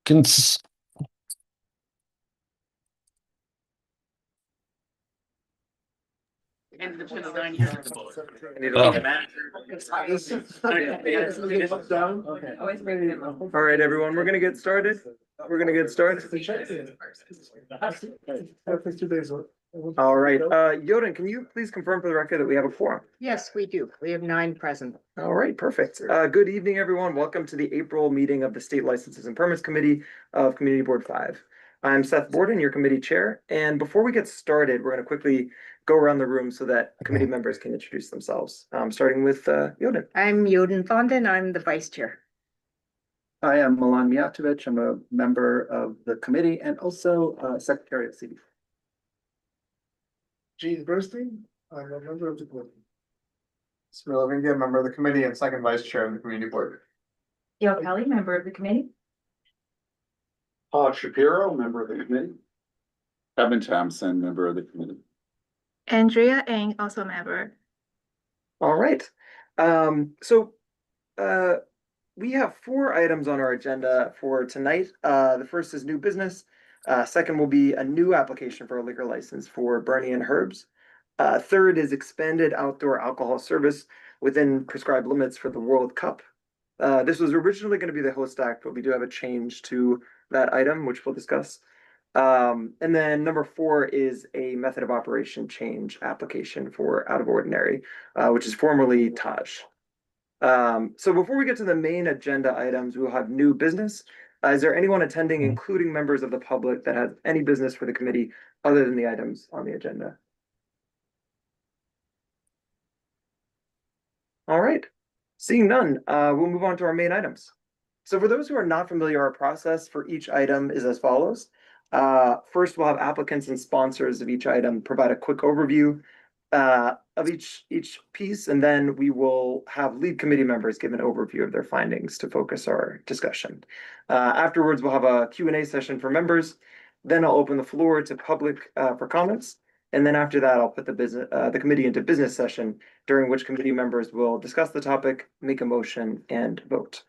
Cons- And it's been 9 years at the bullet. All right, everyone, we're gonna get started. All right, Yoden, can you please confirm for the record that we have a quorum? Yes, we do. We have 9 present. All right, perfect. Good evening, everyone. Welcome to the April meeting of the State Licenses and Permits Committee of Community Board 5. I'm Seth Borden, your committee chair, and before we get started, we're going to quickly go around the room so that committee members can introduce themselves, starting with Yoden. I'm Yoden Fondon. I'm the vice chair. I am Milan Mijatovic. I'm a member of the committee and also secretary of CB. Gene Bernstein, I'm a member of the board. Smrila Vingia, member of the committee and second vice chair of the community board. Gail Kelly, member of the committee. Todd Shapiro, member of the committee. Kevin Thompson, member of the committee. Andrea Eng, also a member. All right. We have 4 items on our agenda for tonight. The first is new business. Second will be a new application for a liquor license for Bernie and Herbs. Third is expanded outdoor alcohol service within prescribed limits for the World Cup. This was originally going to be the host act, but we do have a change to that item, which we'll discuss. And then number 4 is a method of operation change application for Out of Ordinary, which is formerly Taj. So before we get to the main agenda items, we will have new business. Is there anyone attending, including members of the public, that has any business for the committee other than the items on the agenda? All right, seeing none, we'll move on to our main items. So for those who are not familiar, our process for each item is as follows. First, we'll have applicants and sponsors of each item provide a quick overview of each piece, and then we will have lead committee members give an overview of their findings to focus our discussion. Afterwards, we'll have a Q&A session for members. Then I'll open the floor to public for comments. And then after that, I'll put the committee into business session, during which committee members will discuss the topic, make a motion, and vote.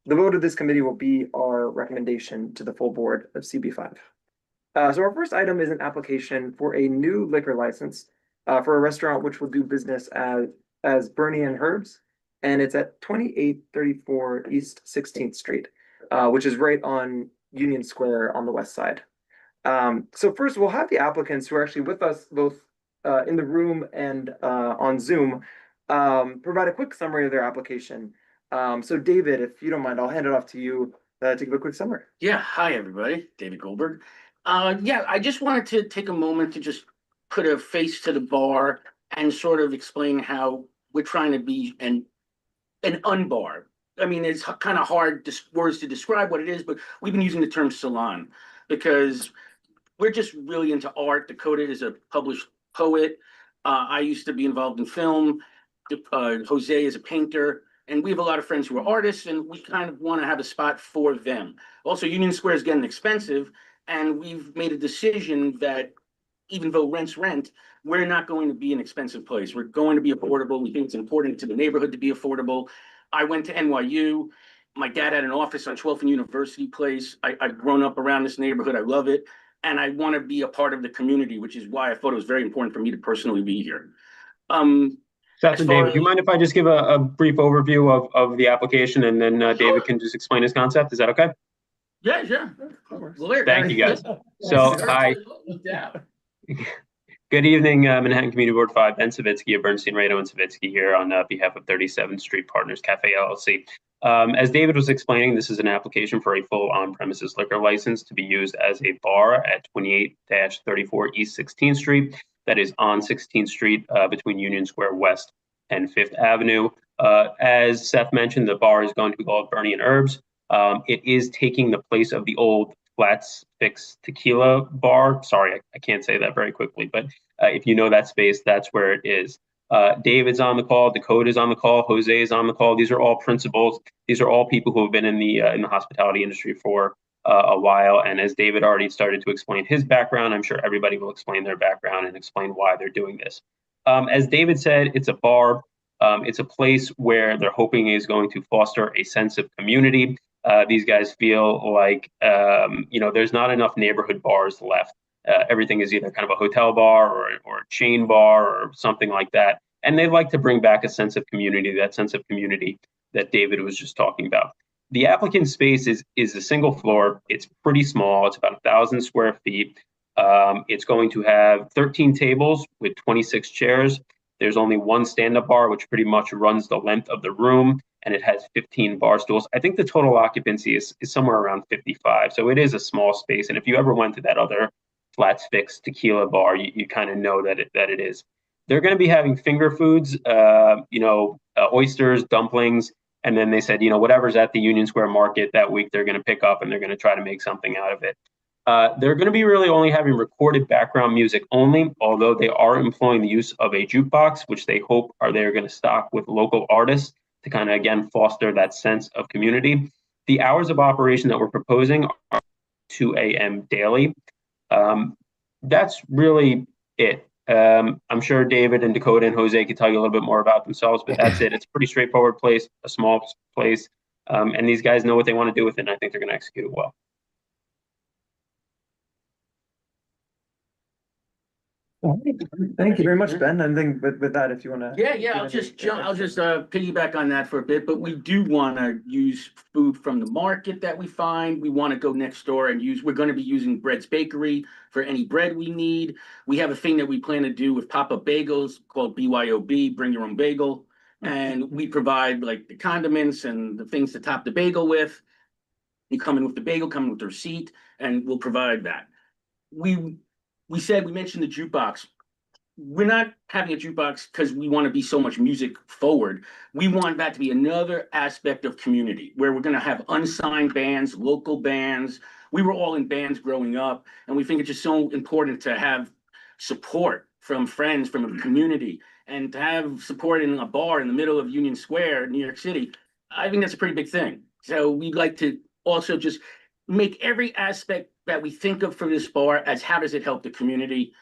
The vote of this committee will be our recommendation to the full board of CB5. So our first item is an application for a new liquor license for a restaurant which will do business as Bernie and Herbs, and it's at 2834 East 16th Street, which is right on Union Square on the west side. So first, we'll have the applicants who are actually with us both in the room and on Zoom provide a quick summary of their application. So David, if you don't mind, I'll hand it off to you to give a quick summary. Yeah, hi, everybody. David Goldberg. I just wanted to take a moment to just put a face to the bar and sort of explain how we're trying to be an unbar. I mean, it's kind of hard words to describe what it is, but we've been using the term salon because we're just really into art. Dakota is a published poet. I used to be involved in film. Jose is a painter. And we have a lot of friends who are artists, and we kind of want to have a spot for them. Also, Union Square is getting expensive, and we've made a decision that even though rent's rent, we're not going to be an expensive place. We're going to be affordable. We think it's important to the neighborhood to be affordable. I went to NYU. My dad had an office on 12th and University Place. I've grown up around this neighborhood. I love it. And I want to be a part of the community, which is why I thought it was very important for me to personally be here. Seth and David, do you mind if I just give a brief overview of the application, and then David can just explain his concept? Is that okay? Yeah. Thank you, guys. So, hi. Good evening, Manhattan Community Board 5, Ben Savitsky of Bernstein, Rado, and Savitsky here on behalf of 37th Street Partners Cafe LLC. As David was explaining, this is an application for a full on-premises liquor license to be used as a bar at 28-34 East 16th Street. That is on 16th Street between Union Square West and 5th Avenue. As Seth mentioned, the bar is going to be called Bernie and Herbs. It is taking the place of the old Flats Fix Tequila bar. Sorry, I can't say that very quickly, but if you know that space, that's where it is. David's on the call, Dakota's on the call, Jose is on the call. These are all principals. These are all people who have been in the hospitality industry for a while. And as David already started to explain his background, I'm sure everybody will explain their background and explain why they're doing this. As David said, it's a bar. It's a place where they're hoping is going to foster a sense of community These guys feel like, there's not enough neighborhood bars left. Everything is either kind of a hotel bar or a chain bar or something like that. And they like to bring back a sense of community, that sense of community that David was just talking about. The applicant space is a single floor. It's pretty small. It's about 1,000 square feet. It's going to have 13 tables with 26 chairs. There's only one stand-up bar, which pretty much runs the length of the room, and it has 15 bar stools. I think the total occupancy is somewhere around 55. So it is a small space. And if you ever went to that other Flats Fix tequila bar, you kind of know that it is. They're going to be having finger foods, oysters, dumplings, and then they said, whatever's at the Union Square Market that week, they're going to pick up and they're going to try to make something out of it. They're going to be really only having recorded background music only, although they are employing the use of a jukebox, which they hope they're going to stock with local artists to kind of, again, foster that sense of community. The hours of operation that we're proposing are 2 a.m. daily. That's really it. I'm sure David and Dakota and Jose can tell you a little bit more about themselves, but that's it. It's a pretty straightforward place, a small place, and these guys know what they want to do with it, and I think they're going to execute it well. Thank you very much, Ben. I think with that, if you want to. Yeah, I'll just piggyback on that for a bit, but we do want to use food from the market that we find. We want to go next door and we're going to be using Bread's Bakery for any bread we need. We have a thing that we plan to do with pop-up bagels called BYOB, Bring Your Own Bagel. And we provide like the condiments and the things to top the bagel with. You come in with the bagel, come in with the receipt, and we'll provide that. We mentioned the jukebox. We're not having a jukebox because we want to be so much music forward. We want that to be another aspect of community where we're going to have unsigned bands, local bands. We were all in bands growing up, and we think it's just so important to have support from friends, from a community, and to have support in a bar in the middle of Union Square, New York City. I think that's a pretty big thing. So we'd like to also just make every aspect that we think of for this bar as how does it help the community?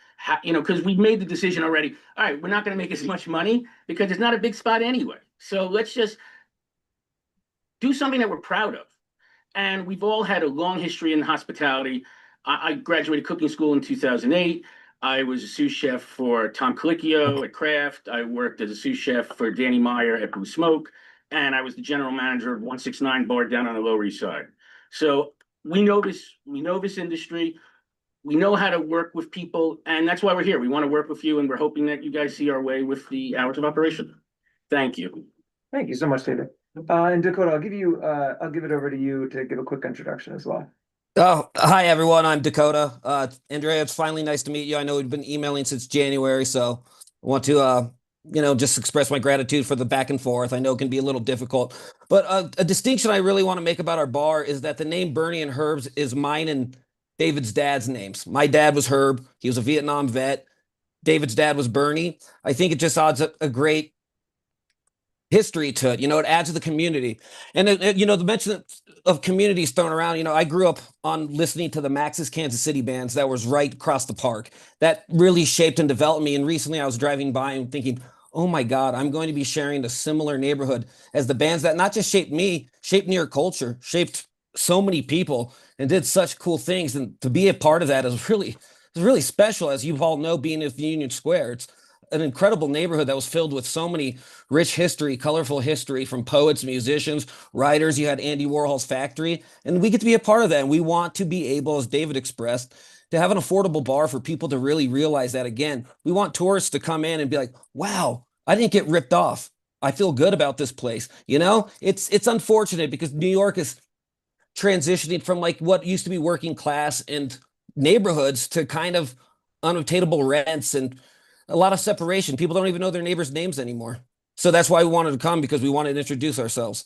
Because we've made the decision already. All right, we're not going to make as much money because it's not a big spot anyway. So let's just do something that we're proud of. And we've all had a long history in hospitality. I graduated cooking school in 2008. I was a sous chef for Tom Colicchio at Kraft. I worked as a sous chef for Danny Meyer at Blue Smoke. And I was the general manager of 169 Bar down on the Lower East Side. So we know this industry. We know how to work with people, and that's why we're here. We want to work with you, and we're hoping that you guys see our way with the hours of operation. Thank you. Thank you so much, David. And Dakota, I'll give it over to you to give a quick introduction as well. Oh, hi everyone. I'm Dakota. Andrea, it's finally nice to meet you. I know we've been emailing since January, so I want to just express my gratitude for the back and forth. I know it can be a little difficult, but a distinction I really want to make about our bar is that the name Bernie and Herb's is mine and David's dad's names. My dad was Herb. He was a Vietnam vet. David's dad was Bernie. I think it just adds a great history to it. It adds to the community. And, the mention of communities thrown around, I grew up on listening to the Max's Kansas City bands that was right across the park. That really shaped and developed me. And recently I was driving by and thinking, oh my God, I'm going to be sharing a similar neighborhood as the bands that not just shaped me, shaped New York culture, shaped so many people and did such cool things. And to be a part of that is really special. As you all know, being at Union Square, it's an incredible neighborhood that was filled with so many rich history, colorful history from poets, musicians, writers. You had Andy Warhol's factory, and we get to be a part of that. And we want to be able, as David expressed, to have an affordable bar for people to really realize that. Again, we want tourists to come in and be like, wow, I didn't get ripped off. I feel good about this place. It's unfortunate because New York is transitioning from like what used to be working class and neighborhoods to kind of unobtainable rents and a lot of separation. People don't even know their neighbors' names anymore. So that's why we wanted to come, because we wanted to introduce ourselves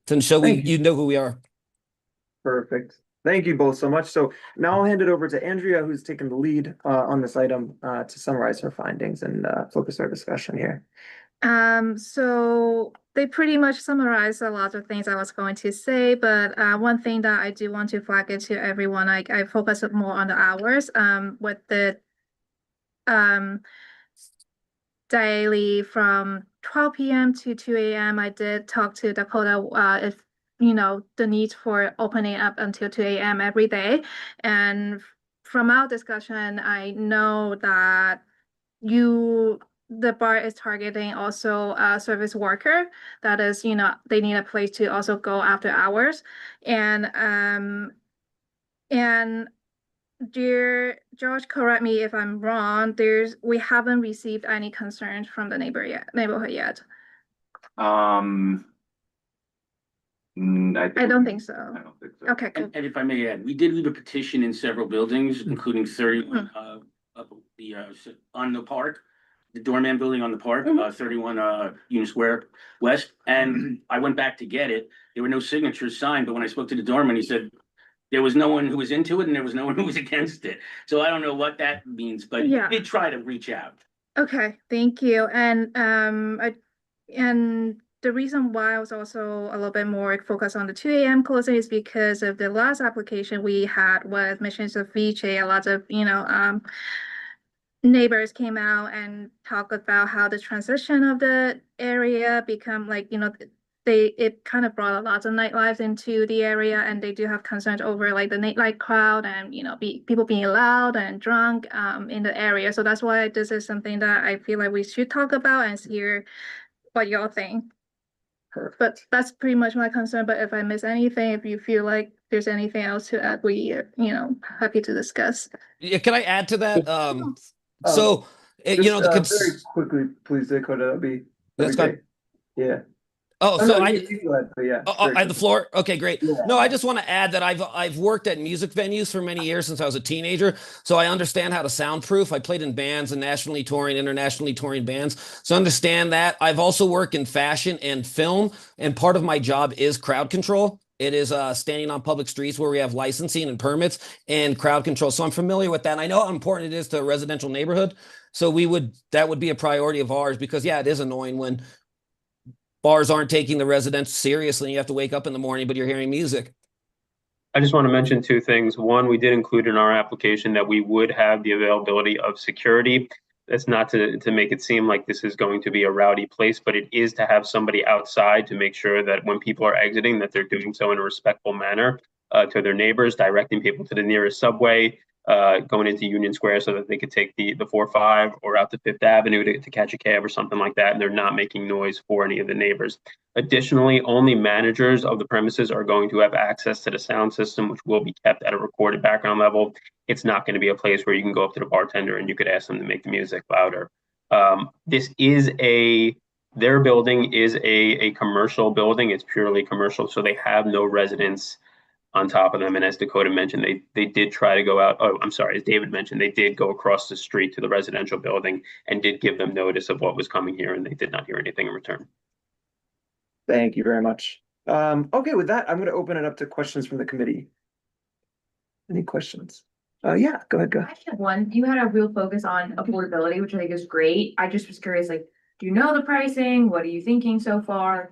to show you know who we are. Perfect. Thank you both so much. So now I'll hand it over to Andrea, who's taken the lead on this item to summarize her findings and focus our discussion here. So they pretty much summarized a lot of things I was going to say, but one thing that I do want to flag it to everyone, I focus more on the hours. With the daily from 12 p.m. to 2 a.m. I did talk to Dakota if the need for opening up until 2 a.m. every day. And from our discussion, I know that the bar is targeting also a service worker. That is, they need a place to also go after hours. And dear George, correct me if I'm wrong, we haven't received any concerns from the neighborhood yet. I don't think so. I don't think so. Okay, cool. And if I may add, we did leave a petition in several buildings, including 31 on the park, the doorman building on the park, 31 Union Square West. And I went back to get it. There were no signatures signed, but when I spoke to the doorman, he said there was no one who was into it and there was no one who was against it. So I don't know what that means, but Yeah. he did try to reach out. Okay, thank you. And the reason why I was also a little bit more focused on the 2 a.m. closing is because of the last application we had with Missions of Vice. A lot of neighbors came out and talked about how the transition of the area become it kind of brought a lot of nightlife into the area, and they do have concerns over like the nightlife crowd and people being loud and drunk in the area. So that's why this is something that I feel like we should talk about and hear what y'all think. Perfect. But that's pretty much my concern. But if I miss anything, if you feel like there's anything else to add, we happy to discuss. Yeah, can I add to that? Just, the very quickly, please, Dakota. That'd be That's great. Yeah. Oh, Oh, so no, I you go ahead, but yeah. I have the floor. Okay, great. Yeah. No, I just want to add that I've worked at music venues for many years since I was a teenager, so I understand how to soundproof. I played in bands and nationally touring, internationally touring bands, so I understand that. I've also worked in fashion and film, and part of my job is crowd control. It is standing on public streets where we have licensing and permits and crowd control. So I'm familiar with that. And I know how important it is to a residential neighborhood. So that would be a priority of ours, because yeah, it is annoying when bars aren't taking the residents seriously and you have to wake up in the morning, but you're hearing music. I just want to mention two things. One, we did include in our application that we would have the availability of security. That's not to make it seem like this is going to be a rowdy place, but it is to have somebody outside to make sure that when people are exiting, that they're doing so in a respectful manner to their neighbors, directing people to the nearest subway, going into Union Square so that they could take the 405 or out to Fifth Avenue to catch a cab or something like that, and they're not making noise for any of the neighbors. Additionally, only managers of the premises are going to have access to the sound system, which will be kept at a recorded background level. It's not going to be a place where you can go up to the bartender and you could ask them to make the music louder. Their building is a commercial building. It's purely commercial, so they have no residents on top of them. And as Dakota mentioned, they did try to go out. Oh, I'm sorry. As David mentioned, they did go across the street to the residential building and did give them notice of what was coming here, and they did not hear anything in return. Thank you very much. Okay, with that, I'm going to open it up to questions from the committee. Any questions? Yeah, go ahead. I have one. You had a real focus on affordability, which I think is great. I just was curious, do you know the pricing? What are you thinking so far?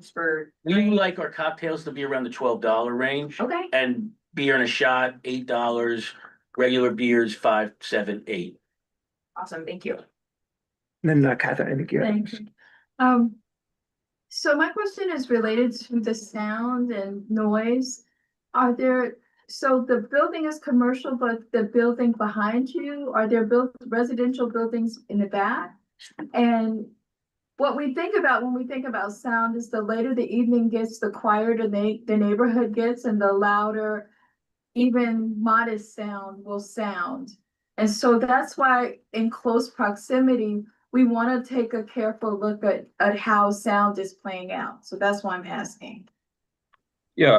We would like our cocktails to be around the $12 range. Okay. And beer and a shot, $8. Regular beers, $5, $7, $8. Awesome. Thank you. And then Catherine, I think you have. Thank you. So my question is related to the sound and noise. So the building is commercial, but the building behind you, are there residential buildings in the back? And what we think about when we think about sound is the later the evening gets, the quieter the neighborhood gets, and the louder even modest sound will sound. And so that's why in close proximity, we want to take a careful look at how sound is playing out. So that's why I'm asking. Yeah,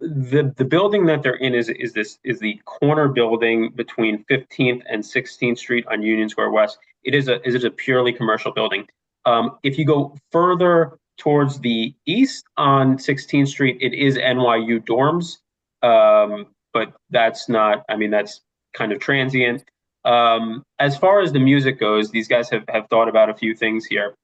the building that they're in is the corner building between 15th and 16th Street on Union Square West. It is a purely commercial building. If you go further towards the east on 16th Street, it is NYU dorms, but that's not. I mean, that's kind of transient. As far as the music goes, these guys have thought about a few things here.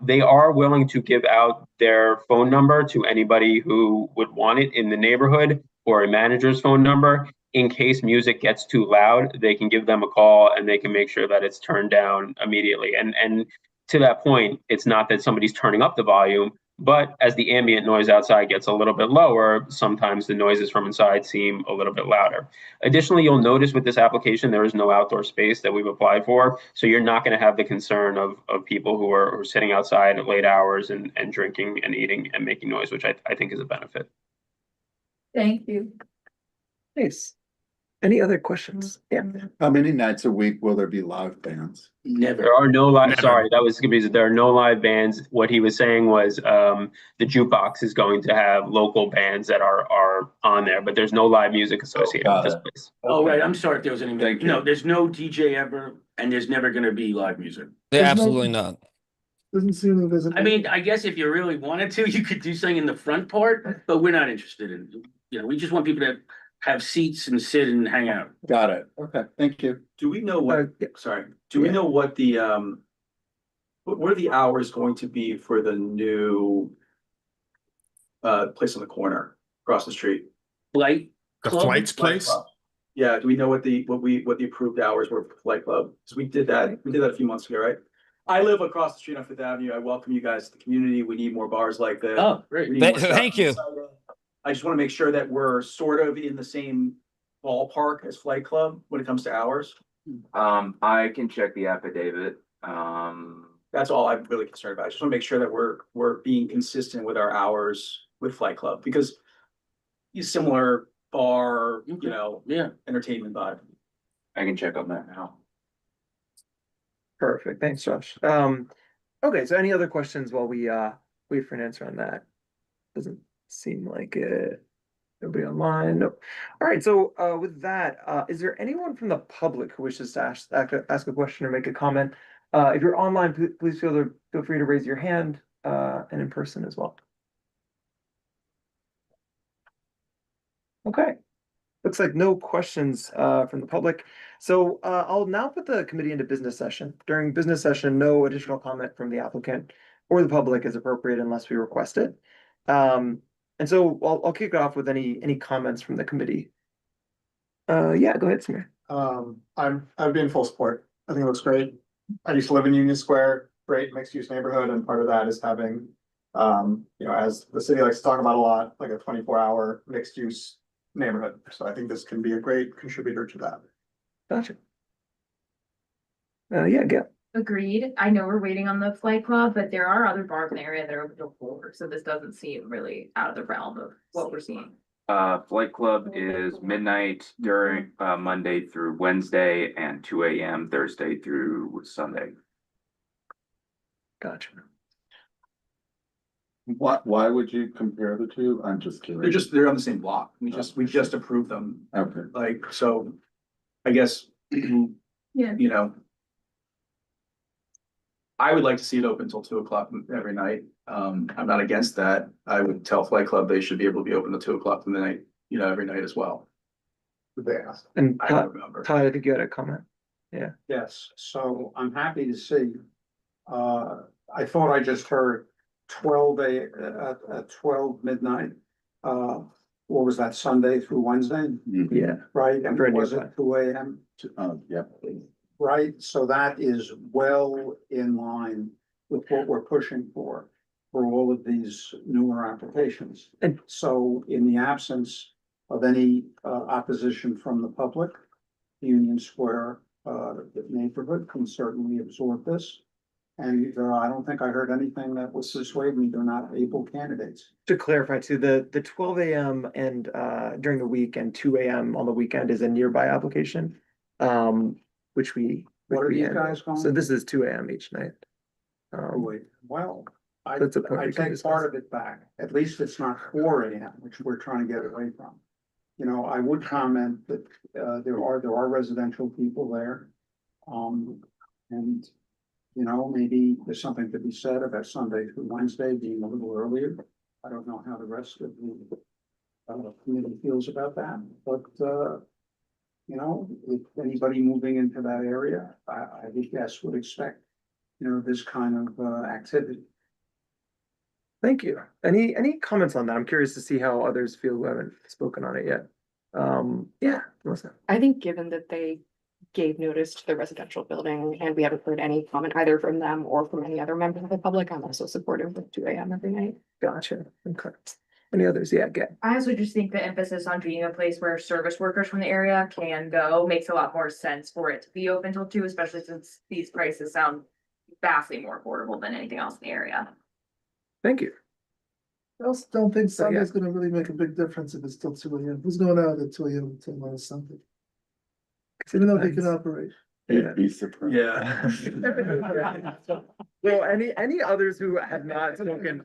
They are willing to give out their phone number to anybody who would want it in the neighborhood, or a manager's phone number. In case music gets too loud, they can give them a call and they can make sure that it's turned down immediately. And to that point, it's not that somebody's turning up the volume, But as the ambient noise outside gets a little bit lower, sometimes the noises from inside seem a little bit louder. Additionally, you'll notice with this application, there is no outdoor space that we've applied for. So you're not going to have the concern of people who are sitting outside at late hours and drinking and eating and making noise, which I think is a benefit. Thank you. Nice. Any other questions? Yeah. How many nights a week will there be live bands? Never. There are no live, Never. sorry, that was confusing. There are no live bands. What he was saying was the jukebox is going to have local bands that are on there, but there's no live music associated with this place. Oh, right, I'm sorry if there was any. Thank you. No, there's no DJ ever, and there's never gonna be live music. Yeah, There's no- absolutely not. Doesn't seem like there's. I mean, I guess if you really wanted to, you could do something in the front part, but we're not interested in, we just want people to have seats and sit and hang out. Got it. Okay, thank you. Do we know what, yeah. sorry, do we know what the, what are the hours going to be for the new place on the corner across the street? Flight The Club? Flights place? Yeah, do we know what the approved hours were for Flight Club? Because we did that a few months ago, right? I live across the street on Fifth Avenue. I welcome you guys to the community. We need more bars like this. Oh, great. We need more stuff. Thank you. I just want to make sure that we're sort of in the same ballpark as Flight Club when it comes to hours. I can check the affidavit. That's all I'm really concerned about. I just want to make sure that we're being consistent with our hours with Flight Club because he's similar bar, Yeah. entertainment vibe. I can check on that now. Perfect. Thanks, Josh. Okay, so any other questions while we wait for an answer on that? Doesn't seem like it. Nobody online? Nope. All right, so with that, is there anyone from the public who wishes to ask a question or make a comment? If you're online, please feel free to raise your hand and in person as well. Okay. Looks like no questions from the public. So I'll now put the committee into business session. During business session, no additional comment from the applicant or the public is appropriate unless we request it. And so I'll kick it off with any comments from the committee. Yeah, go ahead, Samir. I'd be in full support. I think it looks great. I used to live in Union Square, great mixed use neighborhood, and part of that is having, as the city likes to talk about a lot, like a 24-hour mixed use neighborhood. So I think this can be a great contributor to that. Gotcha. Yeah, Gail. Agreed. I know we're waiting on the Flight Club, but there are other bars in the area that are open till 4, so this doesn't seem really out of the realm of what we're seeing. Flight Club is midnight during Monday through Wednesday and 2 a.m. Thursday through Sunday. Gotcha. Why would you compare the two? I'm just curious. They're on the same block. We just approved them. Okay. Like, so I guess, Yeah. I would like to see it open till 2 o'clock every night. I'm not against that. I would tell Flight Club they should be able to be open till 2 o'clock in the night, every night as well. They asked. And I don't remember. Todd, I think you had a comment. Yeah. Yes, so I'm happy to see. I thought I just heard 12 midnight. What was that, Sunday through Wednesday, Yeah. right? And Very was nearby. it 2 a.m.? Yeah. Right, so that is well in line with what we're pushing for all of these newer applications. And- So in the absence of any opposition from the public, Union Square neighborhood can certainly absorb this. And I don't think I heard anything that was dissuade me. They're not able candidates. To clarify too, the 12 a.m. and during the week and 2 a.m. on the weekend is a nearby application. Which we. What are we these handle. guys going? So this is 2 a.m. each night. Well, I That's a point we can take discuss. part of it back. At least it's not 4 a.m., which we're trying to get away from. I would comment that there are residential people there. And maybe there's something to be said about Sunday through Wednesday being a little earlier. I don't know how the rest of the committee feels about that, but if anybody moving into that area, I would guess would expect, this kind of activity. Thank you. Any comments on that? I'm curious to see how others feel who haven't spoken on it yet. Yeah, Melissa. I think given that they gave notice to the residential building and we haven't heard any comment either from them or from any other member of the public. I'm also supportive of 2 AM every night. Gotcha. Okay. Any others? Yeah, again. I also just think the emphasis on being a place where service workers from the area can go makes a lot more sense for it to be open till 2, especially since these prices sound vastly more affordable than anything else in the area. Thank you. I also don't think So, yeah. Sunday's gonna really make a big difference if it's still 2 AM. Who's going out at 2 AM to minus something? Even though they can operate. Yeah. Be surprised. Yeah. Well, any others who have not spoken,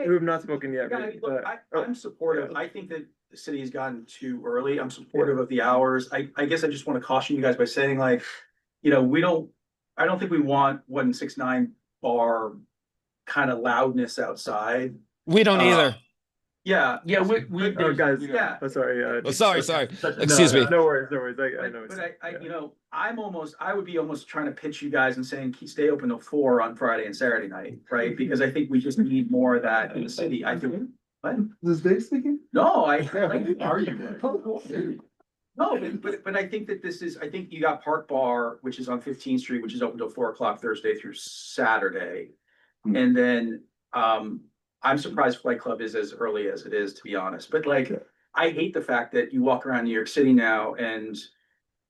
who have not spoken yet? Yeah, right? look, Oh, I'm supportive. I think that the city has gotten too early. I'm supportive of the hours. I guess I just want to caution you guys by saying like, I don't think we want 169 bar kind of loudness outside. We don't either. Yeah. Yeah, we. Oh, guys, Yeah. oh, sorry. Oh, sorry. No, Excuse me. No worries, I know. But I would be almost trying to pitch you guys and saying, stay open till 4 on Friday and Saturday night, right? Because I think we just need more of that in the city. I think. What? This Dave speaking? No, are you? No, but I think that I think you got Park Bar, which is on 15th Street, which is open till 4 o'clock Thursday through Saturday. And then, I'm surprised Flight Club is as early as it is, to be honest, but like, I hate the fact that you walk around New York City now and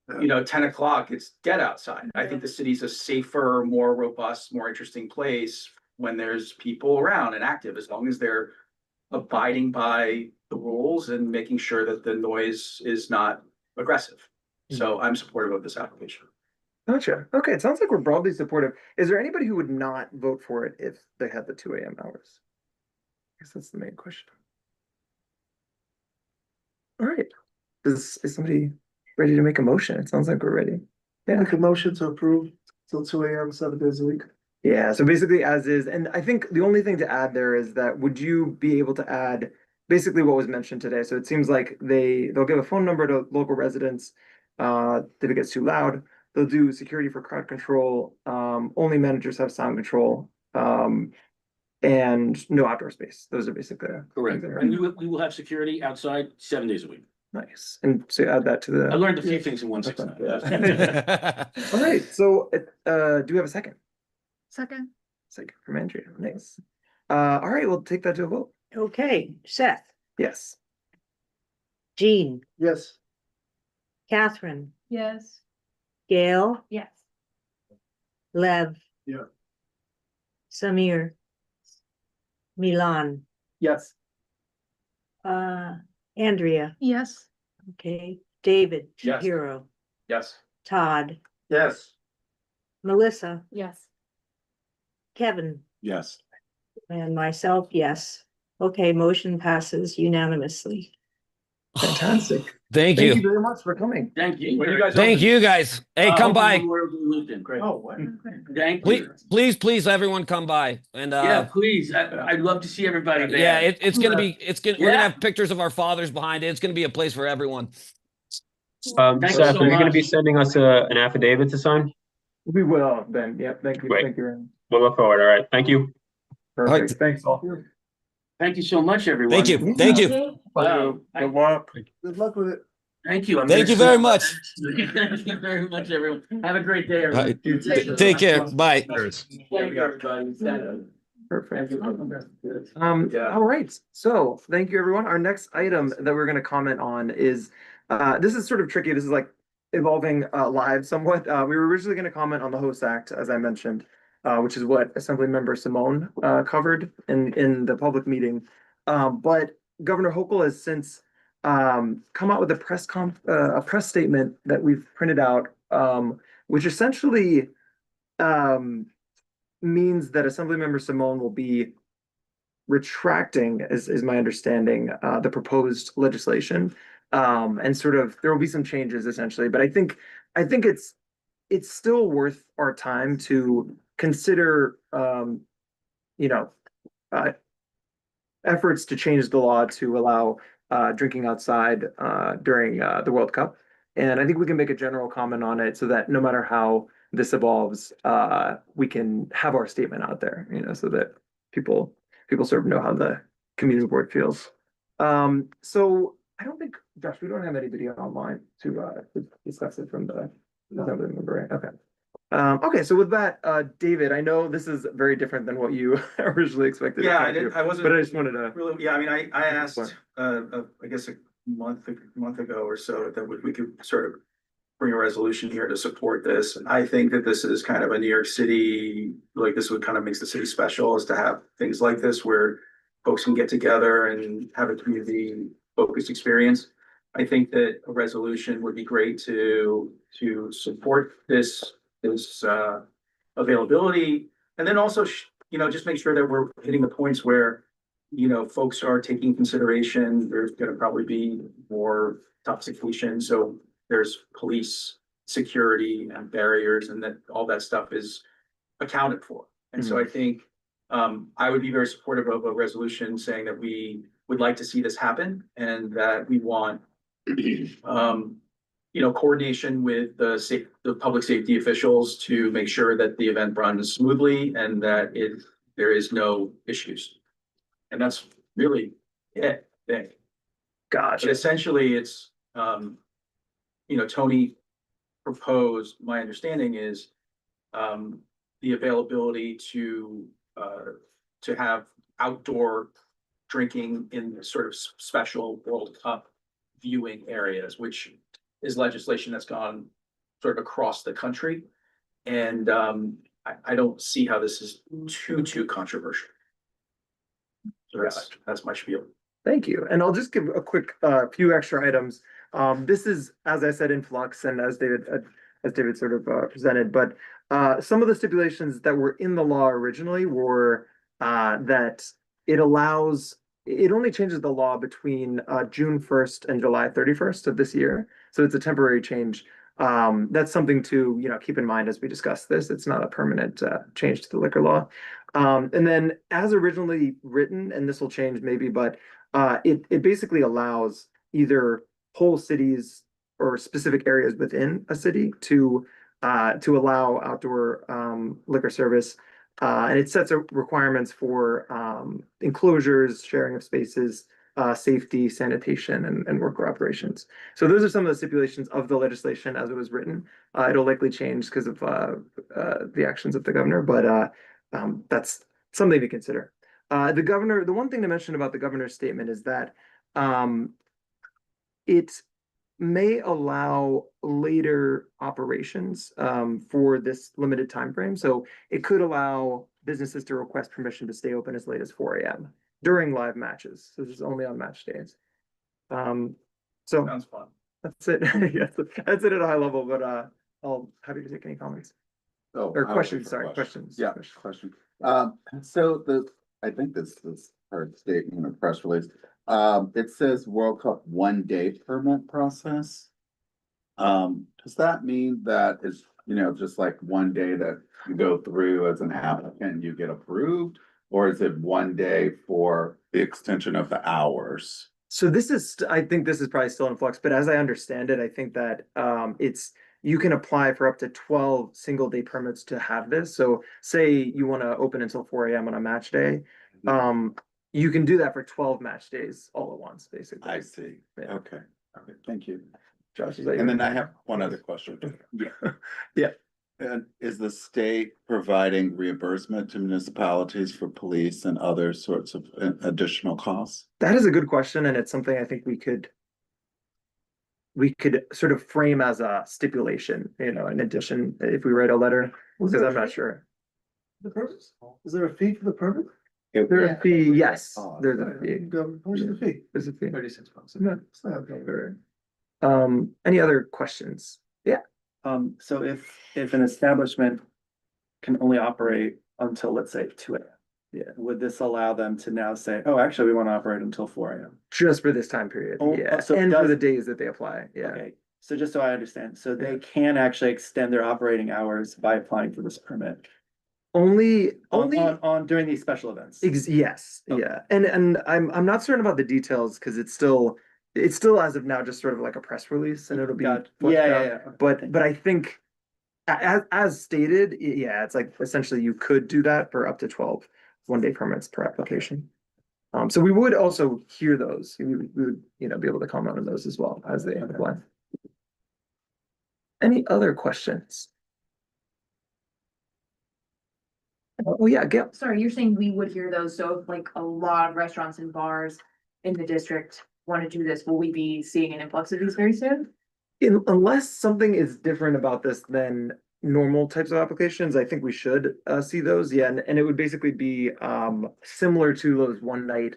10 o'clock, it's dead outside. I think the city's a safer, more robust, more interesting place when there's people around and active, as long as they're abiding by the rules and making sure that the noise is not aggressive. So I'm supportive of this application. Gotcha. Okay, it sounds like we're broadly supportive. Is there anybody who would not vote for it if they had the 2 AM hours? I guess that's the main question. All right. Is somebody ready to make a motion? It sounds like we're ready. Yeah. Make a motion to approve till 2 AM, 7 days a week. Yeah, so basically as is, and I think the only thing to add there is that would you be able to add basically what was mentioned today? So it seems like they'll give a phone number to local residents. If it gets too loud, they'll do security for crowd control. Only managers have sound control. And no outdoor space. Those are basically Correct. And we will have security outside 7 days a week. nice. And so add that to I the. learned a few things in 169. All right, so do we have a second? Second. Second from Andrea. Nice. All right, we'll take that to a vote. Okay, Seth, Yes. Jean, Yes. Catherine, Yes. Gail, Yes. Lev. Yeah. Samir. Milan, Yes. Andrea, Yes. okay, David Yes. Shapiro, Yes. Todd, Yes. Melissa, Yes. Kevin, Yes. and myself, yes. Okay, motion passes unanimously. Fantastic. Thank Thank you you. very much for coming. Thank you. When you guys Thank open- you guys. Hey, come Open by. Memorial Day weekend. Great. Oh, what? Thank Please, you. please, everyone come by. And Yeah, please. I'd love to see everybody there. yeah, it's gonna be, we're gonna Yeah. have pictures of our fathers behind it. It's gonna be a place for everyone. Thank you Seth, so are you gonna be much. sending us an affidavit to sign? We will then. Yep. Thank you. Great. Thank you. Aaron. We'll look forward. All right. Thank you. Perfect. Thanks all. Thank you so much, everyone. Thank you. Thank you. Wow. Good luck. Good luck with it. Thank you. I'm Thank you very much. Thank you very much, everyone. Have a great day, All everyone. right. Take care. Bye. Thank you, everybody. Perfect. Yeah. All right. So thank you, everyone. Our next item that we're going to comment on is, this is sort of tricky. This is like evolving live somewhat. We were originally going to comment on the Host Act, as I mentioned, which is what Assemblymember Simone covered in the public meeting. But Governor Hochul has since come out with a press statement that we've printed out, which essentially means that Assemblymember Simone will be retracting, is my understanding, the proposed legislation. And sort of there will be some changes essentially, but I think it's still worth our time to consider efforts to change the law to allow drinking outside during the World Cup. And I think we can make a general comment on it so that no matter how this evolves, we can have our statement out there, so that people sort of know how the community board feels. So I don't think, Josh, we don't have anybody online to discuss it from the Assembly member, right? Okay. Okay, so with that, David, I know this is very different than what you originally expected. to Yeah, talk I to, didn't, I wasn't. But I just wanted to, Really, yeah, I mean, I asked, I guess a month ago or so that we could sort of bring a resolution here to support this. And I think that this is kind of a New York City, like this would kind of makes the city special, is to have things like this where folks can get together and have a community focused experience. I think that a resolution would be great to support this availability. And then also, just make sure that we're hitting the points where, folks are taking consideration. There's gonna probably be more intoxication, so there's police security and barriers, and that all that stuff is accounted for. And so I think I would be very supportive of a resolution saying that we would like to see this happen and that we want coordination with the public safety officials to make sure that the event runs smoothly and that there is no issues. And that's really it, I think. gotcha. But essentially, it's, Tony proposed, my understanding is, the availability to have outdoor drinking in sort of special World Cup viewing areas, which is legislation that's gone sort of across the country. And I don't see how this is too controversial. So that's my spiel. Thank you. And I'll just give a quick few extra items. This is, as I said, in flux and as David sort of presented, but some of the stipulations that were in the law originally were that it only changes the law between June 1st and July 31st of this year. So it's a temporary change. That's something to, keep in mind as we discuss this. It's not a permanent change to the liquor law. And then as originally written, and this will change maybe, but it basically allows either whole cities or specific areas within a city to allow outdoor liquor service. And it sets up requirements for enclosures, sharing of spaces, safety, sanitation, and worker operations. So those are some of the stipulations of the legislation as it was written. It'll likely change because of the actions of the governor, but that's something to consider. The one thing to mention about the governor's statement is that it may allow later operations for this limited time frame. So it could allow businesses to request permission to stay open as late as 4 a.m. during live matches. So this is only on match days. So Sounds fun. that's it. Yes, that's it at a high level, but I'll happy to take any comments. Or questions, sorry, questions. Yeah, question. So I think this is her statement or press release. It says World Cup 1 day permit process. Does that mean that it's, just like 1 day that you go through as an applicant, you get approved? Or is it 1 day for the extension of the hours? So I think this is probably still in flux, but as I understand it, I think that you can apply for up to 12 single day permits to have this. So say you want to open until 4 a.m. on a match day. You can do that for 12 match days all at once, basically. I see. Yeah. Okay, thank you. Josh, is that And then I have one other question. Yeah. And is the state providing reimbursement to municipalities for police and other sorts of additional costs? That is a good question, and it's something I think we could sort of frame as a stipulation, in addition, if we write a letter, because I'm not sure. The purpose? Is there a fee for the permit? There's a fee, yes, there's a fee. How much is the fee? There's a fee. $36. Yeah. It's not okay. Any other questions? Yeah. So if an establishment can only operate until, let's say, 2 a.m. Yeah. Would this allow them to now say, oh, actually, we want to operate until 4 a.m.? Just for this time period, Oh, yeah, so and for does- the days that they apply, yeah. Okay, so just so I understand, so they can actually extend their operating hours by applying for this permit Only on during these special events? Yes, Okay. yeah, and I'm not certain about the details because it's still as of now just sort of like a press release and it'll be Got- fleshed yeah, out. yeah. But I think as stated, yeah, it's like essentially you could do that for up to 12 one-day permits per application. So we would also hear those. We would be able to comment on those as well as they apply. Any other questions? Oh, yeah, Gail. Sorry, you're saying we would hear those, so if like a lot of restaurants and bars in the district want to do this, will we be seeing an influx of these very soon? Unless something is different about this than normal types of applications, I think we should see those, yeah, and it would basically be similar to those one night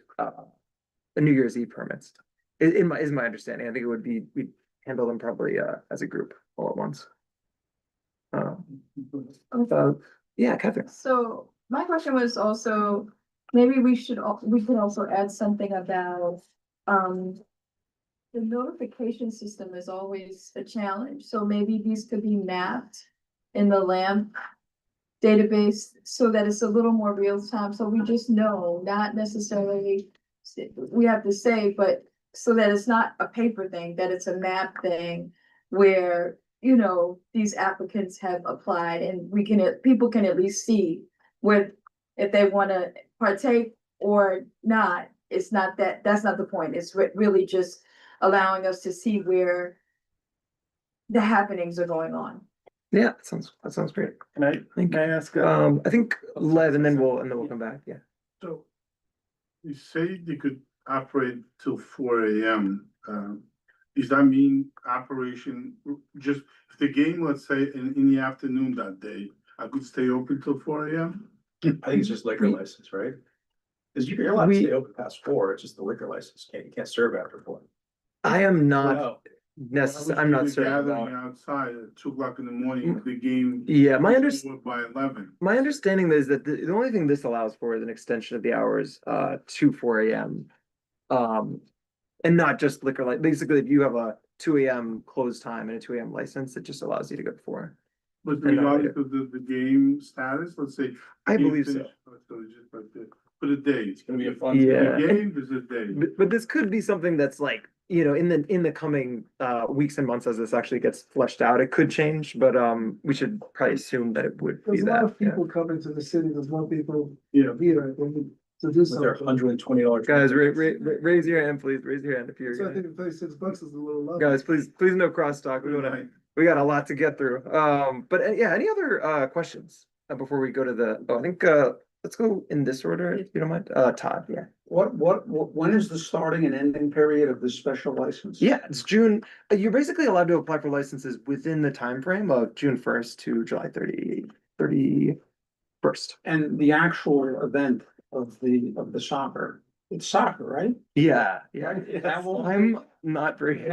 New Year's Eve permits. Is my understanding. I think it would be, we handle them probably as a group all at once. Yeah, Catherine. So my question was also, maybe we could also add something about, the notification system is always a challenge, so maybe these could be mapped in the LAMP database so that it's a little more real time, so we just know, not necessarily we have to say, but so that it's not a paper thing, that it's a map thing where, you know, these applicants have applied and people can at least see where, if they want to partake or not. It's not that's not the point. It's really just allowing us to see where the happenings are going on. Yeah, that sounds great. Can I ask? I think Lev, and then we'll come back, yeah. So you say they could operate till 4 AM. Does that mean operation, just if the game, let's say in the afternoon that day, I could stay open till 4 AM? I think it's just liquor license, right? Cause you're allowed to stay open past 4, it's just the liquor license, you can't serve after 4. I am not Well, I'm not certain Gathering about. outside at 2 o'clock in the morning, the game. Yeah, my is over by 11. My understanding is that the only thing this allows for is an extension of the hours to 4 AM. And not just liquor, like basically if you have a 2 AM close time and a 2 AM license, it just allows you to go to 4. But And not regardless of the game status, let's say. I game believe so. finished, so it's just like for the day. It's gonna be a fun. Yeah. The game is a day. But this could be something that's like, you know, in the coming weeks and months as this actually gets fleshed out, it could change, but we should probably assume that it would be There's a lot that. of people coming to the city, there's more people Yeah. here, we need to do With their something. $120. Guys, raise your hand, please. Raise your hand if you're. So I think $36 is a little low. Guys, please no crosstalk. We got a lot to get through. But yeah, any other questions before we go to the, I think let's go in this order, if you don't mind. Todd, yeah. When is the starting and ending period of this special license? Yeah, it's June. You're basically allowed to apply for licenses within the time frame of June 1st to July 31st. And the actual event of the soccer, it's soccer, right? Yeah. That will- I'm not very,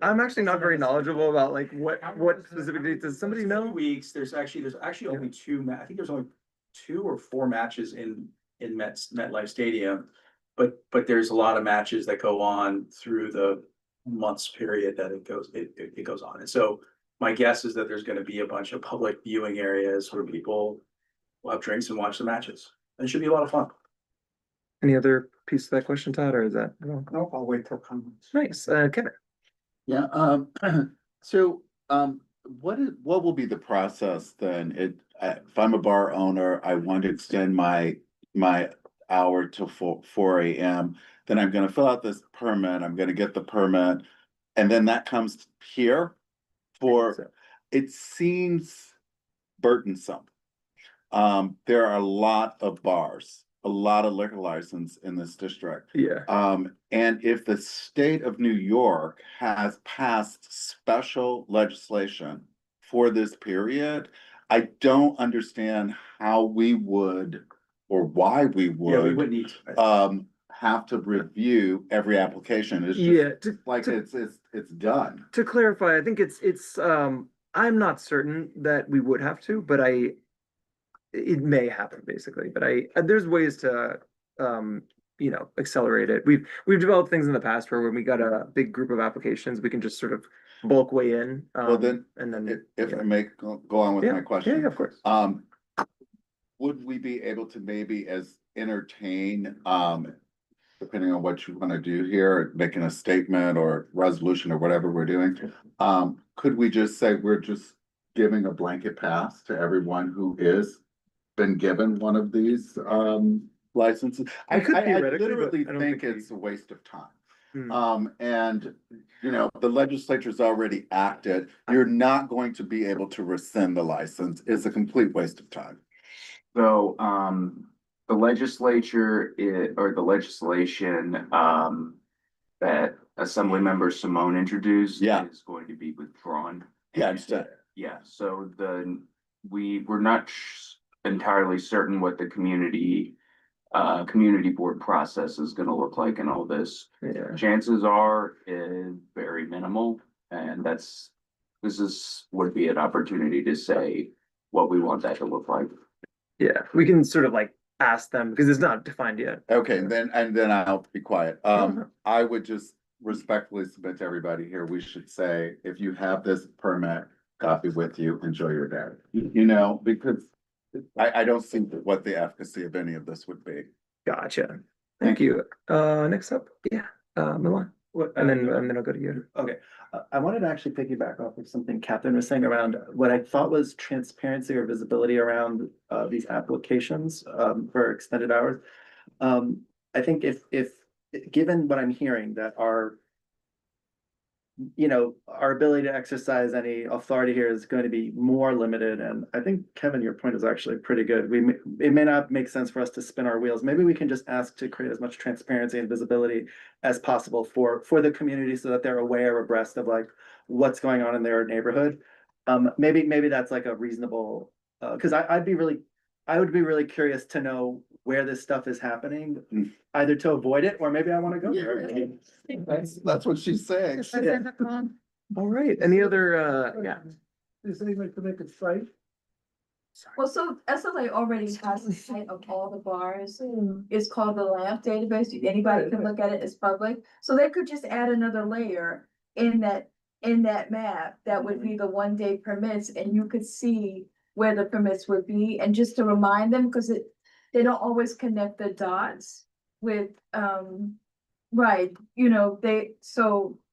I'm actually not very knowledgeable about like what specific dates. Does somebody know? Weeks, there's actually only I think there's only 2 or 4 matches in MetLife Stadium. But there's a lot of matches that go on through the months period that it goes on. And so my guess is that there's gonna be a bunch of public viewing areas where people will have drinks and watch the matches. And it should be a lot of fun. Any other piece of that question, Todd, or is that? No, I'll wait till comments. Nice, Kevin. Yeah, so, what will be the process then? If I'm a bar owner, I want to extend my hour to 4 AM, then I'm gonna fill out this permit, I'm gonna get the permit, and then that comes here it seems burdensome. There are a lot of bars, a lot of liquor license in this district. Yeah. And if the state of New York has passed special legislation for this period, I don't understand how we would, or why we Yeah, we would, wouldn't need to. have to review every application. It's Yeah, just like it's done. To clarify, I think it's I'm not certain that we would have to, but it may happen basically, but there's ways to you know, accelerate it. We've developed things in the past where when we got a big group of applications, we can just sort of bulk weigh in. Well, then, and then if I may go on with my question. Yeah, of course. Would we be able to maybe entertain, depending on what you want to do here, making a statement or resolution or whatever we're doing, could we just say we're just giving a blanket pass to everyone who is been given one of these licenses? I It could theoretically, but literally I don't think think it's a waste of time. And, you know, the legislature's already acted, you're not going to be able to rescind the license. It's a complete waste of time. So, the legislature or the legislation, that Assemblymember Simone introduced. Yeah. Is going to be withdrawn. Yeah, I understand. Yeah, so we're not entirely certain what the community board process is gonna look like in all this. Yeah. Chances are very minimal, and would be an opportunity to say what we want that to look like. Yeah, we can sort of like ask them because it's not defined yet. Okay, and then I'll be quiet. I would just respectfully submit to everybody here, we should say, if you have this permit copy with you, enjoy your day. You know, because I don't see what the efficacy of any of this would be. Gotcha. Thank you. Next up, Milan. And then I'll go to you. Okay, I wanted to actually piggyback off of something Catherine was saying around what I thought was transparency or visibility around these applications for extended hours. I think if given what I'm hearing, that our ability to exercise any authority here is going to be more limited, and I think Kevin, your point is actually pretty good. It may not make sense for us to spin our wheels. Maybe we can just ask to create as much transparency and visibility as possible for the community so that they're aware, abreast of like what's going on in their neighborhood. Maybe that's like a reasonable, because I would be really curious to know where this stuff is happening, either to avoid it or maybe I want to go there. That's what she's saying. All right, any other, Is anybody to make a site? Well, so SLA already has a site of all the bars. It's called the LAMP database. Anybody can look at it. It's public. So they could just add another layer in that map. That would be the 1-day permits, and you could see where the permits would be. And just to remind them, because they don't always connect the dots with, right,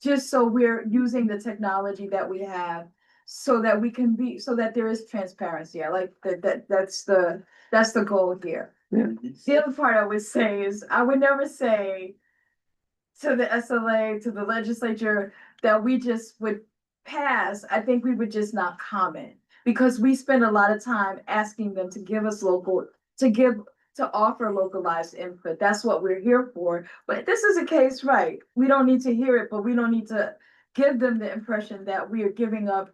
just so we're using the technology that we have so that there is transparency. I like that's the goal here. Yeah. The other part I would say is, I would never say to the SLA, to the legislature, that we just would pass. I think we would just not comment, because we spend a lot of time asking them to give us to offer localized input. That's what we're here for. But this is a case, right? We don't need to hear it, but we don't need to give them the impression that we are giving up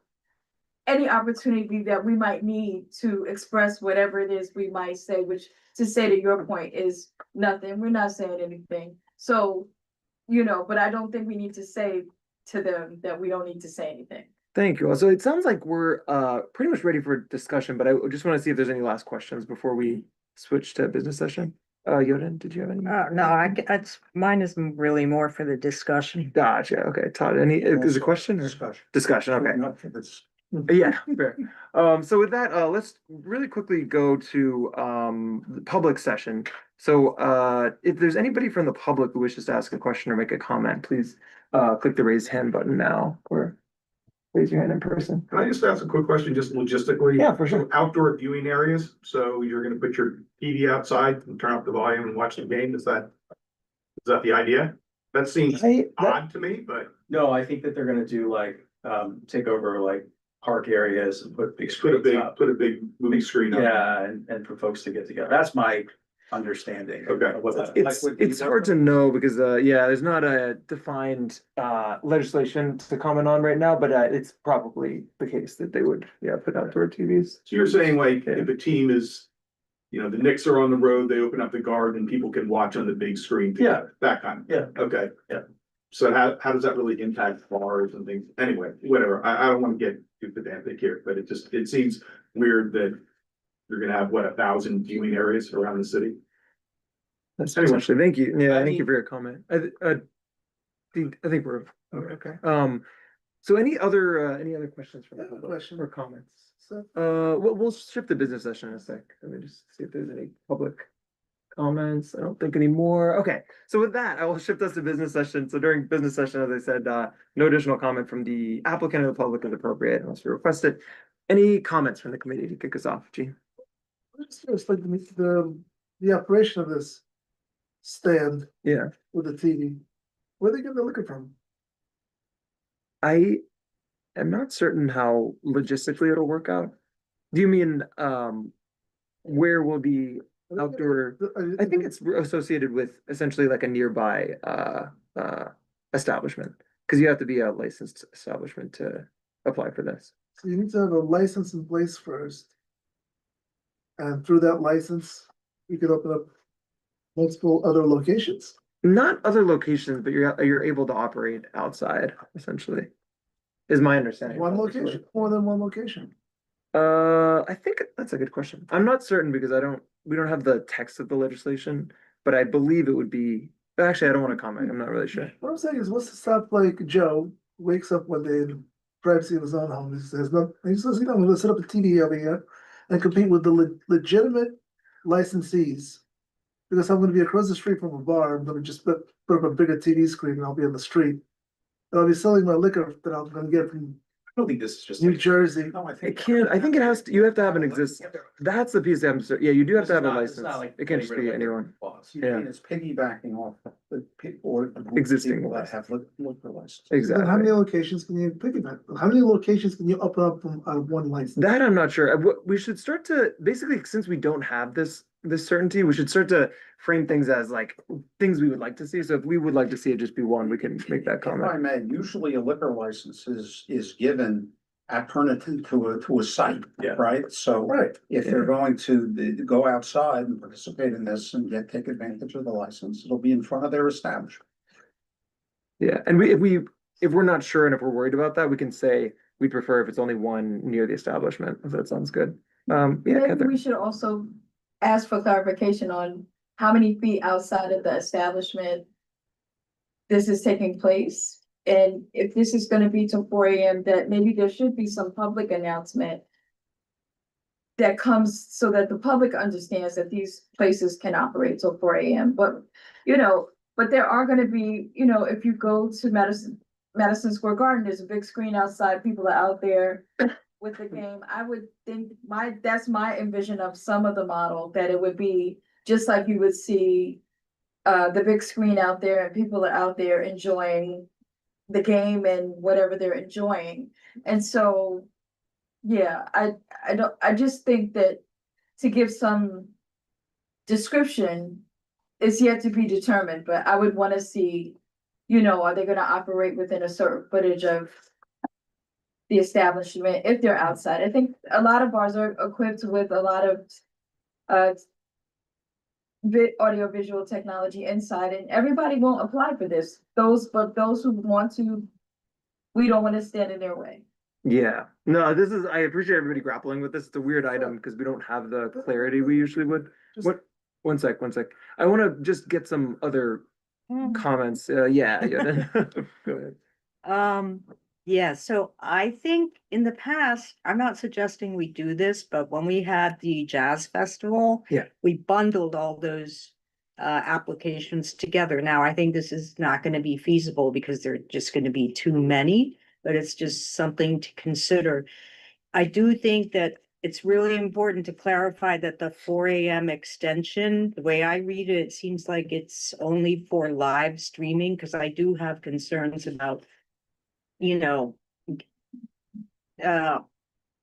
any opportunity that we might need to express whatever it is we might say, which, to say to your point, is nothing. We're not saying anything. So, but I don't think we need to say to them that we don't need to say anything. Thank you. So it sounds like we're pretty much ready for discussion, but I just want to see if there's any last questions before we switch to business session. Yoden, did you have any? No, mine is really more for the discussion. Gotcha. Okay, Todd, is a question or discussion? Okay. Yeah, fair. So with that, let's really quickly go to the public session. So if there's anybody from the public who wishes to ask a question or make a comment, please click the raise hand button now or raise your hand in person. Can I just ask a quick question, just logistically? Yeah, for sure. Outdoor viewing areas, so you're gonna put your TV outside and turn up the volume and watch the game, is that the idea? That seems odd to me, but. No, I think that they're gonna do like, take over like park areas and put big Put a screens big, up. put a big movie screen up. Yeah, and for folks to get together. That's my understanding. Okay. of what that- It's hard to know because there's not a defined legislation to comment on right now, but it's probably the case that they would put outdoor TVs. So you're saying like, if a team is, the Knicks are on the road, they open up the Garden and people can watch on the big screen together, that kind of. Yeah. Okay. Yeah. So how does that really impact bars and things? Anyway, whatever. I don't want to get too pedantic here, but it seems weird that you're gonna have 1,000 viewing areas around the city. That's essentially, thank you. Yeah, thank you for your comment. I think we're okay. So any other questions from the public or comments? We'll shift the business session in a sec. Let me just see if there's any public comments. I don't think any more. Okay, so with that, I will shift us to business session. So during business session, as I said, no additional comment from the applicant or the public is appropriate unless you request it. Any comments from the committee to kick us off, Gene? It's like the operation of this stand. Yeah. With the TV. Where they get the liquor from? I am not certain how logistically it'll work out. Do you mean, where will the outdoor, I think it's associated with essentially like a nearby, establishment. Cause you have to be a licensed establishment to apply for this. So you need to have a license in place first. And through that license, you could open up multiple other locations. Not other locations, but you're able to operate outside essentially, is my understanding. One location, more than one location. I think that's a good question. I'm not certain because we don't have the text of the legislation, but I believe it would be, actually, I don't want to comment. I'm not really sure. What I'm saying is, what's to stop like Joe wakes up one day in privacy of his own home, he says, no, he says, you know, I'm gonna set up a TV over here and compete with the legitimate licensees. Because I'm gonna be across the street from a bar, I'm gonna just put up a bigger TV screen and I'll be on the street. And I'll be selling my liquor that I'm gonna get from I don't think this is just. New Jersey. No, I It think. can't, I think it has to, you have to have an that's the piece I'm, yeah, you do have to have a It's license. not like It can't getting just rid of be liquor anyone. laws. Yeah. It's piggybacking off the people. Existing people that ones. have liquor license. Exactly. How many locations can you piggyback? How many locations can you open up from one license? That I'm not sure. We should start to, basically, since we don't have this certainty, we should start to frame things as like things we would like to see. So if we would like to see it just be one, we can make that If I comment. may, usually a liquor license is given alternative to a site. Yeah. Right? So. Right. If they're going to go outside and participate in this and take advantage of the license, it'll be in front of their establishment. Yeah, and if we're not sure and if we're worried about that, we can say we prefer if it's only one near the establishment, if that sounds good. Yeah, Maybe Catherine. we should also ask for clarification on how many feet outside of the establishment this is taking place. And if this is gonna be till 4 AM, that maybe there should be some public announcement that comes so that the public understands that these places can operate till 4 AM. But, but there are gonna be, if you go to Madison Square Garden, there's a big screen outside, people are out there with the game. I would think that's my envision of some of the model, that it would be just like you would see the big screen out there and people are out there enjoying the game and whatever they're enjoying. And so, yeah, I just think that to give some description is yet to be determined, but I would want to see, are they gonna operate within a certain footage of the establishment if they're outside? I think a lot of bars are equipped with a lot of audio visual technology inside, and everybody won't apply for this. But those who want to, we don't want to stand in their way. Yeah, no, I appreciate everybody grappling with this. It's a weird item because we don't have the clarity we usually would. One sec. I want to just get some other comments. Yeah. Go ahead. Yeah, so I think in the past, I'm not suggesting we do this, but when we had the jazz festival. Yeah. We bundled all those applications together. Now, I think this is not gonna be feasible because there are just gonna be too many, but it's just something to consider. I do think that it's really important to clarify that the 4 AM extension, the way I read it, it seems like it's only for live streaming, because I do have concerns about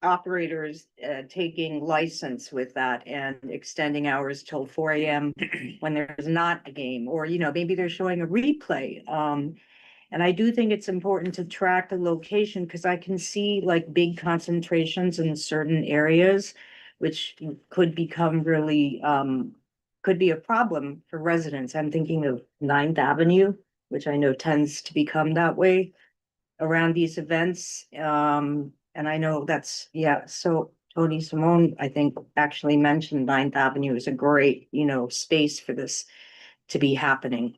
operators taking license with that and extending hours till 4 AM when there's not a game, or maybe they're showing a replay. And I do think it's important to track the location, because I can see like big concentrations in certain areas, which could become really could be a problem for residents. I'm thinking of 9th Avenue, which I know tends to become that way around these events. And I know so Tony Simone, I think, actually mentioned 9th Avenue is a great, space for this to be happening.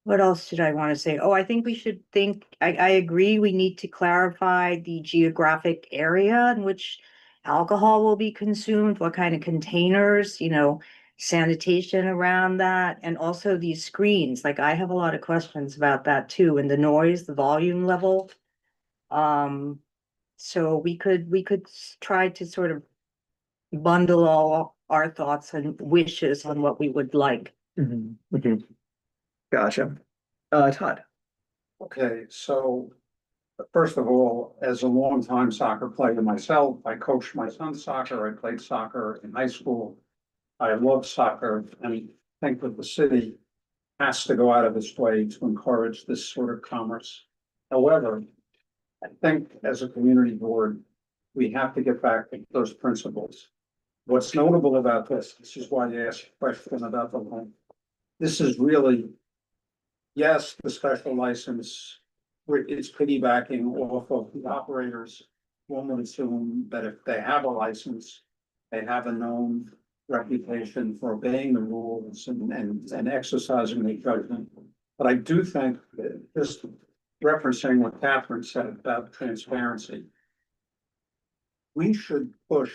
What else did I want to say? Oh, I think we should I agree, we need to clarify the geographic area in which alcohol will be consumed, what kind of containers, sanitation around that, and also these screens. Like, I have a lot of questions about that too, and the noise, the volume level. So we could try to sort of bundle all our thoughts and wishes on what we would like. Gotcha. Todd. Okay, so first of all, as a longtime soccer player myself, I coached my son's soccer. I played soccer in high school. I love soccer and think that the city has to go out of its way to encourage this sort of commerce. However, I think as a community board, we have to get back to those principles. What's notable about this is why I asked a question about the loan. This is really, yes, the special license, it's piggybacking off of the operators. One would assume that if they have a license, they have a known reputation for obeying the rules and exercising their judgment. But I do think that just referencing what Catherine said about transparency, we should push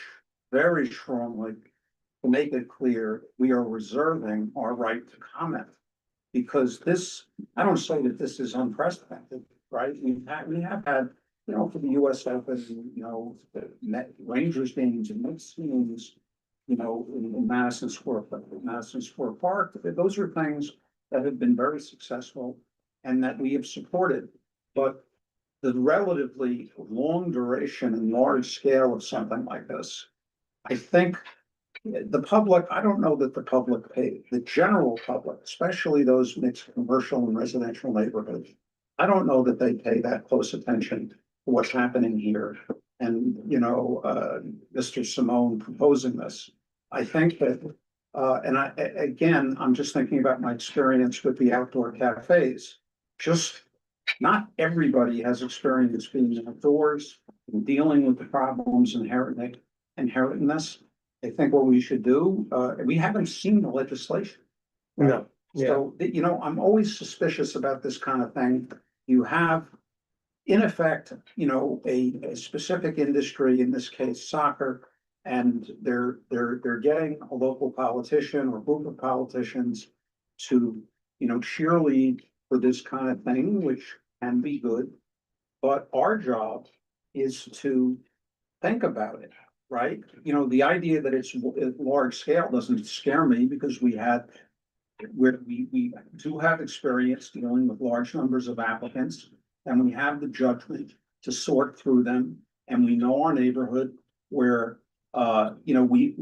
very strongly to make it clear we are reserving our right to comment. Because this, I don't say that this is unprecedented, right? We have had, you know, for the US Open, you know, the Rangers games and Mets games, you know, in Madison Square Park. Those are things that have been very successful and that we have supported. But the relatively long duration and large scale of something like this, I think the public, I don't know that the public pay, the general public, especially those mixed commercial and residential neighborhoods, I don't know that they pay that close attention to what's happening here. And, you know, Mr. Simone proposing this, I think that, again, I'm just thinking about my experience with the outdoor cafes. Just not everybody has experience being outdoors and dealing with the problems inherent in this. I think what we should do, we haven't seen the legislation. No. So, you know, I'm always suspicious about this kind of thing. You have, in effect, you know, a specific industry, in this case, soccer, and they're getting a local politician or group of politicians to, you know, cheerlead for this kind of thing, which can be good. But our job is to think about it, right? You know, the idea that it's large scale doesn't scare me because we do have experience dealing with large numbers of applicants, and we have the judgment to sort through them. And we know our neighborhood where, you know, we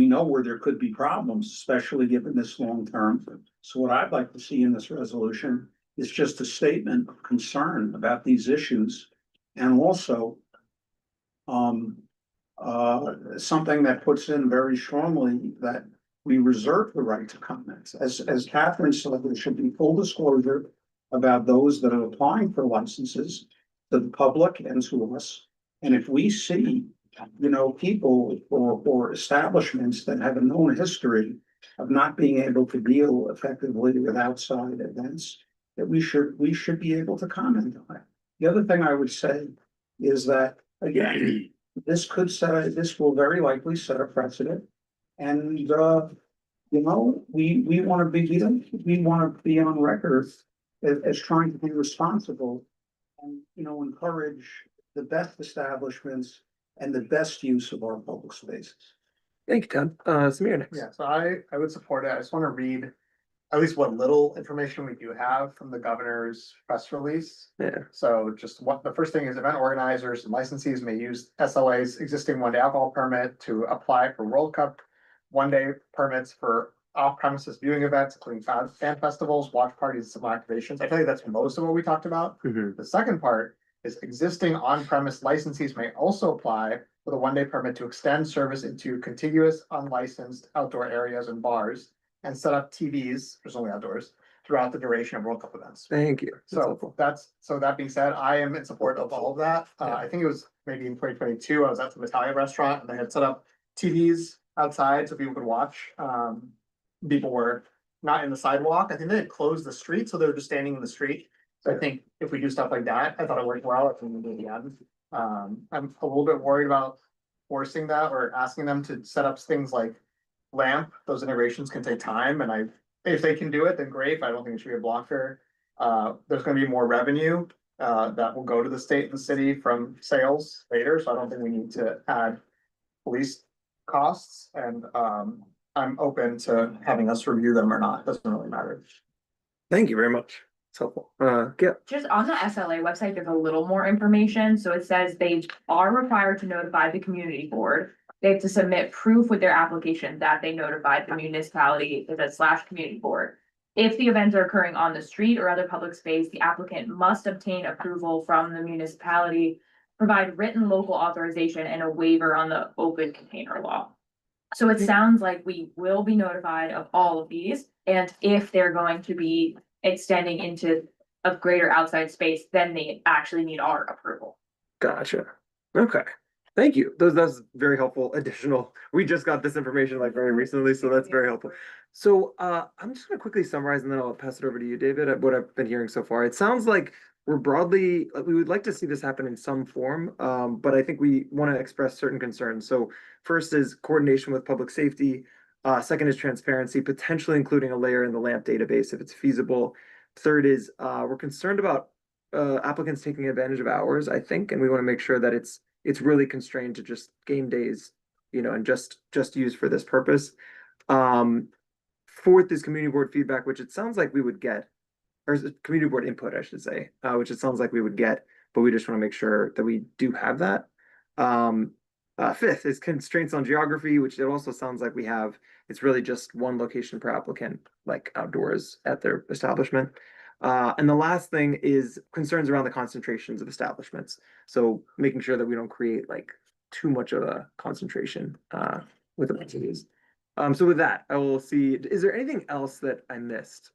know where there could be problems, especially given this long term. So what I'd like to see in this resolution is just a statement of concern about these issues, and also something that puts in very strongly that we reserve the right to comment. As Catherine said, there should be full disclosure about those that are applying for licenses to the public and to us. And if we see, you know, people or establishments that have a known history of not being able to deal effectively with outside events, that we should be able to comment on it. The other thing I would say is that, again, this will very likely set a precedent. And, you know, we want to be on record as trying to be responsible and, you know, encourage the best establishments and the best use of our public spaces. Thank you, Todd. Samir next. Yeah, so I would support it. I just want to read at least what little information we do have from the governor's press release. Yeah. So just what the first thing is, event organizers and licensees may use SLA's existing one-day alcohol permit to apply for World Cup one-day permits for off-premises viewing events, including fan festivals, watch parties, and similar activations. I feel like that's most of what we talked about. Mhm. The second part is existing on-premise licensees may also apply for the one-day permit to extend service into contiguous unlicensed outdoor areas and bars and set up TVs, presumably outdoors, throughout the duration of World Cup events. Thank you. So that being said, I am in support of all of that. I think it was maybe in 2022, I was at the Italian restaurant and they had set up TVs outside so people could watch. People were not in the sidewalk. I think they had closed the street, so they were just standing in the street. So I think if we do stuff like that, I thought it worked well. I think we do the end. I'm a little bit worried about forcing that or asking them to set up things like LAMP. Those integrations can take time, and if they can do it, then great, but I don't think it should be a blocker. There's gonna be more revenue that will go to the state and the city from sales later, so I don't think we need to add police costs, and I'm open to having us review them or not, doesn't really matter. Thank you very much. It's helpful. Yeah. Just on the SLA website, there's a little more information. So it says they are required to notify the community board. They have to submit proof with their application that they notified the municipality, / community board. If the events are occurring on the street or other public space, the applicant must obtain approval from the municipality, provide written local authorization and a waiver on the open container law. So it sounds like we will be notified of all of these, and if they're going to be extending into a greater outside space, then they actually need our approval. Gotcha. Okay. Thank you. That's very helpful additional. We just got this information like very recently, so that's very helpful. So I'm just gonna quickly summarize and then I'll pass it over to you, David, what I've been hearing so far. It sounds like we're broadly, we would like to see this happen in some form, but I think we want to express certain concerns. So first is coordination with public safety. Second is transparency, potentially including a layer in the LAMP database if it's feasible. Third is we're concerned about applicants taking advantage of hours, I think, and we want to make sure that it's really constrained to just game days, and just used for this purpose. Fourth is community board feedback, which it sounds like we would get, or community board input, I should say, which it sounds like we would get, but we just want to make sure that we do have that. Fifth is constraints on geography, which it also sounds like we have. It's really just one location per applicant, like outdoors at their establishment. And the last thing is concerns around the concentrations of establishments. So making sure that we don't create like too much of a concentration with a bunch of these. So with that, I will see, is there anything else that I missed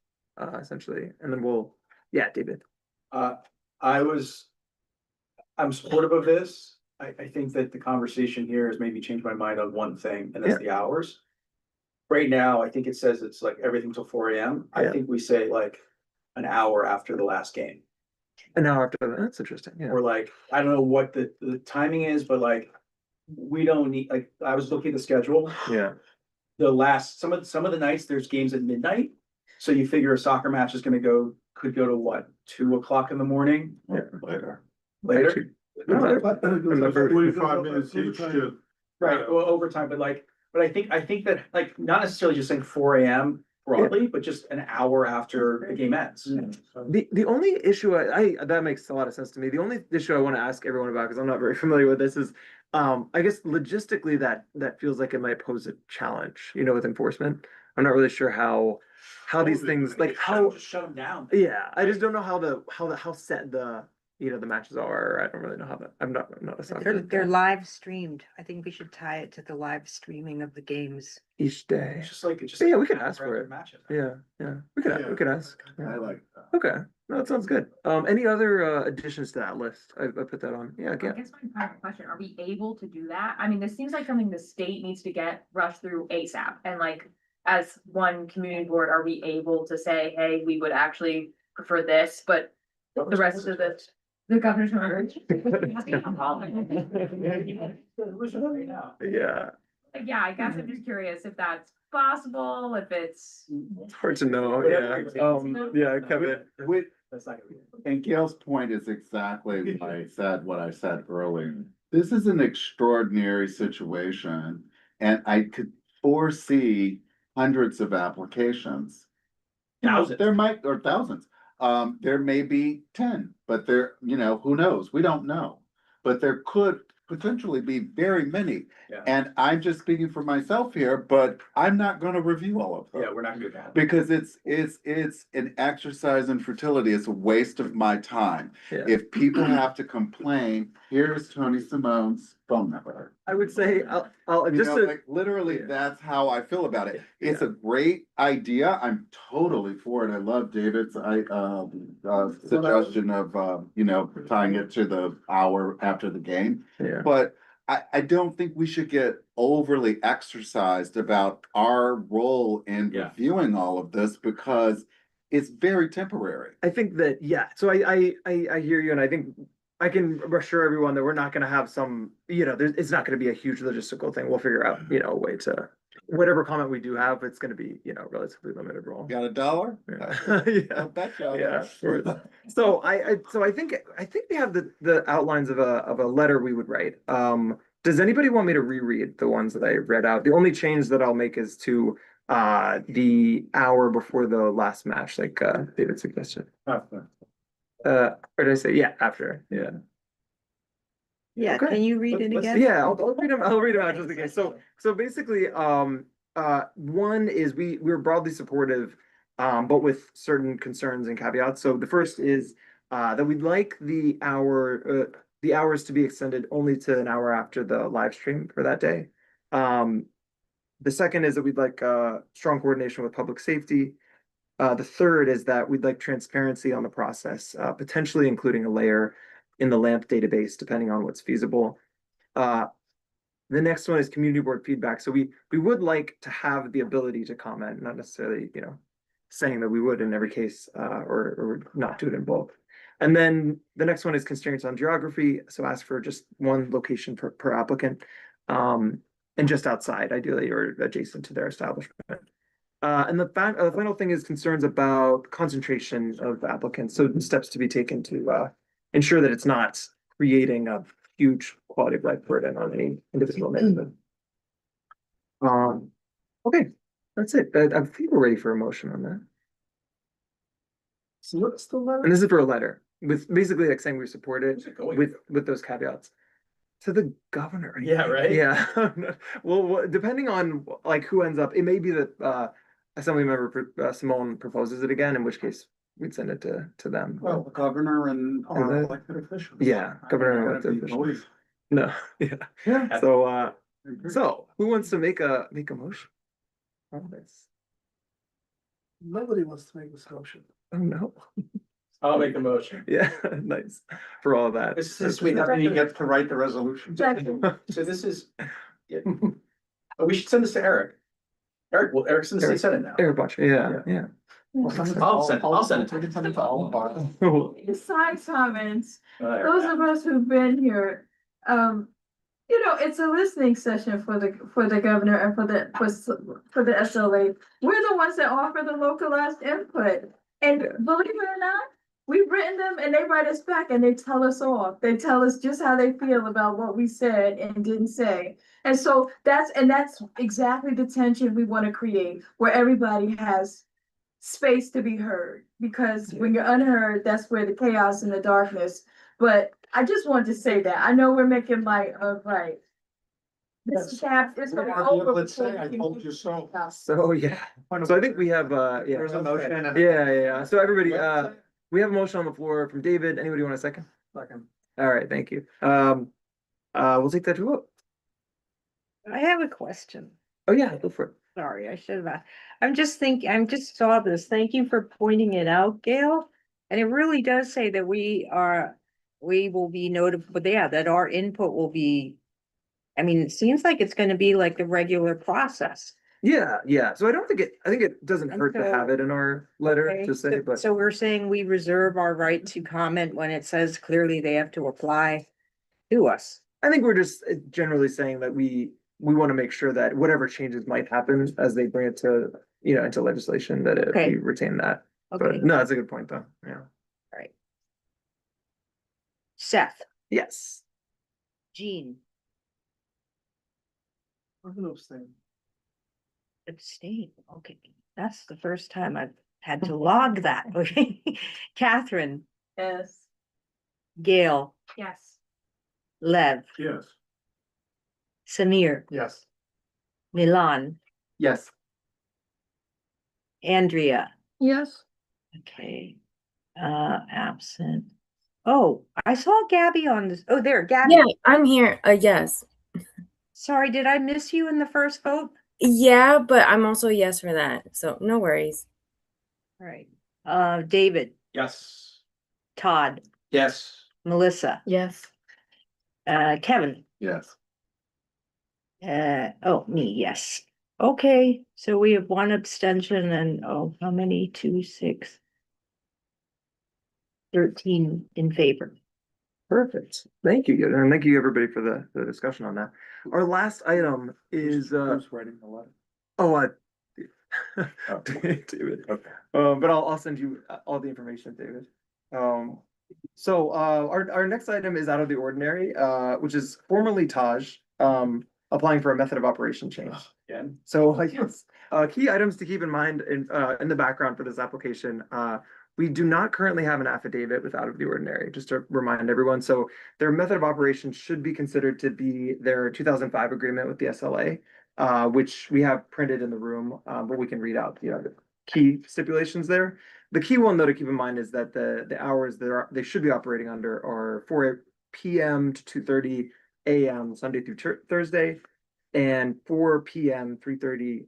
essentially? And then yeah, David. I'm supportive of this. I think that the conversation here has maybe changed my mind on one thing, and that's the hours. Right now, I think it says it's like everything till 4 AM. I think we say like an hour after the last game. An hour after that, that's interesting. Yeah. Or like, I don't know what the timing is, but like, we don't need, like, I was looking at the schedule. Yeah. Some of the nights, there's games at midnight. So you figure a soccer match is could go to what, 2 o'clock in the morning? Yeah, later. Later? No, 45 minutes each to. Right, well, overtime, but I think that, like, not necessarily just saying 4 AM broadly, but just an hour after the game ends. The only issue that makes a lot of sense to me. The only issue I want to ask everyone about, because I'm not very familiar with this, is I guess logistically that feels like it might pose a challenge, with enforcement. I'm not really sure how these things, like how just shut them down. Yeah, I just don't know how set the matches are. I don't really know how that. I'm not a soccer. They're live streamed. I think we should tie it to the live streaming of the games each day. It's just Yeah, we could ask for it. Yeah, we could ask. I like that. Okay, no, that sounds good. Any other additions to that list? I put that on. Yeah, I again. guess my final question, are we able to do that? I mean, this seems like something the state needs to get rushed through ASAP. And like, as one community board, are we able to say, hey, we would actually prefer this, but the rest of the governor's order? Yeah. Yeah, I guess I'm just curious if that's possible, if it's. It's hard to know. Yeah. Yeah, Kevin. And Gail's point is exactly why I said what I said earlier. This is an extraordinary situation, and I could foresee hundreds of applications. Thousands. There might, or thousands. There may be 10, but who knows? We don't know. But there could potentially be very many. Yeah. And I'm just speaking for myself here, but I'm not gonna review all of them. Yeah, we're not good at it. Because it's an exercise in fertility. It's a waste of my time. Yeah. If people have to complain, here's Tony Simone's phone number. I would say I'll just Literally, that's how I feel about it. It's a great idea. I'm totally for it. I love David's suggestion of tying it to the hour after the game. Yeah. But I don't think we should get overly exercised about our role in reviewing all of this, because it's very temporary. I think that, yeah, so I hear you, and I think I can assure everyone that we're not gonna have some, it's not gonna be a huge logistical thing. We'll figure out, a way to, whatever comment we do have, it's gonna be, relatively limited role. Got $1? Yeah. I bet you. Yeah. So I think we have the outlines of a letter we would write. Does anybody want me to reread the ones that I read out? The only change that I'll make is to the hour before the last match, like David suggested. After. Or did I say, yeah, after, yeah. Yeah, Okay. can you read it Let's- again? Yeah, I'll read them, out just in case. So basically, one is we're broadly supportive, but with certain concerns and caveats. So the first is that we'd like the hours to be extended only to an hour after the live stream for that day. The second is that we'd like strong coordination with public safety. The third is that we'd like transparency on the process, potentially including a layer in the LAMP database, depending on what's feasible. The next one is community board feedback. So we would like to have the ability to comment, not necessarily, saying that we would in every case, or not do it in bulk. And then the next one is constraints on geography. So ask for just one location per applicant, and just outside, ideally, or adjacent to their establishment. And the final thing is concerns about concentration of applicants. So steps to be taken to ensure that it's not creating a huge quality of life burden on any individual neighborhood. Okay, that's it. I think we're ready for a motion on that. So what's the letter? And this is for a letter with basically like saying we support it with those caveats. To the governor. Yeah, right? Yeah. Well, depending on like who ends up, it may be that Assembly member Simone proposes it again, in which case we'd send it to them. Well, the governor and our the- elected officials. Yeah, governor and I mean, elected they're gonna be officials. No, yeah. Yeah. So who wants to make a motion? on this? Nobody wants to make this motion. Oh, no. I'll make the motion. Yeah, nice for all that. This is Sweet, then you get to write the resolution. So this is, yeah. Oh, we should send this to Eric. Eric, well, Eric's in the state senate now. Eric Butcher, yeah. I'll send it. We can send it to all of our. Side comments, Eric. those of us who've been here, it's a listening session for the governor and for the SLA. We're the ones that offer the localized input. And believe it or not, we've written them and they write us back and they tell us off. They tell us just how they feel about what we said and didn't say. And so that's exactly the tension we want to create, where everybody has space to be heard. Because when you're unheard, that's where the chaos and the darkness. But I just wanted to say that. I know we're making light of like this chapter is gonna be over. Let's say, I told you so. So, yeah. So I think we have, yeah. There's a motion. and- Yeah. So everybody, we have a motion on the floor from David. Anybody want a second? Second. All right, thank you. We'll take that to a vote. I have a question. Oh, yeah, go for it. Sorry, I should have asked. I just saw this. Thank you for pointing it out, Gail. And it really does say that we will be notified, but yeah, that our input will be. I mean, it seems like it's gonna be like the regular process. Yeah. So I think it doesn't And hurt to so- have it in our letter Okay, to say, but So we're saying we reserve our right to comment when it says clearly they have to apply to us. I think we're just generally saying that we want to make sure that whatever changes might happen as they bring it to, into legislation, that Okay. we retain that. Okay, But no, that's a good point though. Yeah. Seth, Yes. Jean, I'm gonna abstain. abstain. Okay, that's the first time I've had to log that. Okay, Catherine, Yes. Gail, Yes. Lev, Yes. Samir, Yes. Milan, Yes. Andrea. Yes. Okay, absent. Oh, I saw Gabby on this. Oh, there, Gabby. Yeah, I'm here. Yes. Sorry, did I miss you in the first vote? Yeah, but I'm also a yes for that. So no worries. All right. David, Yes. Todd, Yes. Melissa, Yes. Kevin. Yes. Me, yes. Okay, so we have one abstention and, how many? 2, 6. 13 in favor. Perfect. Thank you. And thank you everybody for the discussion on that. Our last item is, Who's writing the letter? David. Okay. But I'll send you all the information, David. So our next item is out of the ordinary, which is formerly Taj, applying for a method of operation change. Again. So yes, Key items to keep in mind in the background for this application, we do not currently have an affidavit with out of the ordinary, just to remind everyone. So their method of operation should be considered to be their 2005 agreement with the SLA, which we have printed in the room, but we can read out, the key stipulations there. The key one, though, to keep in mind is that the hours they should be operating under are 4 p.m. to 2:30 a.m. Sunday through Thursday, and 4 p.m. 3:30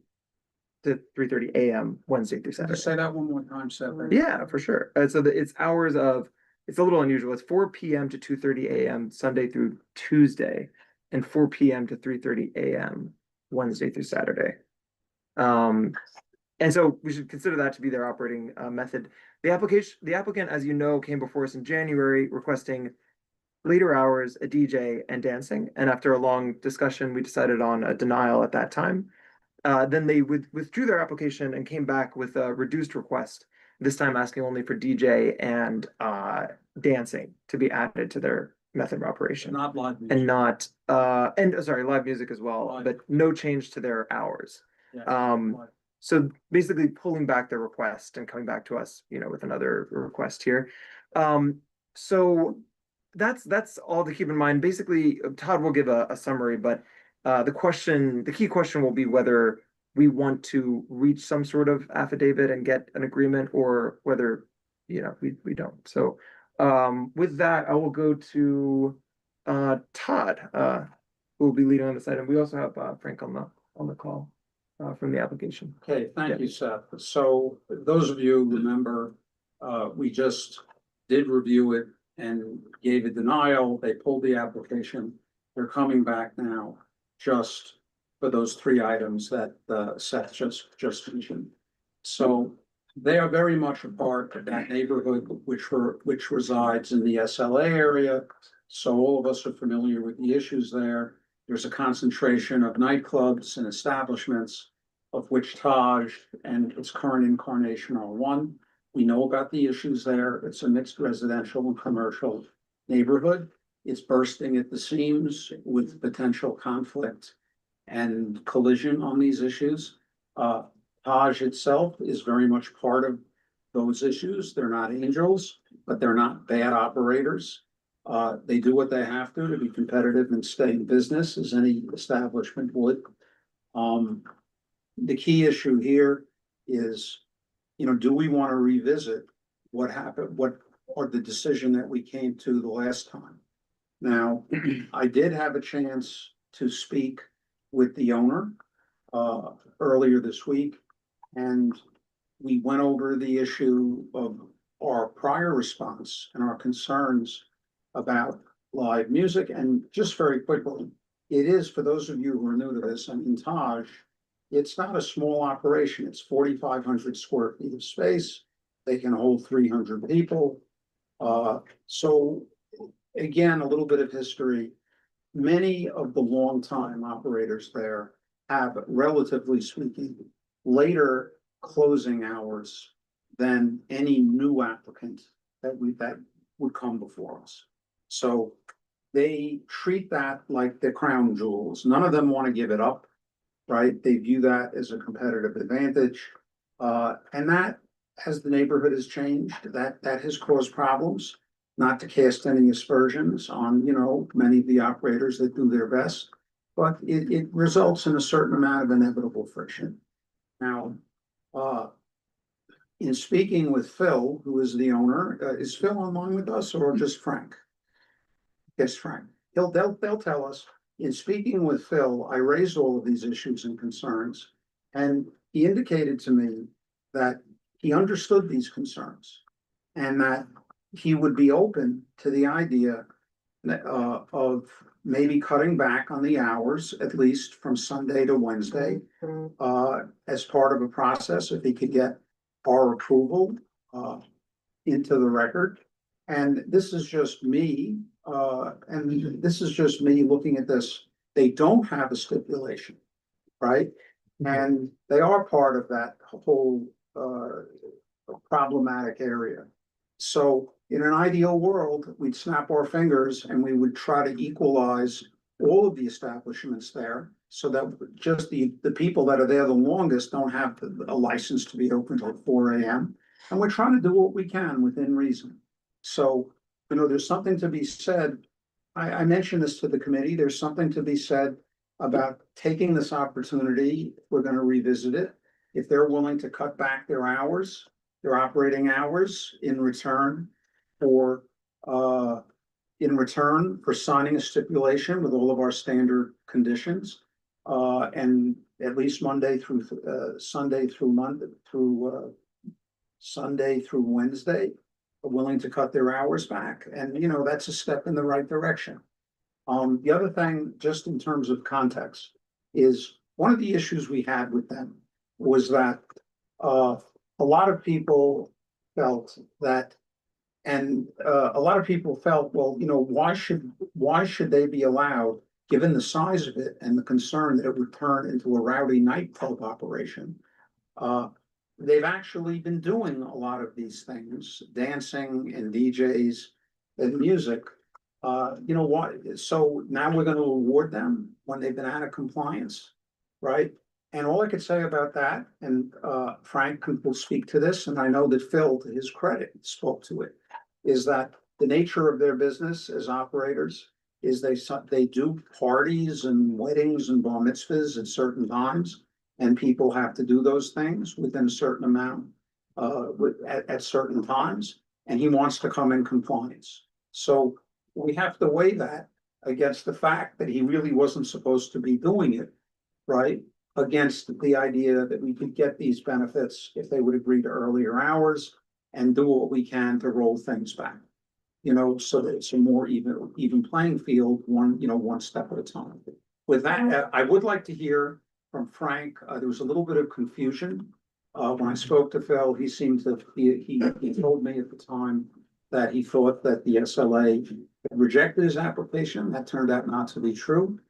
to 3:30 a.m. Wednesday through Saturday. Just say that one more time, Seth. Yeah, for sure. So it's hours of, it's a little unusual. It's 4 p.m. to 2:30 a.m. Sunday through Tuesday, and 4 p.m. to 3:30 a.m. Wednesday through Saturday. And so we should consider that to be their operating method. The applicant, as you know, came before us in January requesting later hours, a DJ, and dancing. And after a long discussion, we decided on a denial at that time. Then they withdrew their application and came back with a reduced request, this time asking only for DJ and dancing to be added to their method of operation. Not live music. And not, sorry, live music as well, but no change to their hours. So basically pulling back their request and coming back to us, with another request here. So that's all to keep in mind. Basically, Todd will give a summary, but the key question will be whether we want to reach some sort of affidavit and get an agreement, or whether, we don't. So with that, I will go to Todd, who will be leading on this item. We also have Frank on the call from the application. Okay, thank you, Seth. So those of you remember, we just did review it and gave a denial. They pulled the application. They're coming back now just for those 3 items that Seth just mentioned. So they are very much a part of that neighborhood which resides in the SLA area. So all of us are familiar with the issues there. There's a concentration of nightclubs and establishments, of which Taj and its current incarnation are one. We know about the issues there. It's a mixed residential and commercial neighborhood. It's bursting at the seams with potential conflict and collision on these issues. Taj itself is very much part of those issues. They're not angels, but they're not bad operators. They do what they have to be competitive and stay in business, as any establishment would. The key issue here is, do we want to revisit what happened, or the decision that we came to the last time? Now, I did have a chance to speak with the owner earlier this week, and we went over the issue of our prior response and our concerns about live music. And just very quickly, it is, for those of you who are new to this, Taj, it's not a small operation. It's 4,500 square feet of space. They can hold 300 people. So again, a little bit of history. Many of the longtime operators there have, relatively speaking, later closing hours than any new applicant that would come before us. So they treat that like the crown jewels. None of them want to give it up, right? They view that as a competitive advantage. And that, as the neighborhood has changed, that has caused problems. Not to cast any aspersions on, many of the operators that do their best, but it results in a certain amount of inevitable friction. Now, in speaking with Phil, who is the owner, is Phil online with us, or just Frank? Yes, Frank. They'll tell us. In speaking with Phil, I raised all of these issues and concerns, and he indicated to me that he understood these concerns, and that he would be open to the idea of maybe cutting back on the hours, at least from Sunday to Wednesday, as part of a process, if he could get our approval into the record. And this is just me, looking at this. They don't have a stipulation, right? And they are part of that whole problematic area. So in an ideal world, we'd snap our fingers and we would try to equalize all of the establishments there so that just the people that are there the longest don't have a license to be open till 4 AM. And we're trying to do what we can within reason. So, you know, there's something to be said. I mentioned this to the committee. There's something to be said about taking this opportunity. We're gonna revisit it. If they're willing to cut back their hours, their operating hours in return for signing a stipulation with all of our standard conditions. And at least Monday through Sunday through Monday through Sunday through Wednesday, are willing to cut their hours back. And, you know, that's a step in the right direction. The other thing, just in terms of context, is one of the issues we had with them was that a lot of people felt that, well, you know, why should they be allowed, given the size of it and the concern that it would turn into a rowdy nightclub operation? They've actually been doing a lot of these things, dancing and DJs and music. You know what? So now we're going to award them when they've been out of compliance, right? And all I could say about that, and Frank will speak to this, and I know that Phil, to his credit, spoke to it, is that the nature of their business as operators is they do parties and weddings and bar mitzvahs at certain times. And people have to do those things within a certain amount, at certain times, and he wants to come in compliance. So we have to weigh that against the fact that he really wasn't supposed to be doing it, right? Against the idea that we could get these benefits if they would agree to earlier hours and do what we can to roll things back. You know, so that it's a more even playing field, one step at a time. With that, I would like to hear from Frank. There was a little bit of confusion. When I spoke to Phil, he seemed to, he told me at the time that he thought that the SLA had rejected his application. That turned out not to be true.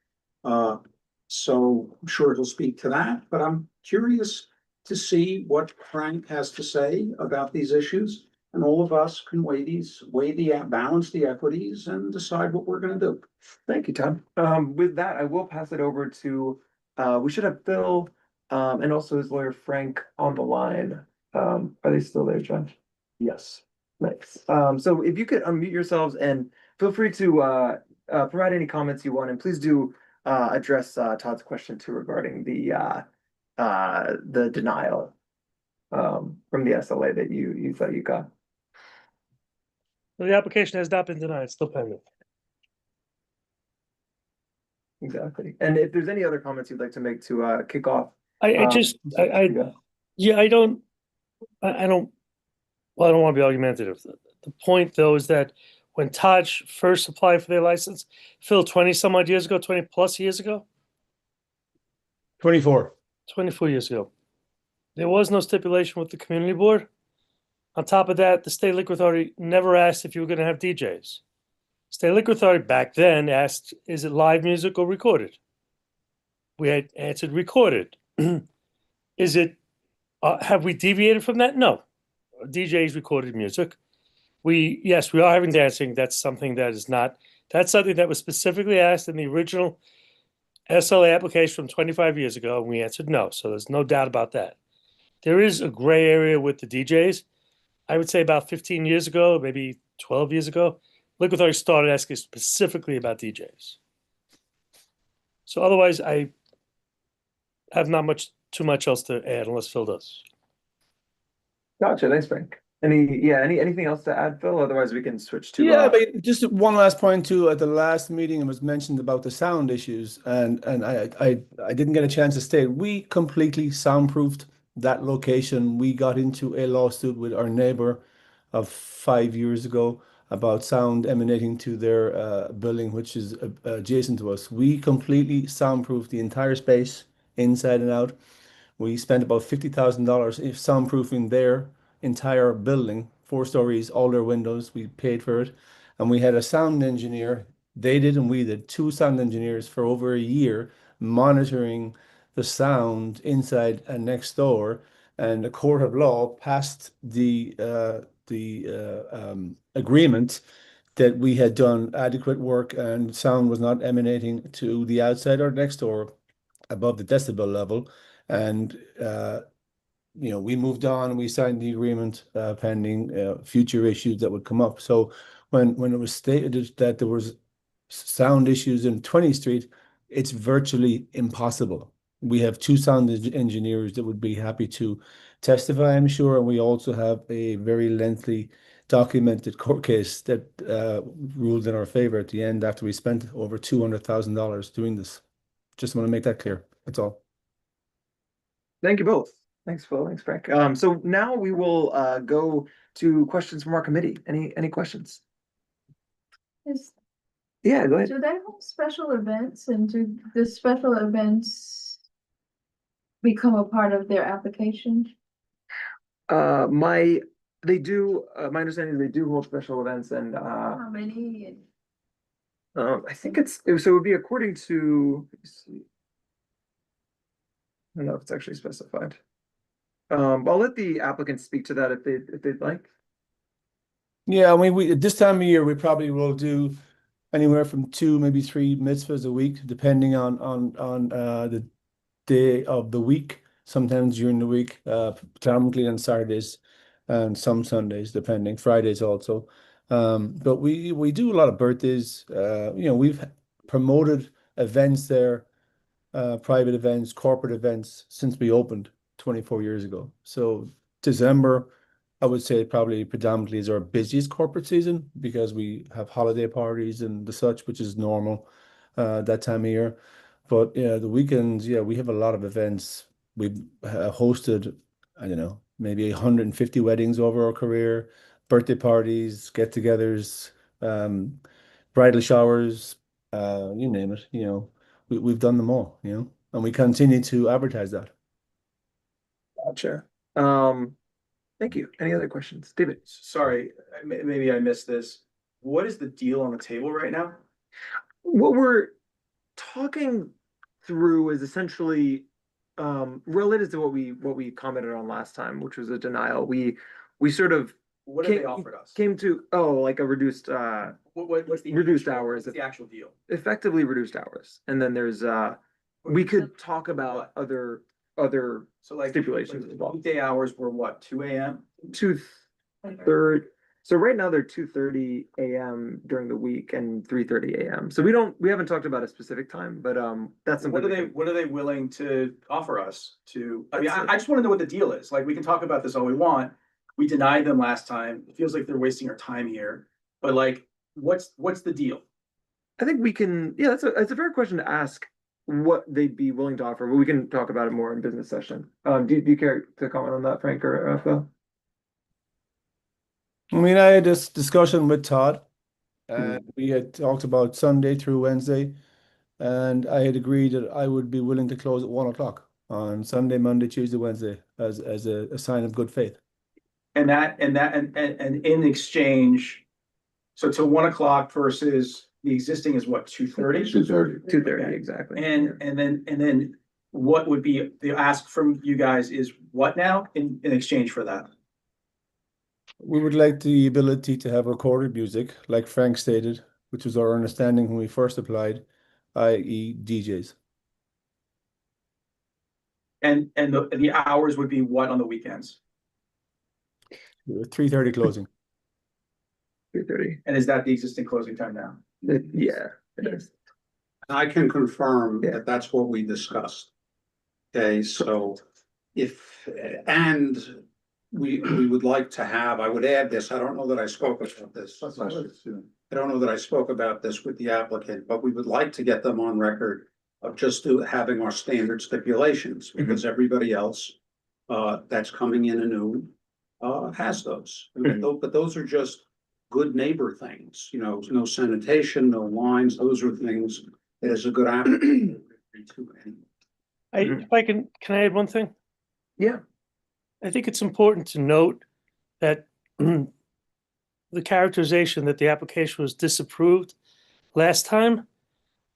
So I'm sure he'll speak to that, but I'm curious to see what Frank has to say about these issues. And all of us can balance the equities and decide what we're gonna do. Thank you, Todd. With that, I will pass it over to, we should have Phil, and also his lawyer Frank on the line. Are they still there, John? Yes. Nice. So if you could unmute yourselves and feel free to provide any comments you want, and please do address Todd's question too regarding the denial from the SLA that you thought you got. The application has not been denied, it's still pending. Exactly. And if there's any other comments you'd like to make to kick off. I don't want to be argumentative. The point though is that when Taj first applied for their license, Phil, 20 some odd years ago, 20 plus years ago? 24 years ago. There was no stipulation with the community board. On top of that, the State Liquor Authority never asked if you were going to have DJs. State Liquor Authority back then asked, is it live music or recorded? We had answered recorded. Is it, have we deviated from that? No. DJs recorded music. Yes, we are having dancing. That's something that was specifically asked in the original SLA application from 25 years ago, and we answered no. So there's no doubt about that. There is a gray area with the DJs. I would say about 15 years ago, maybe 12 years ago, Liquor Authority started asking specifically about DJs. So otherwise, I have not too much else to add unless Phil does. Gotcha. Thanks, Frank. Anything else to add, Phil? Otherwise, we can switch to. But just one last point too. At the last meeting, it was mentioned about the sound issues, and I didn't get a chance to state. We completely soundproofed that location. We got into a lawsuit with our neighbor of 5 years ago about sound emanating to their building, which is adjacent to us. We completely soundproofed the entire space, inside and out. We spent about $50,000 soundproofing their entire building, 4 stories, all their windows. We paid for it, and we had a sound engineer. They did, and we did. 2 sound engineers for over a year monitoring the sound inside and next door. And the court of law passed the agreement that we had done adequate work and sound was not emanating to the outside or next door above the decibel level. And, we moved on, we signed the agreement pending future issues that would come up. So when it was stated that there was sound issues in 20th Street, it's virtually impossible. We have two sound engineers that would be happy to testify, I'm sure, and we also have a very lengthy documented court case that ruled in our favor at the end after we spent over $200,000 doing this. Just want to make that clear. That's all. Thank you both. Thanks, Phil. Thanks, Frank. So now we will go to questions from our committee. Any questions? Yeah, go ahead. Do they hold special events, and do the special events become a part of their application? They do, my understanding is they do hold special events, and How many? I think so it would be according to, let me see. I don't know if it's actually specified. I'll let the applicants speak to that if they'd like. Yeah, I mean, we at this time of year we probably will do anywhere from 2, maybe 3 mitzvahs a week, depending on the day of the week. Sometimes during the week, predominantly on Saturdays, and some Sundays, depending, Fridays also. But we do a lot of birthdays. We've promoted events there, private events, corporate events, since we opened 24 years ago. So December, I would say, probably predominantly is our busiest corporate season because we have holiday parties and the such, which is normal that time of year. But yeah, the weekends, yeah, we have a lot of events. We've hosted, I don't know, maybe 150 weddings over our career, birthday parties, get-togethers, bridal showers, you name it. We've done them all, and we continue to advertise that. Gotcha. Thank you. Any other questions? David? Sorry, maybe I missed this. What is the deal on the table right now? What we're talking through is essentially related to what we commented on last time, which was a denial. We sort of What have they offered us? came to like a reduced What's the reduced actual- hours. What's the actual deal? Effectively reduced hours. And then there's we could talk about other So like stipulations as well. weekday hours were what, 2 a.m.? 2:30. So right now they're 2:30 a.m. during the week and 3:30 a.m. So we haven't talked about a specific time, but that's something. What are they willing to offer us to, I mean, I just want to know what the deal is. Like, we can talk about this all we want. We denied them last time. It feels like they're wasting our time here. But like, what's the deal? I think we can, yeah, it's a fair question to ask what they'd be willing to offer, but we can talk about it more in business session. Do you care to comment on that, Frank or Phil? I mean, I had this discussion with Todd, and we had talked about Sunday through Wednesday, and I had agreed that I would be willing to close at 1 o'clock on Sunday, Monday, Tuesday, Wednesday as a sign of good faith. And in exchange, so till 1 o'clock versus the existing is what, 2:30? 2:30, exactly. And then what would be the ask from you guys is what now in exchange for that? We would like the ability to have recorded music, like Frank stated, which was our understanding when we first applied, i.e. DJs. And the hours would be what on the weekends? 3:30 closing. 3:30. And is that the existing closing time now? Yeah, it is. I can confirm that that's what we discussed. Okay, so we would like to have, I would add this, I don't know that I spoke about this. I don't know that I spoke about this with the applicant, but we would like to get them on record of just having our standard stipulations, because everybody else that's coming in anew has those. But those are just good neighbor things, no sanitation, no lines, those are things that is a good applicant. If I can I add one thing? Yeah. I think it's important to note that the characterization that the application was disapproved last time,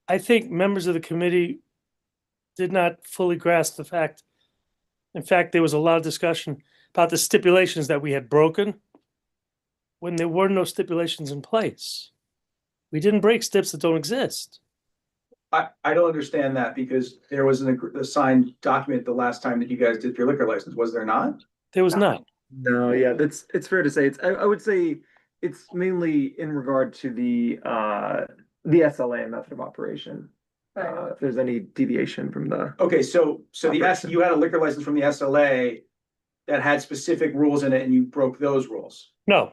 I think members of the committee did not fully grasp the fact. In fact, there was a lot of discussion about the stipulations that we had broken when there were no stipulations in place. We didn't break steps that don't exist. I don't understand that because there was a signed document the last time that you guys did your liquor license, was there not? There was not. No, yeah, it's fair to say. I would say it's mainly in regard to the SLA method of operation. If there's any deviation from the. Okay, so you had a liquor license from the SLA that had specific rules in it and you broke those rules. No,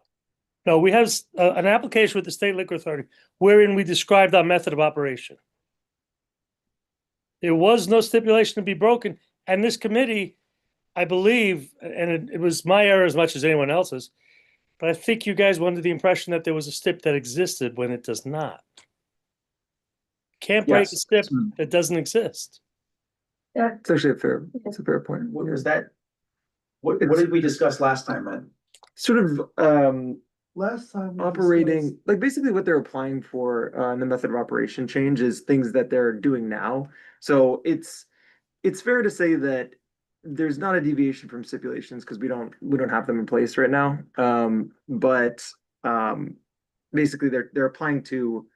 we have an application with the State Liquor Authority wherein we described our method of operation. There was no stipulation to be broken, and this committee, I believe, and it was my error as much as anyone else's, but I think you guys were under the impression that there was a stip that existed when it does not. Can't break a Yes. stip that doesn't exist. It's actually it's a fair point. What was that? What did we discuss last time then? Sort of Last time. we operating, discussed- like basically what they're applying for in the method of operation change is things that they're doing now. So it's fair to say that there's not a deviation from stipulations because we don't have them in place right now. But basically they're applying to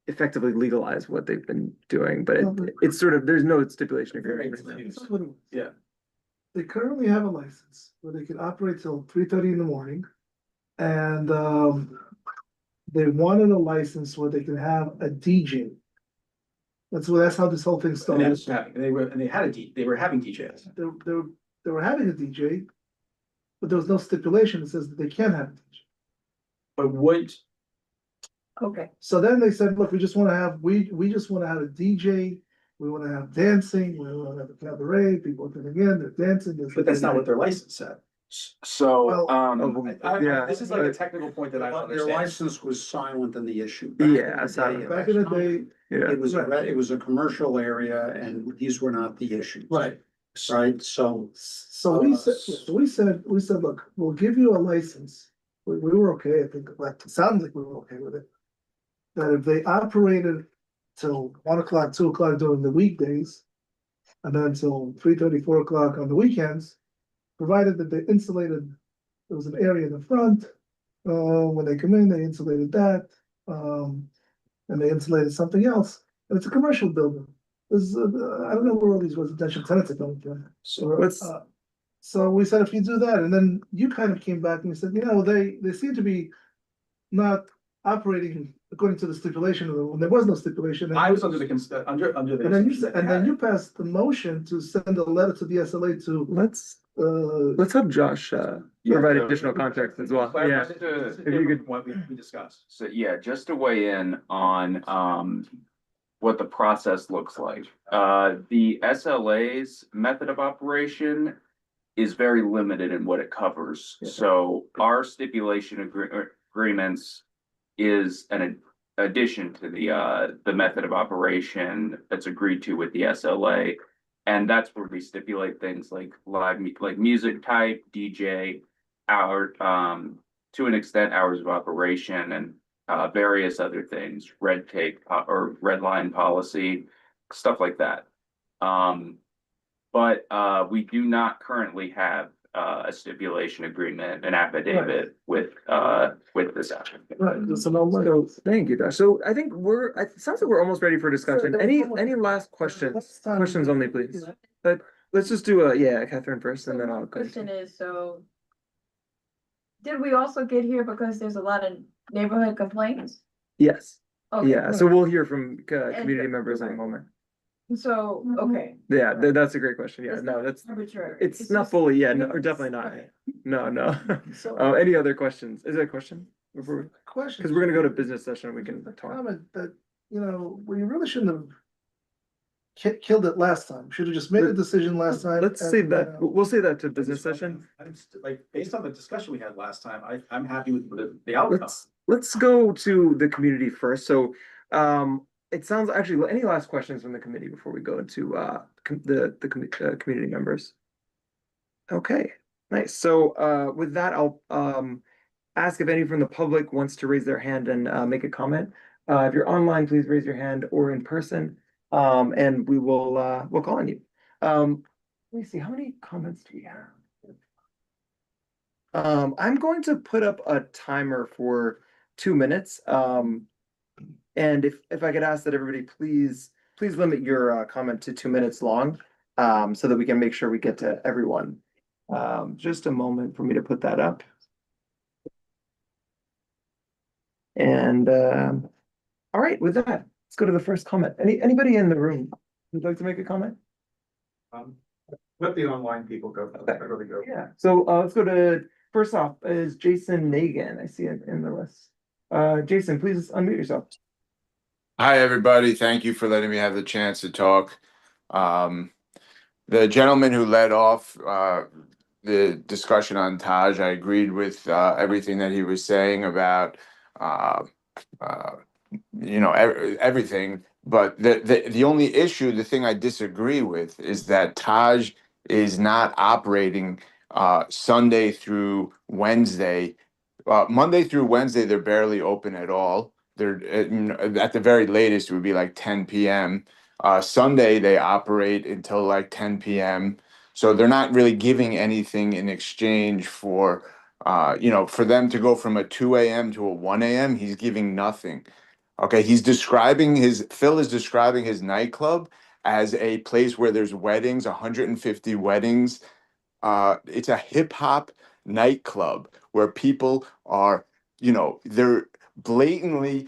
effectively legalize what they've been doing, but it's sort of, there's no stipulation agreement. Yeah. They currently have a license where they can operate till 3:30 in the morning. And they wanted a license where they can have a DJ. That's how this whole thing started. They were having DJs. They were having a DJ, but there was no stipulation that says that they can have a DJ. But what? Okay. So then they said, look, we just wanna have a DJ, we wanna have dancing, we wanna have a cabaret, people are coming in, they're dancing. But that's not what their license said. So, Yeah. This is like a technical point that I don't Their understand. license was silent in the issue. Yeah, Back in the day, Yeah. it was a commercial area and these were not the issues. Right. Right, so we said, look, we'll give you a license. We were okay, I think, like, it sounds like we were okay with it. That if they operated till 1 o'clock, 2 o'clock during the weekdays. And then till 3:30, 4 o'clock on the weekends, provided that they insulated, there was an area in the front. When they come in, they insulated that, and they insulated something else, and it's a commercial building. There's, I don't know where all these residential tenants are going from. So we said, if you do that, and then you kind of came back and you said, they seem to be not operating according to the stipulation, when there was no stipulation. I was under the under the. And then you said, and then you passed the motion to send a letter to the SLA to. Let's have Josh provide additional context as well. Yeah. If you could, what we discussed. So yeah, just to weigh in on what the process looks like. The SLA's method of operation is very limited in what it covers. So our stipulation agreements is an addition to the method of operation that's agreed to with the SLA. And that's where we stipulate things like like music type, DJ, hour, to an extent, hours of operation, and various other things, red tape or red line policy, stuff like that. But we do not currently have a stipulation agreement, an affidavit with this applicant. Right, so no letter. So, thank you, Josh. So I think it sounds like we're almost ready for discussion. Any last questions? Questions only, please. But let's just do Catherine first and then I'll go. Question is, so. Did we also get here because there's a lot of neighborhood complaints? Yes. Okay, Yeah, good. so we'll hear from community members in a moment. So, okay. Yeah, that's a great question. Yeah, no, that's, Arbitrary. it's not fully, yeah, no, or definitely not. No. Any other questions? Is there a question? Before Question. because we're gonna go to business session, we can talk. Comment that, we really shouldn't have killed it last time. Should have just made a decision last time. Let's save that. We'll say that to business session. Like, based on the discussion we had last time, I'm happy with the outcome. Let's go to the community first. So, it sounds actually, any last questions from the committee before we go into the community members? Okay, nice. So with that, I'll ask if any from the public wants to raise their hand and make a comment. If you're online, please raise your hand, or in person, and we'll call on you. Let me see, how many comments do we have? I'm going to put up a timer for 2 minutes. And if I could ask that everybody please please limit your comment to 2 minutes long, so that we can make sure we get to everyone. Just a moment for me to put that up. And all right, with that, let's go to the first comment. Anybody in the room who'd like to make a comment? Let the online people go. Okay. I really go. Yeah, so let's go to, first off, is Jason Nagan. I see it in the list. Jason, please unmute yourself. Hi, everybody. Thank you for letting me have the chance to talk. The gentleman who led off the discussion on Taj, I agreed with everything that he was saying about everything. But the only issue, the thing I disagree with, is that Taj is not operating Sunday through Wednesday. Monday through Wednesday, they're barely open at all. They're at the very latest, it would be like 10 p.m. Sunday, they operate until like 10 p.m. So they're not really giving anything in exchange for, for them to go from a 2 a.m. to a 1 a.m. He's giving nothing. Okay, Phil is describing his nightclub as a place where there's weddings, 150 weddings. It's a hip hop nightclub where people are, they're blatantly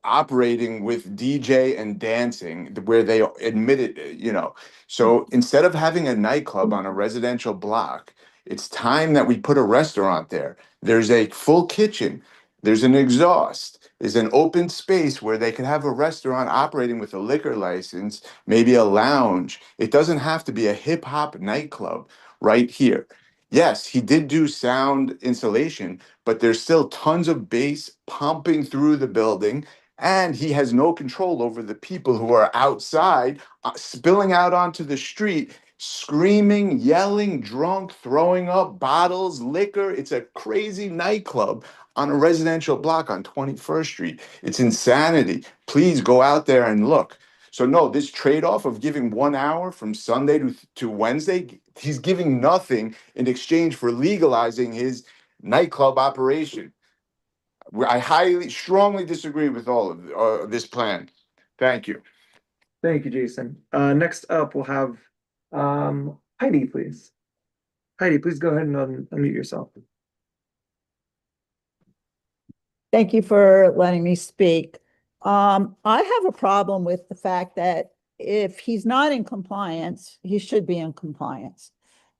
operating with DJ and dancing where they admit it, So instead of having a nightclub on a residential block, it's time that we put a restaurant there. There's a full kitchen. There's an exhaust. There's an open space where they can have a restaurant operating with a liquor license, maybe a lounge. It doesn't have to be a hip hop nightclub right here. Yes, he did do sound insulation, but there's still tons of bass pumping through the building, and he has no control over the people who are outside, spilling out onto the street, screaming, yelling, drunk, throwing up bottles, liquor. It's a crazy nightclub on a residential block on 21st Street. It's insanity. Please go out there and look. So no, this trade-off of giving 1 hour from Sunday to Wednesday, he's giving nothing in exchange for legalizing his nightclub operation. I strongly disagree with all of this plan. Thank you. Thank you, Jason. Next up, we'll have Heidi, please. Heidi, please go ahead and unmute yourself. Thank you for letting me speak. I have a problem with the fact that if he's not in compliance, he should be in compliance.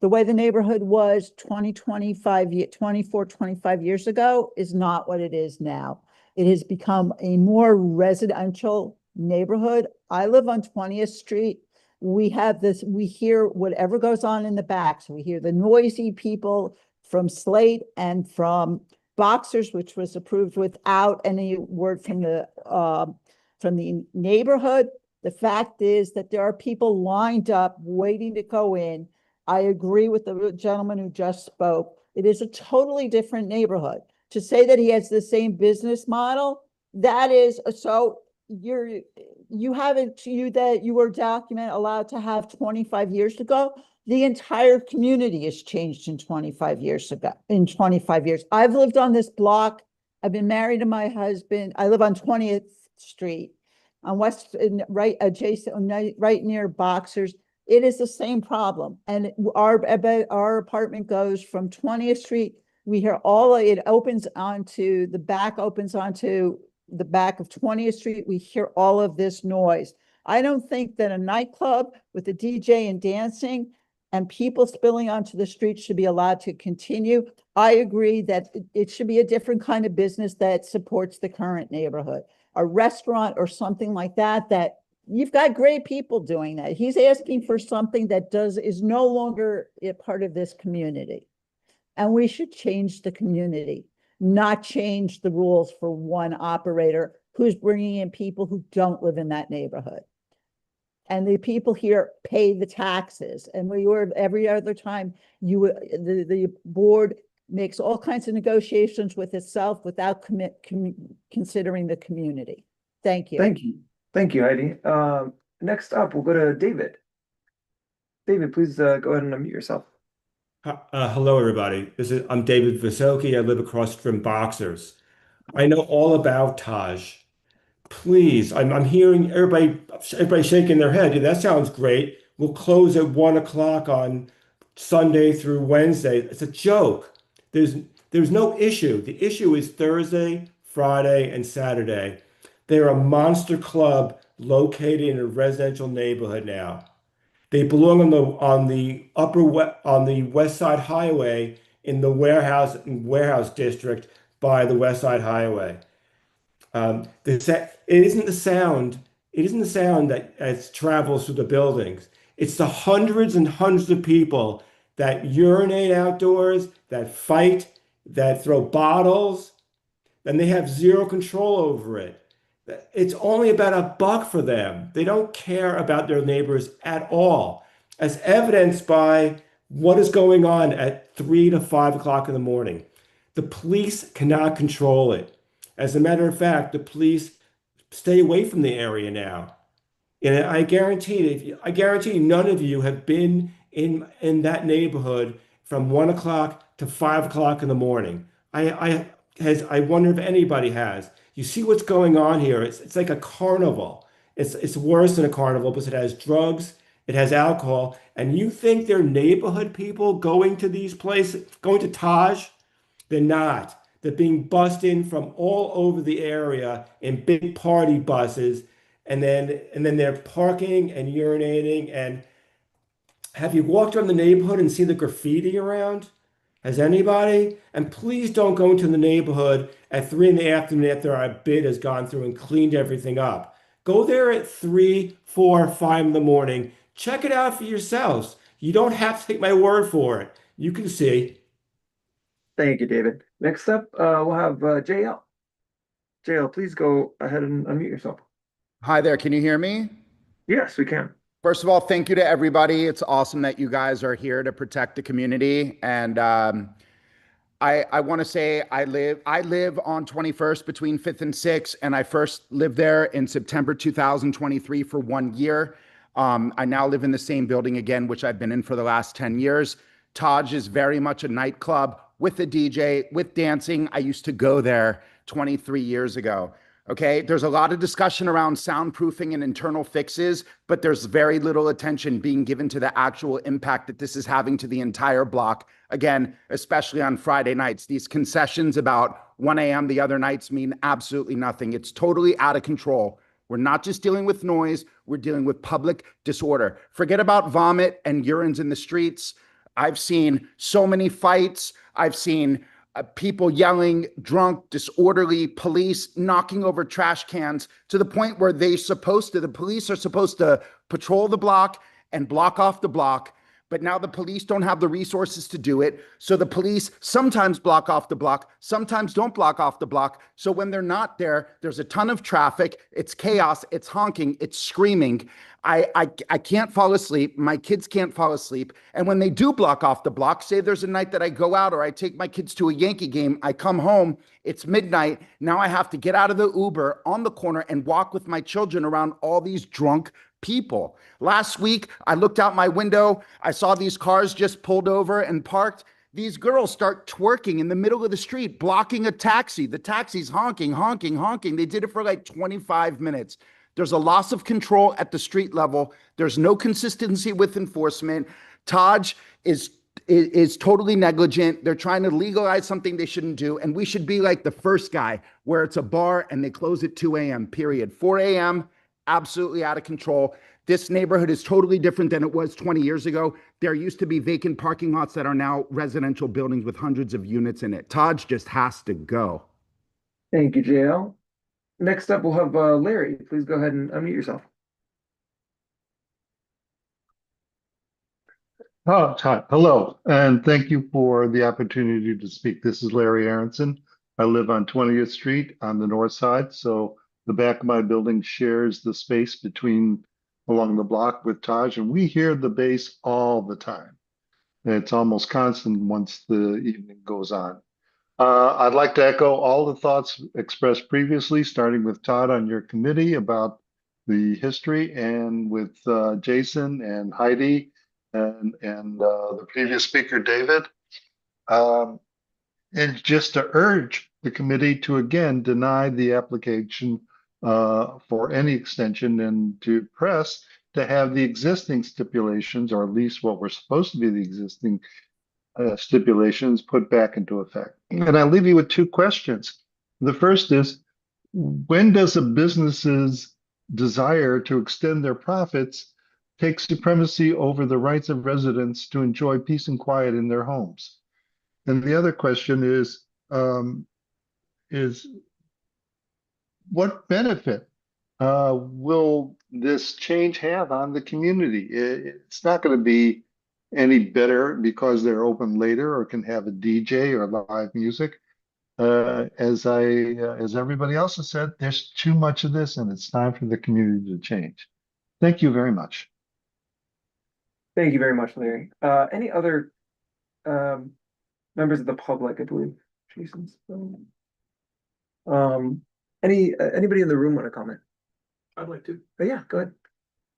The way the neighborhood was 24, 25 years ago is not what it is now. It has become a more residential neighborhood. I live on 20th Street. We hear whatever goes on in the back. So we hear the noisy people from Slate and from Boxers, which was approved without any word from the neighborhood. The fact is that there are people lined up waiting to go in. I agree with the gentleman who just spoke. It is a totally different neighborhood. To say that he has the same business model, that is, so you were allowed to have 25 years ago. The entire community has changed in 25 years ago. In 25 years, I've lived on this block. I've been married to my husband. I live on 20th Street, on right adjacent, right near Boxers. It is the same problem, and our apartment goes from 20th Street. We hear it opens onto the back, the back of 20th Street. We hear all of this noise. I don't think that a nightclub with a DJ and dancing and people spilling onto the street should be allowed to continue. I agree that it should be a different kind of business that supports the current neighborhood, a restaurant or something like that, that you've got great people doing that. He's asking for something that is no longer a part of this community. And we should change the community, not change the rules for one operator who's bringing in people who don't live in that neighborhood. And the people here pay the taxes. And every other time the board makes all kinds of negotiations with itself without considering the community. Thank you. Thank you. Thank you, Heidi. Next up, we'll go to David. David, please go ahead and unmute yourself. Hello, everybody. I'm David Visoki. I live across from Boxers. I know all about Taj. please, I'm hearing everybody shaking their head. Yeah, that sounds great. We'll close at 1 o'clock on Sunday through Wednesday. It's a joke. There's no issue. The issue is Thursday, Friday, and Saturday. They're a monster club located in a residential neighborhood now. They belong on the West Side Highway in the warehouse district by the West Side Highway. It isn't the sound that travels through the buildings. It's the hundreds and hundreds of people that urinate outdoors, that fight, that throw bottles, and they have zero control over it. It's only about $1 for them. They don't care about their neighbors at all, as evidenced by what is going on at 3 to 5 o'clock in the morning. The police cannot control it. As a matter of fact, the police stay away from the area now. And I guarantee none of you have been in that neighborhood from 1 o'clock to 5 o'clock in the morning. I wonder if anybody has. You see what's going on here. It's like a carnival. It's worse than a carnival because it has drugs, it has alcohol, and you think they're neighborhood people going to these places, going to Taj? They're not. They're being bussed in from all over the area in big party buses, and then they're parking and urinating. And have you walked around the neighborhood and seen the graffiti around? Has anybody? And please don't go into the neighborhood at 3 in the afternoon after our bid has gone through and cleaned everything up. Go there at 3, 4, 5 in the morning. Check it out for yourselves. You don't have to take my word for it. You can see. Thank you, David. Next up, we'll have JL. JL, please go ahead and unmute yourself. Hi there. Can you hear me? Yes, we can. First of all, thank you to everybody. It's awesome that you guys are here to protect the community. And I want to say I live on 21st between 5th and 6th, and I first lived there in September 2023 for 1 year. I now live in the same building again, which I've been in for the last 10 years. Taj is very much a nightclub with a DJ, with dancing. I used to go there 23 years ago. Okay, there's a lot of discussion around soundproofing and internal fixes, but there's very little attention being given to the actual impact that this is having to the entire block. Again, especially on Friday nights, these concessions about 1 a.m. the other nights mean absolutely nothing. It's totally out of control. We're not just dealing with noise, we're dealing with public disorder. Forget about vomit and urines in the streets. I've seen so many fights. I've seen people yelling, drunk, disorderly, police knocking over trash cans to the point where the police are supposed to patrol the block and block off the block. But now the police don't have the resources to do it. So the police sometimes block off the block, sometimes don't block off the block. So when they're not there, there's a ton of traffic. It's chaos. It's honking. It's screaming. I can't fall asleep. My kids can't fall asleep. And when they do block off the block, say there's a night that I go out or I take my kids to a Yankee game, I come home, it's midnight. Now I have to get out of the Uber on the corner and walk with my children around all these drunk people. Last week, I looked out my window. I saw these cars just pulled over and parked. These girls start twerking in the middle of the street, blocking a taxi. The taxi's honking, honking, honking. They did it for like 25 minutes. There's a loss of control at the street level. There's no consistency with enforcement. Taj is totally negligent. They're trying to legalize something they shouldn't do. And we should be like the first guy where it's a bar and they close at 2 a.m., period. 4 a.m., absolutely out of control. This neighborhood is totally different than it was 20 years ago. There used to be vacant parking lots that are now residential buildings with hundreds of units in it. Taj just has to go. Thank you, JL. Next up, we'll have Larry. Please go ahead and unmute yourself. Hi. Hello, and thank you for the opportunity to speak. This is Larry Aronson. I live on 20th Street on the north side, so the back of my building shares the space along the block with Taj, and we hear the bass all the time. It's almost constant once the evening goes on. I'd like to echo all the thoughts expressed previously, starting with Todd on your committee about the history, and with Jason and Heidi and the previous speaker, David. And just to urge the committee to again deny the application for any extension and to press to have the existing stipulations, or at least what were supposed to be the existing stipulations, put back into effect. And I leave you with two questions. The first is, when does a business's desire to extend their profits take supremacy over the rights of residents to enjoy peace and quiet in their homes? And the other question is what benefit will this change have on the community? It's not going to be any better because they're open later or can have a DJ or live music. As everybody else has said, there's too much of this, and it's time for the community to change. Thank you very much. Thank you very much, Larry. Any other members of the public, I believe? Jason's anybody in the room want to comment? I'd like to. Oh, yeah, go ahead.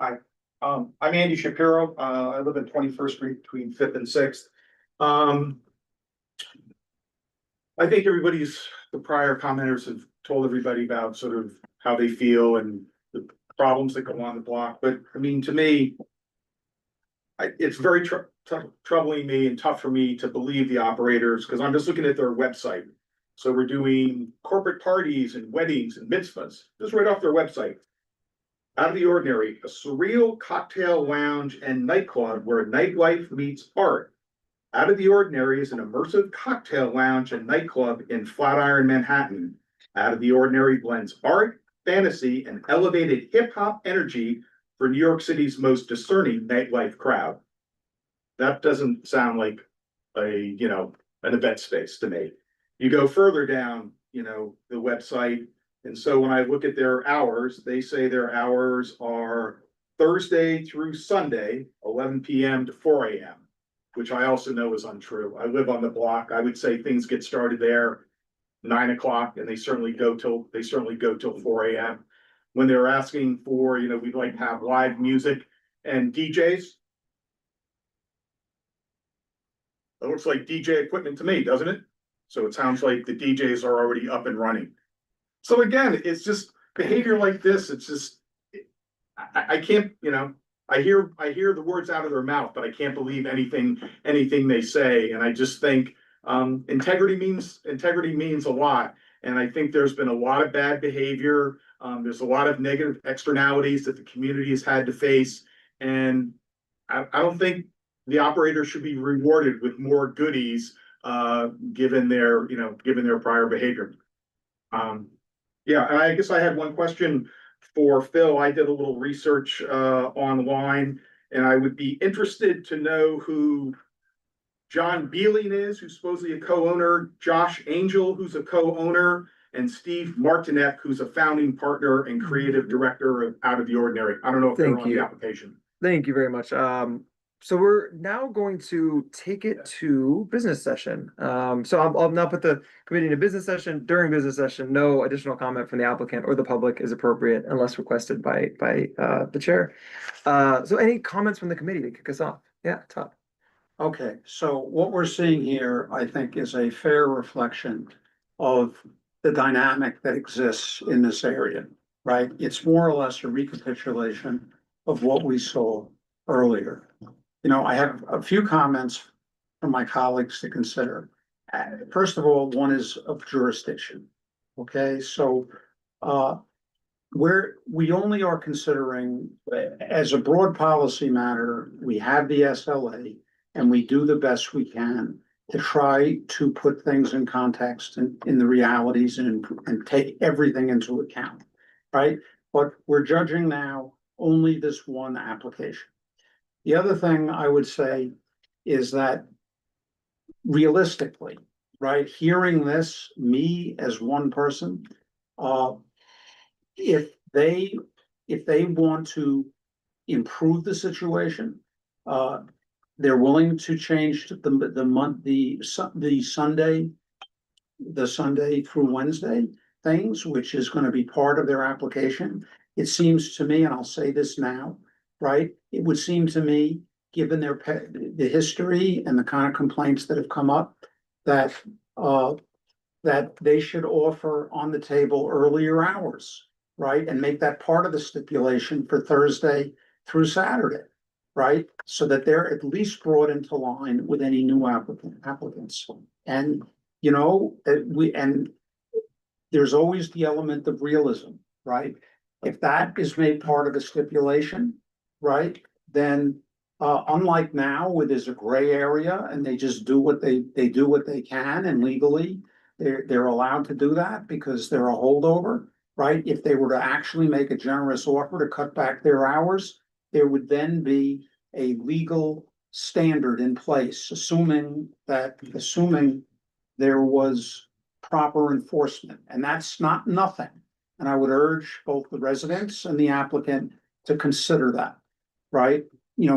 Hi, I'm Andy Shapiro. I live in 21st Street between 5th and 6th. I think the prior commenters have told everybody about sort of how they feel and the problems that go on the block. But I mean, to me, it's very troubling me and tough for me to believe the operators, because I'm just looking at their website. So we're doing corporate parties and weddings and mitzvahs, just right off their website. Out of the ordinary, a surreal cocktail lounge and nightclub where nightlife meets art. Out of the Ordinary is an immersive cocktail lounge and nightclub in Flatiron, Manhattan. Out of the Ordinary blends art, fantasy, and elevated hip-hop energy for New York City's most discerning nightlife crowd. That doesn't sound like an event space to me. You go further down, the website, and so when I look at their hours, they say their hours are Thursday through Sunday, 11 p.m. to 4 a.m., which I also know is untrue. I live on the block. I would say things get started there 9 o'clock, and they certainly go till 4 a.m. When they're asking for, we'd like to have live music and DJs. It looks like DJ equipment to me, doesn't it? So it sounds like the DJs are already up and running. So again, it's just behavior like this. It's just, I can't, I hear the words out of their mouth, but I can't believe anything they say. And I just think integrity means a lot. And I think there's been a lot of bad behavior. There's a lot of negative externalities that the community has had to face. And I don't think the operator should be rewarded with more goodies given their prior behavior. Yeah, and I guess I had one question for Phil. I did a little research online, and I would be interested to know who John Beeling is, who's supposedly a co-owner, Josh Angel, who's a co-owner, and Steve Martinek, who's a founding partner and creative director of Out of the Ordinary. I don't know if they're on the application. Thank you very much. So we're now going to take it to business session. So I'll now put the committee in a business session. During business session, no additional comment from the applicant or the public is appropriate unless requested by the chair. So any comments from the committee to kick us off? Yeah, Todd. Okay, so what we're seeing here, I think, is a fair reflection of the dynamic that exists in this area, right? It's more or less a recapitulation of what we saw earlier. I have a few comments from my colleagues to consider. First of all, one is of jurisdiction. Okay, so we only are considering, as a broad policy matter, we have the SLA and we do the best we can to try to put things in context and in the realities and take everything into account, right? But we're judging now only this one application. The other thing I would say is that realistically, right, hearing this, me as one person, if they want to improve the situation, they're willing to change the Sunday through Wednesday things, which is going to be part of their application. It seems to me, and I'll say this now, right? It would seem to me, given the history and the kind of complaints that have come up, that they should offer on the table earlier hours, right? And make that part of the stipulation for Thursday through Saturday, right? So that they're at least brought into line with any new applicants. And, there's always the element of realism, right? If that is made part of the stipulation, right, then unlike now where there's a gray area and they just do what they do what they can, and legally they're allowed to do that because they're a holdover, right? If they were to actually make a generous offer to cut back their hours, there would then be a legal standard in place, assuming there was proper enforcement, and that's not nothing. And I would urge both the residents and the applicant to consider that, right?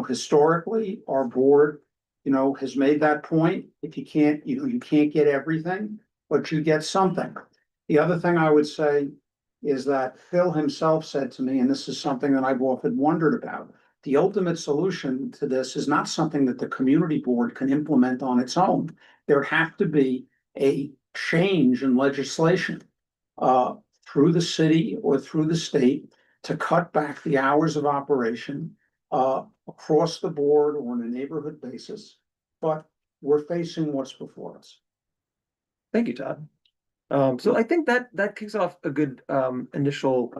Historically, our board, has made that point. If you can't, you can't get everything, but you get something. The other thing I would say is that Phil himself said to me, and this is something that I've often wondered about, the ultimate solution to this is not something that the community board can implement on its own. There have to be a change in legislation through the city or through the state to cut back the hours of operation across the board or on a neighborhood basis. But we're facing what's before us. Thank you, Todd. So I think that kicks off a good initial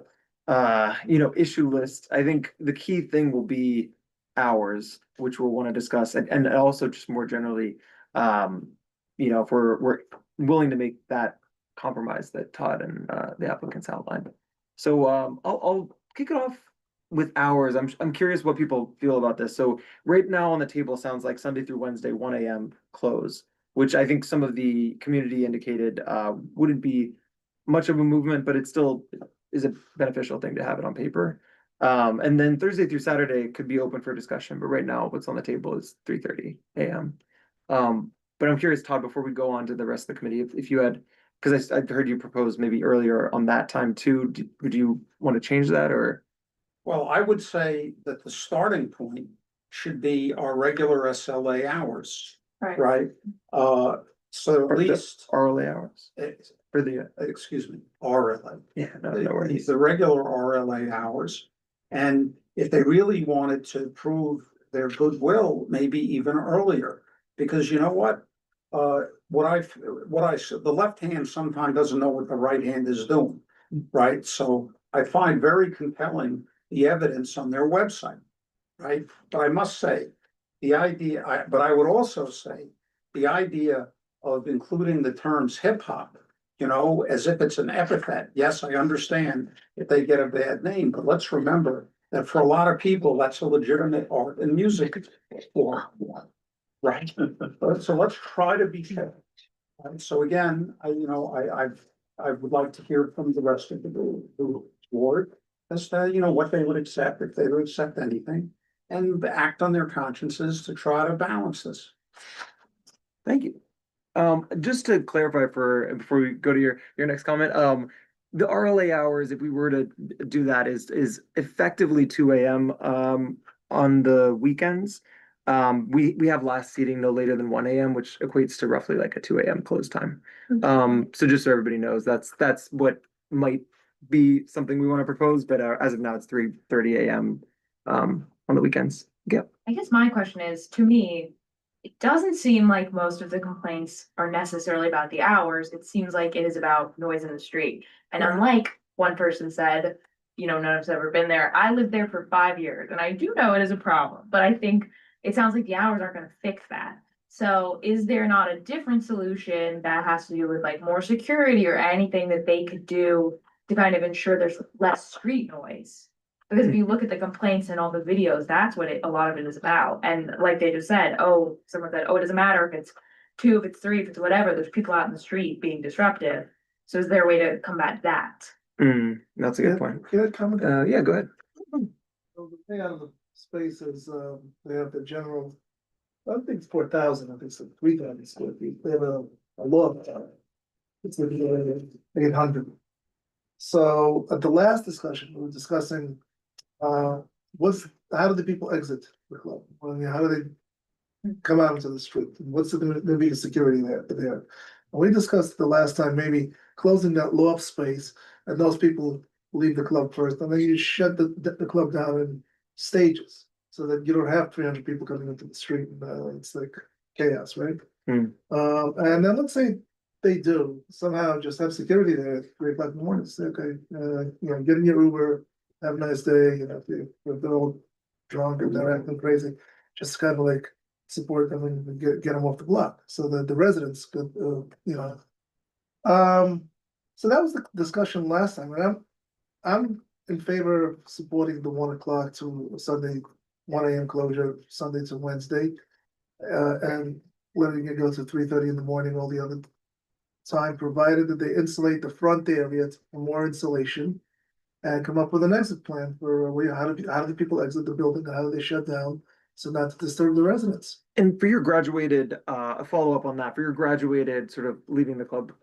issue list. I think the key thing will be hours, which we'll want to discuss, and also just more generally, if we're willing to make that compromise that Todd and the applicants outlined. So I'll kick it off with hours. I'm curious what people feel about this. So right now on the table sounds like Sunday through Wednesday, 1 a.m. close, which I think some of the community indicated wouldn't be much of a movement, but it still is a beneficial thing to have it on paper. And then Thursday through Saturday could be open for discussion, but right now what's on the table is 3:30 a.m. But I'm curious, Todd, before we go on to the rest of the committee, if you had, because I heard you propose maybe earlier on that time too, would you want to change that or? Well, I would say that the starting point should be our regular SLA hours, right? So at least RLA hours for the, excuse me, RLA. yeah, no worries. The regular RLA hours. And if they really wanted to prove their goodwill, maybe even earlier, because you know what? The left hand sometimes doesn't know what the right hand is doing, right? So I find very compelling the evidence on their website, right? But I must say, but I would also say, the idea of including the terms hip hop, as if it's an epithet. Yes, I understand if they get a bad name, but let's remember that for a lot of people, that's a legitimate art and music form, right? So let's try to be careful. Right? So again, I would like to hear from the rest of the board as to, what they would accept, if they would accept anything, and act on their consciences to try to balance this. Thank you. Just to clarify before we go to your next comment, the RLA hours, if we were to do that, is effectively 2 a.m. On the weekends. We have last seating no later than 1 a.m., which equates to roughly like a 2 a.m. close time. So just so everybody knows, that's what might be something we want to propose, but as of now, it's 3:30 a.m. On the weekends. Yeah. I guess my question is, to me, it doesn't seem like most of the complaints are necessarily about the hours. It seems like it is about noise in the street. And unlike one person said, none of us have ever been there. I lived there for 5 years and I do know it is a problem, but I think it sounds like the hours aren't going to fix that. So is there not a different solution that has to do with like more security or anything that they could do to kind of ensure there's less street noise? Because if you look at the complaints and all the videos, that's what a lot of it is about. And like they just said, someone said, it doesn't matter if it's 2, if it's 3, if it's whatever, there's people out in the street being disruptive. So is there a way to combat that? That's a good point. Can I comment? Yeah, go ahead. So the thing out of the space is, they have the general, I think it's 4,000, I think it's 3,000 square feet. They have a loft. It's like 800. So at the last discussion, we were discussing, how do the people exit the club? How do they come out into the street? What's going to be the security there? And we discussed the last time, maybe closing that loft space and those people leave the club first, and then you shut the club down in stages. So that you don't have 300 people coming into the street, and it's like chaos, right? Hmm. And then let's say they do somehow just have security there at 3 o'clock in the morning, say, okay, get in your Uber, have a nice day, if they're all drunk and they're acting crazy, just kind of like support them and get them off the block, so that the residents could, so that was the discussion last time, and I'm in favor of supporting the 1 o'clock to Sunday, 1 a.m. closure, Sunday to Wednesday, and letting it go to 3:30 in the morning, all the other time, provided that they insulate the front area for more insulation, and come up with an exit plan for how do the people exit the building, how do they shut down, so not to disturb the residents. And for your graduated, a follow-up on that, for your graduated sort of leaving the club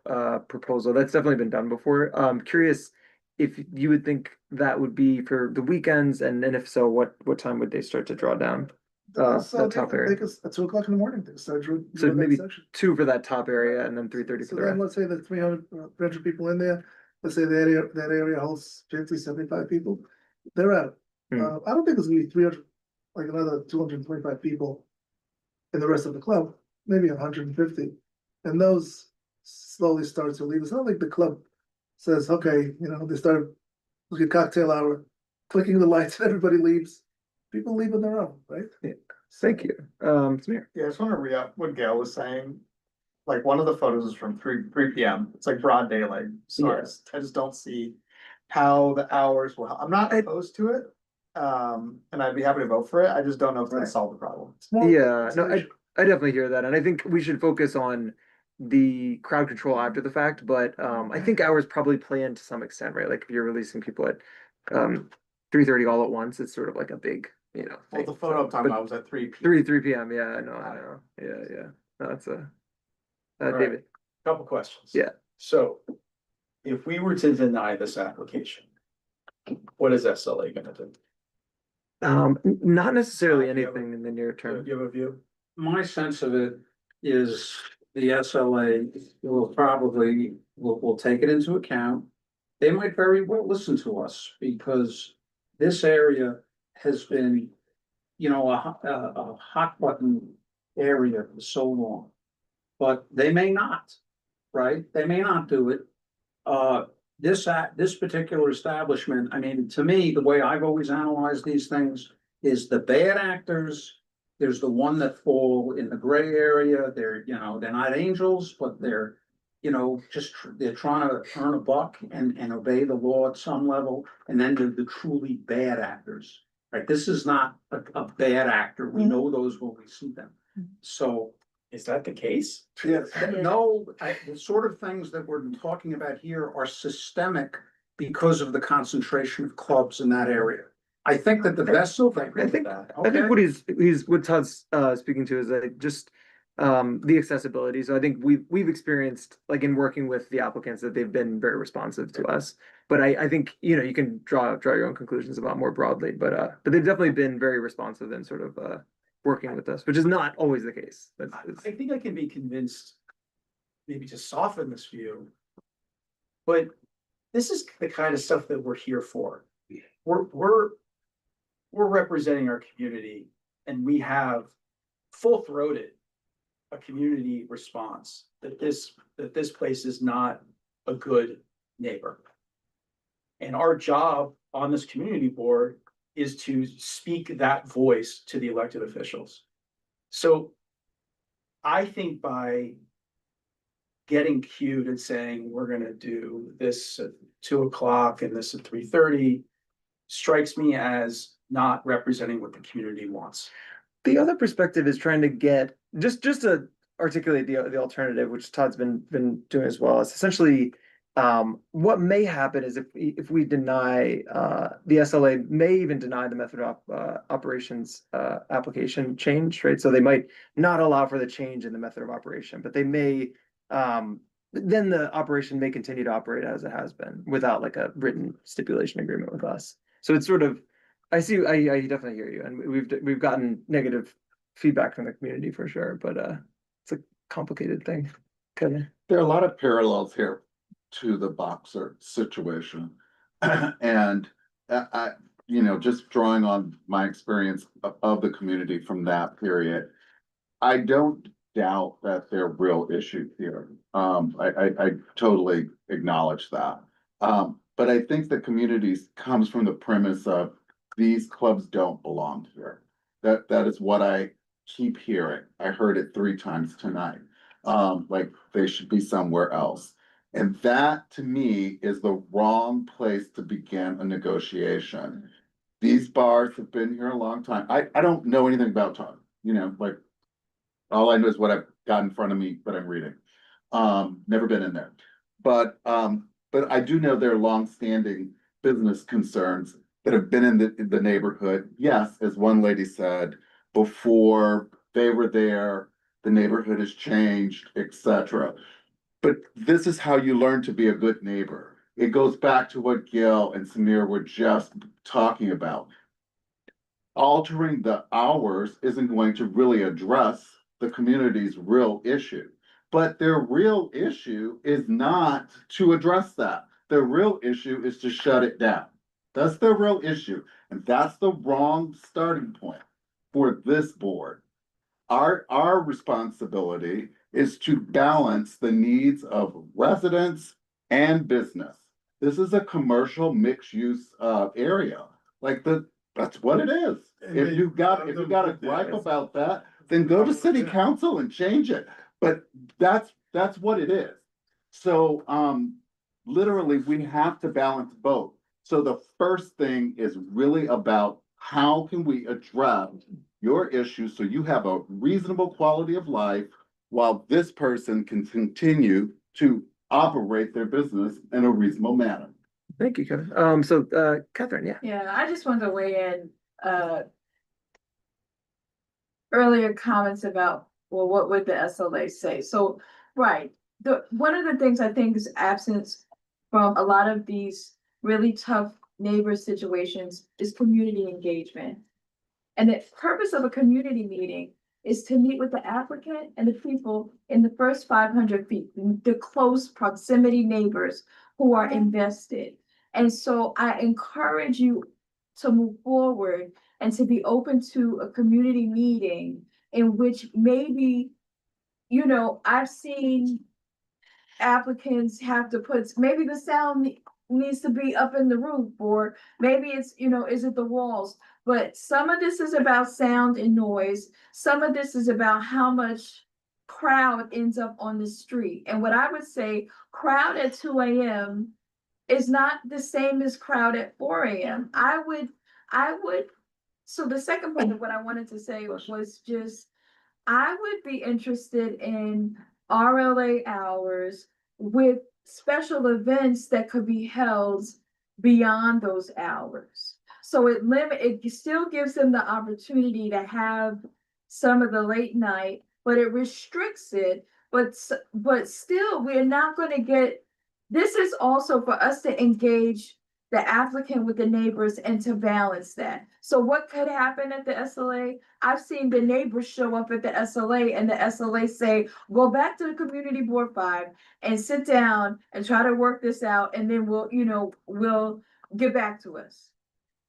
proposal, that's definitely been done before. Curious if you would think that would be for the weekends, and if so, what time would they start to draw down? So That top area. at 2 o'clock in the morning, they start. So doing that maybe section. 2 for that top area and then 3:30 So for the then rest. let's say that 300 people in there, let's say that area holds 50, 75 people, they're out. I don't think there's gonna be 300, like another 225 people in the rest of the club, maybe 150. And those slowly start to leave. It's not like the club says, okay, they start looking cocktail hour, clicking the lights, and everybody leaves. People leave on their own, right? Yeah. Thank you. Samir. Yeah, I just want to re-up what Gail was saying. Like, one of the photos is from 3 p.m. It's like broad daylight. So Yeah. I just don't see how the hours will, I'm not opposed to it. And I'd be happy to vote for it. I just don't know if it's gonna solve the problem. Yeah, no, I definitely hear that, and I think we should focus on the crowd control after the fact, but I think hours probably play in to some extent, right? Like if you're releasing people at 3:30 all at once, it's sort of like a big, Well, thing. the photo I'm talking But about was at 3 p.m. 3 p.m. Yeah, I know. Yeah. No, that's right. David. Couple questions. Yeah. So if we were to deny this application, what is SLA gonna do? Not necessarily anything in the near term. Do you have a view? My sense of it is the SLA will probably, will take it into account. They might very well listen to us because this area has been, a hot button area for so long. But they may not, right? They may not do it. This particular establishment, I mean, to me, the way I've always analyzed these things is the bad actors. There's the one that fall in the gray area. They're not angels, but they're, they're trying to earn a buck and obey the law at some level. And then the truly bad actors, right? This is not a bad actor. We know those when we see them. So. Is that the case? Yes. No, the sort of things that we're talking about here are systemic because of the concentration of clubs in that area. I think that the best thing. I think what Todd's speaking to is that just the accessibility. So I think we've experienced, like in working with the applicants, that they've been very responsive to us. But I think you can draw your own conclusions about more broadly. But they've definitely been very responsive and sort of working with us, which is not always the case. I think I can be convinced maybe to soften this view. But this is the kind of stuff that we're here for. We're representing our community, and we have full-throated a community response that this place is not a good neighbor. And our job on this community board is to speak that voice to the elected officials. So I think by getting cued and saying, we're gonna do this at 2 o'clock and this at 3:30 strikes me as not representing what the community wants. The other perspective is trying to get just to articulate the alternative, which Todd's been doing as well. It's essentially what may happen is if we deny the SLA may even deny the method of operations application change, right? So they might not allow for the change in the method of operation, but they may then the operation may continue to operate as it has been without like a written stipulation agreement with us. So it's sort of I definitely hear you, and we've gotten negative feedback from the community for sure, but it's a complicated thing. Kevin. There are a lot of parallels here to the Boxer situation. And you know, just drawing on my experience of the community from that period, I don't doubt that there are real issues here. I totally acknowledge that. But I think the communities comes from the premise of these clubs don't belong here. That is what I keep hearing. I heard it 3 times tonight. Like they should be somewhere else. And that to me is the wrong place to begin a negotiation. These bars have been here a long time. I don't know anything about Todd, you know, like all I know is what I've got in front of me, what I'm reading. Never been in there. But I do know there are longstanding business concerns that have been in the neighborhood. Yes, as one lady said, before they were there, the neighborhood has changed, etc. But this is how you learn to be a good neighbor. It goes back to what Gail and Samir were just talking about. Altering the hours isn't going to really address the community's real issue. But their real issue is not to address that. Their real issue is to shut it down. That's their real issue. And that's the wrong starting point for this board. Our responsibility is to balance the needs of residents and business. This is a commercial mixed use area. Like that's what it is. If you've got a gripe about that, then go to city council and change it. But that's what it is. So literally we have to balance both. So the first thing is really about how can we address your issues so you have a reasonable quality of life while this person can continue to operate their business in a reasonable manner. Thank you, Kevin. So Catherine, yeah. Yeah, I just wanted to weigh in, earlier comments about, well, what would the SLA say? So, right, one of the things I think is absence from a lot of these really tough neighbor situations is community engagement. And the purpose of a community meeting is to meet with the applicant and the people in the first 500 feet, the close proximity neighbors who are invested. And so I encourage you to move forward and to be open to a community meeting in which maybe, you know, I've seen applicants have to put, maybe the sound needs to be up in the roof, or maybe it's, you know, is it the walls? But some of this is about sound and noise. Some of this is about how much crowd ends up on the street. And what I would say, crowd at 2 a.m. is not the same as crowd at 4 a.m. I would, so the second part of what I wanted to say was just, I would be interested in RLA hours with special events that could be held beyond those hours. So it still gives them the opportunity to have some of the late night, but it restricts it. But still, we're not going to get, this is also for us to engage the applicant with the neighbors and to balance that. So what could happen at the SLA? I've seen the neighbors show up at the SLA and the SLA say, go back to the community board 5 and sit down and try to work this out. And then we'll get back to us.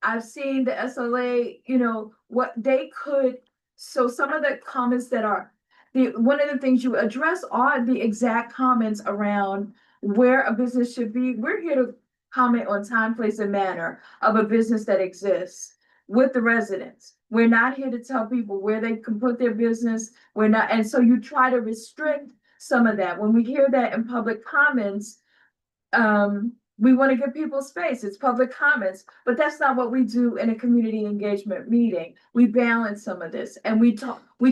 I've seen the SLA, what they could, so some of the comments that are, one of the things you address are the exact comments around where a business should be. We're here to comment on time, place, and manner of a business that exists with the residents. We're not here to tell people where they can put their business. We're not, and so you try to restrict some of that. When we hear that in public comments, we want to give people space. It's public comments, but that's not what we do in a community engagement meeting. We balance some of this, and we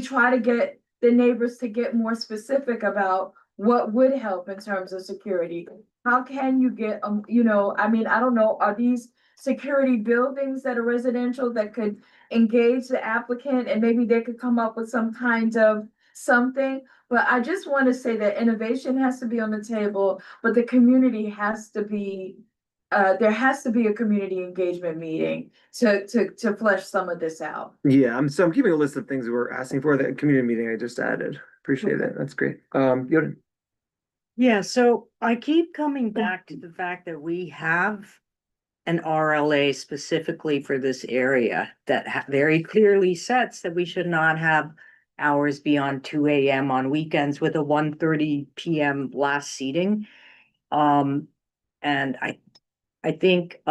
try to get the neighbors to get more specific about what would help in terms of security. How can you get, I don't know, are these security buildings that are residential that could engage the applicant and maybe they could come up with some kind of something? But I just want to say that innovation has to be on the table, but the community has to be, there has to be a community engagement meeting to flesh some of this out. Yeah, I'm keeping a list of things we're asking for. The community meeting I just added. Appreciate it. That's great. Yoda. Yeah, so I keep coming back to the fact that we have an RLA specifically for this area that very clearly sets that we should not have hours beyond 2 AM on weekends with a 1:30 PM last seating. And I think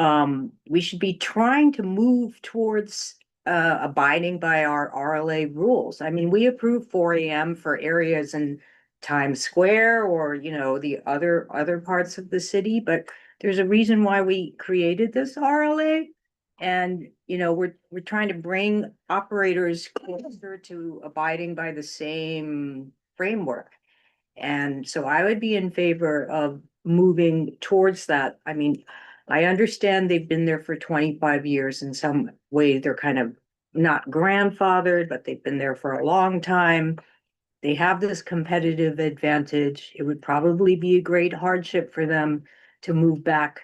we should be trying to move towards abiding by our RLA rules. I mean, we approve 4 AM for areas in Times Square or, you know, the other parts of the city, but there's a reason why we created this RLA. And, you know, we're trying to bring operators closer to abiding by the same framework. And so I would be in favor of moving towards that. I mean, I understand they've been there for 25 years. In some way, they're kind of not grandfathered, but they've been there for a long time. They have this competitive advantage. It would probably be a great hardship for them to move back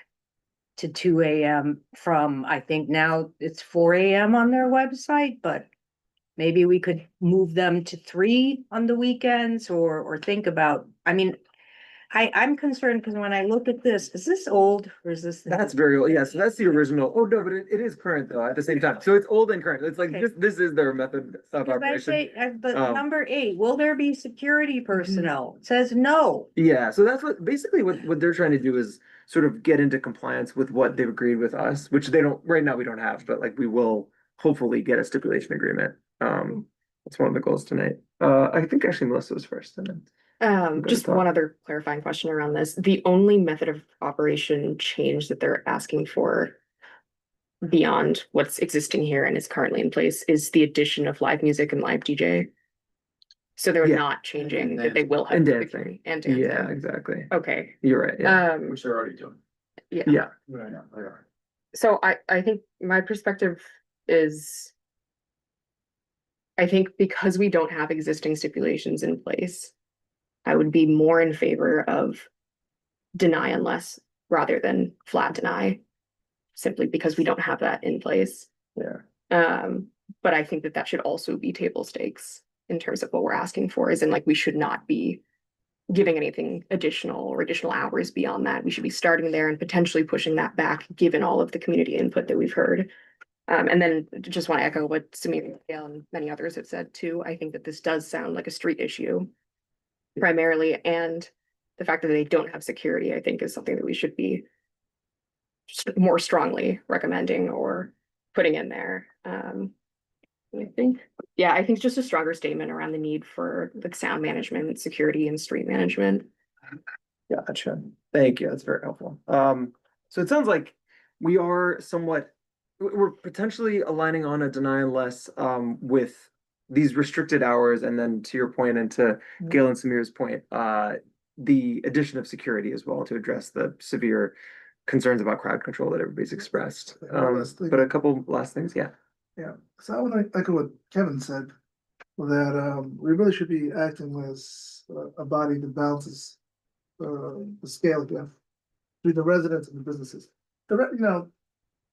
to 2 AM from, I think now it's 4 AM on their website, but maybe we could move them to 3 on the weekends or think about, I mean, I'm concerned because when I look at this, is this old or is this? That's very old. Yes, that's the original. Oh, no, but it is current though at the same time. So it's old and current. It's like Okay. this is their method of Because I operation. say, but Um, number 8, will there be security personnel? It says no. Yeah, so that's what basically what they're trying to do is sort of get into compliance with what they've agreed with us, which they don't right now we don't have, but like we will hopefully get a stipulation agreement. That's one of the goals tonight. I think actually Melissa was first and then. Just one other clarifying question around this. The only method of operation change that they're asking for beyond what's existing here and is currently in place is the addition of live music and live DJ. So they're Yeah. not changing that they will have And dancing. security and dancing. Yeah, exactly. Okay. You're right. Yeah. Which they're already doing. Yeah. Yeah. Right now, they are. So I think my perspective is, I think because we don't have existing stipulations in place, I would be more in favor of deny unless rather than flat deny, simply because we don't have that in place. Yeah. But I think that that should also be table stakes in terms of what we're asking for, is in like, we should not be giving anything additional or additional hours beyond that. We should be starting there and potentially pushing that back, given all of the community input that we've heard. And then just want to echo what Samir and many others have said too. I think that this does sound like a street issue primarily, and the fact that they don't have security, I think, is something that we should be more strongly recommending or putting in there. I think just a stronger statement around the need for like sound management, security, and street management. Gotcha. Thank you. That's very helpful. So it sounds like we are we're potentially aligning on a deny unless with these restricted hours, and then to your point and to Gail and Samir's point, the addition of security as well to address the severe concerns about crowd control that everybody's expressed. But a couple last things, yeah. Yeah, so I want to echo what Kevin said, that we really should be acting as a body that balances the scale again between the residents and the businesses. The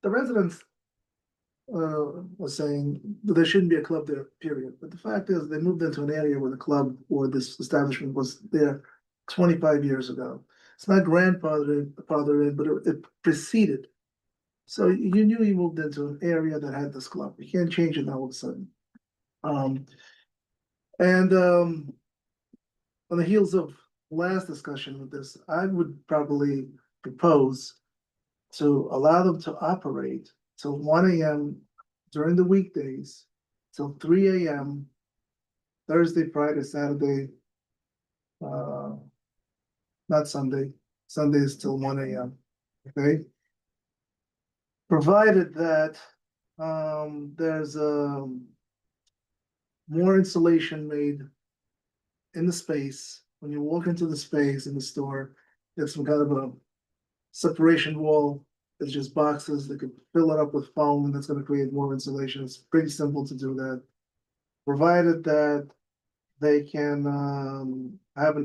residents was saying that there shouldn't be a club there, period. But the fact is, they moved into an area where the club or this establishment was there 25 years ago. It's not grandfathered in, but it preceded. So you knew you moved into an area that had this club. You can't change it all of a sudden. On the heels of last discussion with this, I would probably propose to allow them to operate till 1 AM during the weekdays, till 3 AM, Thursday, Friday, Saturday, not Sunday. Sundays till 1 AM, okay? Provided that there's more insulation made in the space. When you walk into the space in the store, there's some kind of a separation wall. It's just boxes that could fill it up with foam, and that's gonna create more insulation. It's pretty simple to do that. Provided that they can have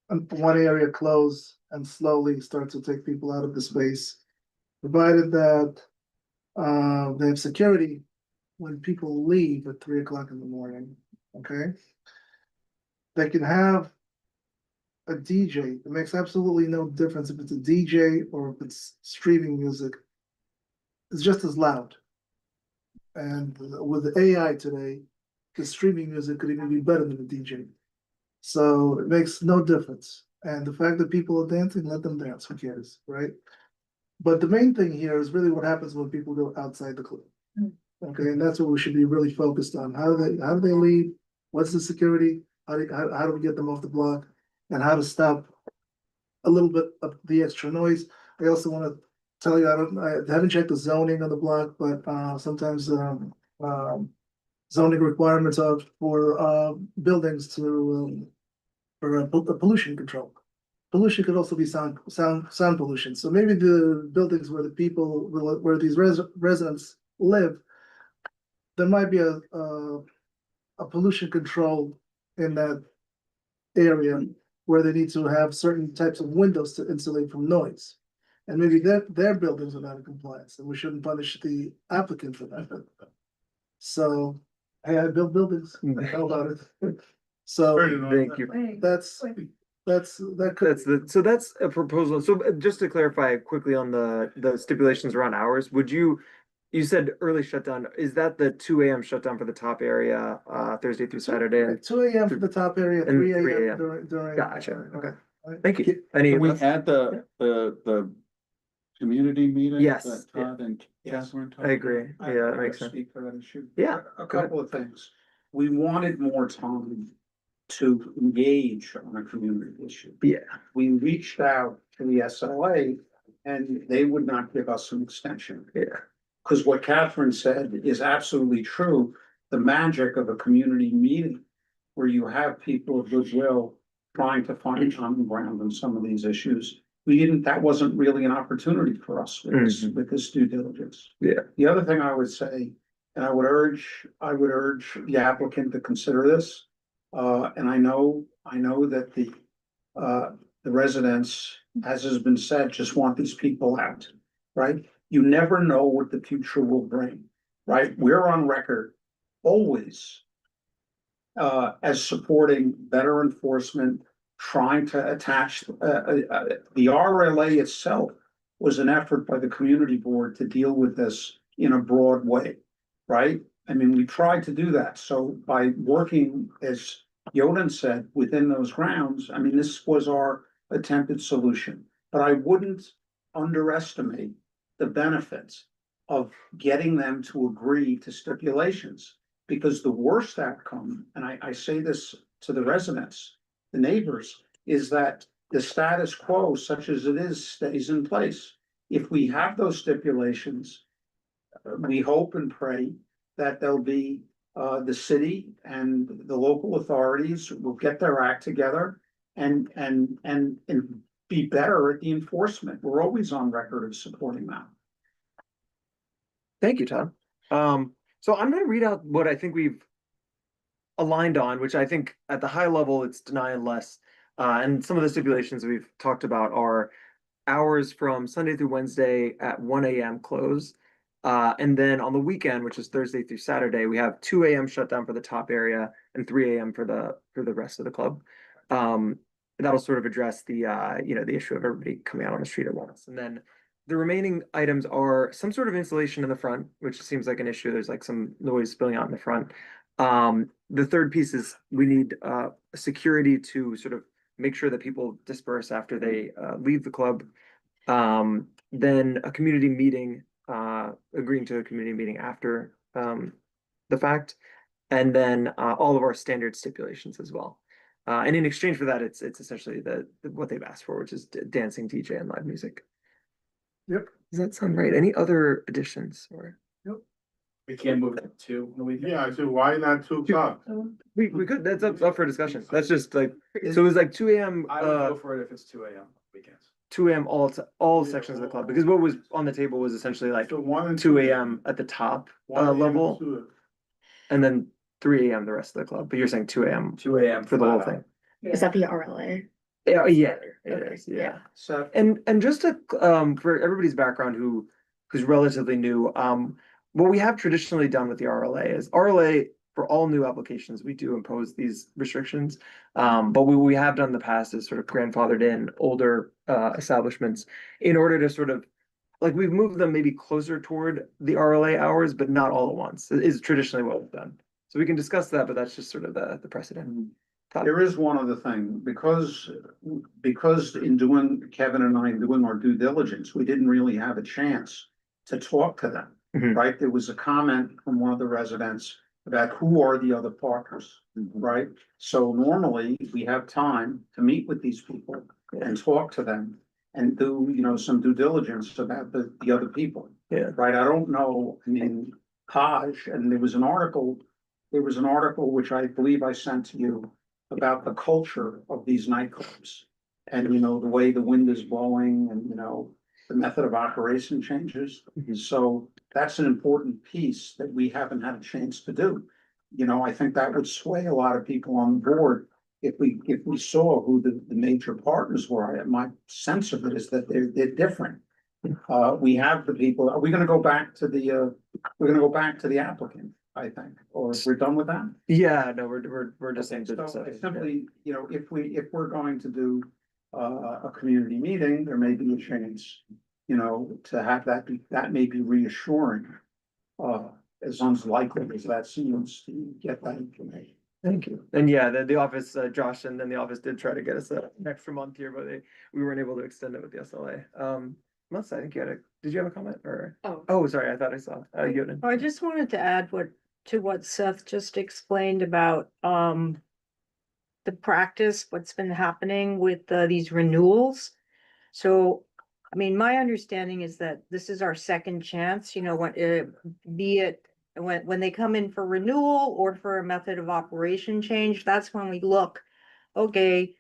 one area close and slowly start to take people out of the space. Provided that they have security when people leave at 3 o'clock in the morning, okay? They can have a DJ. It makes absolutely no difference if it's a DJ or if it's streaming music. is just as loud. And with the AI today, the streaming music could even be better than the DJ. So it makes no difference. And the fact that people are dancing, let them dance, who cares, right? But the main thing here is really what happens when people go outside the club. Okay, and that's what we should be really focused on. How do they leave? What's the security? How do we get them off the block? And how to stop a little bit of the extra noise. I also want to tell you, I haven't checked the zoning on the block, but sometimes zoning requirements are for buildings to for pollution control. Pollution could also be sound pollution. So maybe the buildings where the people where these residents live, there might be a pollution control in that area where they need to have certain types of windows to insulate from noise. And maybe their buildings are not in compliance, and we shouldn't punish the applicant for that. So, hey, I build buildings, I know about it. So. Thank you. That's So that's a proposal. So just to clarify quickly on the stipulations around hours, you said early shutdown, is that the 2 a.m. shutdown for the top area, Thursday through Saturday? And 2 a.m. for the top area, and 3 3 a.m. during. Gotcha, okay. Thank you. Can we add the community meeting? Yes. That Todd and Catherine talked I agree. about? Yeah, that makes sense. Speak for that issue. Yeah. A couple of things. We wanted more time to engage on a community issue. Yeah. We reached out to the SLA and they would not give us an extension. Yeah. Because what Catherine said is absolutely true. The magic of a community meeting where you have people of goodwill trying to find common ground on some of these issues. That wasn't really an opportunity for us with this due diligence. Yeah. The other thing I would say, and I would urge the applicant to consider this. And I know that the residents, as has been said, just want these people out, right? You never know what the future will bring, right? We're on record always as supporting better enforcement, trying to attach, the RLA itself was an effort by the community board to deal with this in a broad way, right? I mean, we tried to do that. So by working, as Yoden said, within those grounds, I mean, this was our attempted solution. But I wouldn't underestimate the benefits of getting them to agree to stipulations. Because the worst outcome, and I say this to the residents, the neighbors, is that the status quo, such as it is, stays in place. If we have those stipulations, we hope and pray that there'll be the city and the local authorities will get their act together and be better at the enforcement. We're always on record of supporting that. Thank you, Todd. So I'm gonna read out what I think we've aligned on, which I think at the high level, it's deny and less. And some of the stipulations we've talked about are hours from Sunday through Wednesday at 1 a.m. close. And then on the weekend, which is Thursday through Saturday, we have 2 a.m. shutdown for the top area and 3 a.m. for the rest of the club. That'll sort of address the the issue of everybody coming out on the street at once. And then the remaining items are some sort of insulation in the front, which seems like an issue. There's like some noise spilling out in the front. The third piece is we need security to sort of make sure that people disperse after they leave the club. Then a community meeting, agreeing to a community meeting after the fact, and then all of our standard stipulations as well. And in exchange for that, it's essentially what they've asked for, which is dancing, DJ, and live music. Yep. Does that sound right? Any other additions or? We can't move it to the weekend. Yeah, so why not 2 o'clock? We could, that's up for discussion. That's just like, so it was like 2 a.m. I would go for it if it's 2 a.m. weekends. 2 a.m. all sections of the club, because what was on the table was essentially like So 1 and 2 a.m. at the top 1 a.m. level, to 2. and then 3 a.m. the rest of the club. But you're saying 2 a.m. 2 a.m. for the whole thing. Is that the RLA? Yeah, it Okay, is, yeah. So And just to for everybody's background who's relatively new, what we have traditionally done with the RLA is RLA for all new applications, we do impose these restrictions. But what we have done in the past is sort of grandfathered in older establishments in order to sort of like we've moved them maybe closer toward the RLA hours, but not all at once, is traditionally what we've done. So we can discuss that, but that's just sort of the precedent. There is one other thing, because in doing, Kevin and I doing our due diligence, we didn't really have a chance to talk to them, right? There was a comment from one of the residents about who are the other partners, right? So normally we have time to meet with these people and talk to them and do, you know, some due diligence about the other people. Yeah. Right, I don't know, I mean, Taj, and there was an article which I believe I sent to you about the culture of these nightclubs. And, you know, the way the wind is blowing and, you know, the method of operation changes. So that's an important piece that we haven't had a chance to do. You know, I think that would sway a lot of people on the board if we saw who the major partners were. My sense of it is that they're different. We have the people, are we gonna go back to we're gonna go back to the applicant, I think, or we're done with that? Yeah, no, we're just saying. So I simply, you know, if we're going to do a community meeting, there may be a chance, you know, to have that may be reassuring. As unlikely as that seems to get that information. Thank you. And yeah, the office, Josh, and then the office did try to get us an extra month here, but we weren't able to extend it with the SLA. Melissa, I think did you have a comment or? Oh, sorry, I thought I saw, Yoden. I just wanted to add to what Seth just explained about, the practice, what's been happening with these renewals. So, I mean, my understanding is that this is our second chance, you know, be it when they come in for renewal or for a method of operation change, that's when we look, okay,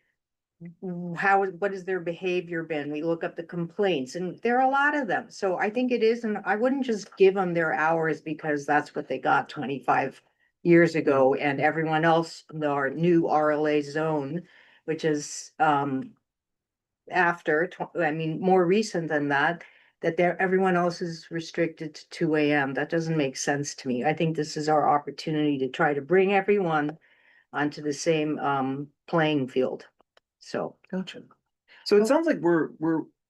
what has their behavior been? We look up the complaints, and there are a lot of them. So I think it is, and I wouldn't just give them their hours because that's what they got 25 years ago, and everyone else, our new RLA zone, which is more recent than that everyone else is restricted to 2 AM. That doesn't make sense to me. I think this is our opportunity to try to bring everyone onto the same playing field. So. Gotcha. So it sounds like we're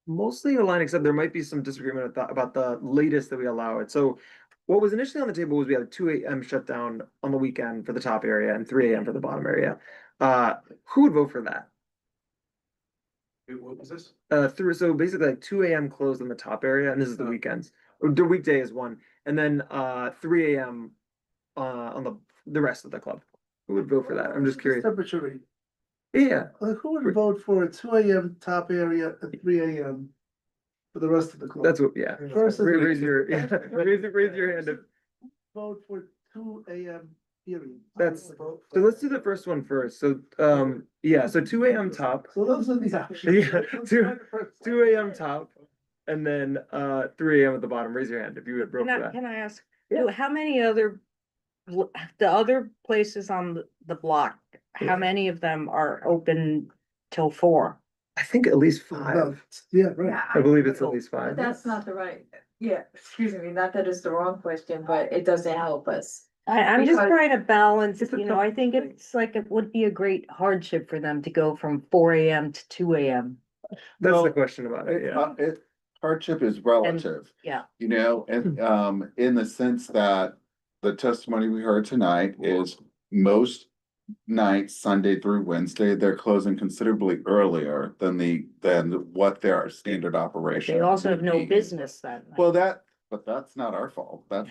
mostly aligned, except there might be some disagreement about the latest that we allow it. So what was initially on the table was we had a 2 AM shutdown on the weekend for the top area and 3 AM for the bottom area. Who would vote for that? What was this? So basically like 2 AM closed in the top area, and this is the weekends. The weekday is 1, and then 3 AM on the rest of the club. Who would vote for that? I'm just curious. Temperature read. Yeah. Who would vote for a 2 AM top area and 3 AM for the rest of the club? That's what, yeah. First, Raise your hand. Vote for 2 AM period. So let's do the first one first. So, yeah, so 2 AM top. So those are the options. Yeah, 2 AM top, and then 3 AM at the bottom. Raise your hand if you would vote for that. Can I ask, how many the other places on the block, how many of them are open till 4? I think at least 5. Yeah, right. I believe it's at least 5. That's not the right, excuse me, not that it's the wrong question, but it doesn't help us. I'm just Because- trying to balance, I think it's like, it would be a great hardship for them to go from 4 AM to 2 AM. That's the question about it, yeah. Hardship is relative. Yeah. You know, and in the sense that the testimony we heard tonight is most nights, Sunday through Wednesday, they're closing considerably earlier than what their standard operation. They also have no would be. business then. Well, but that's not our fault. That's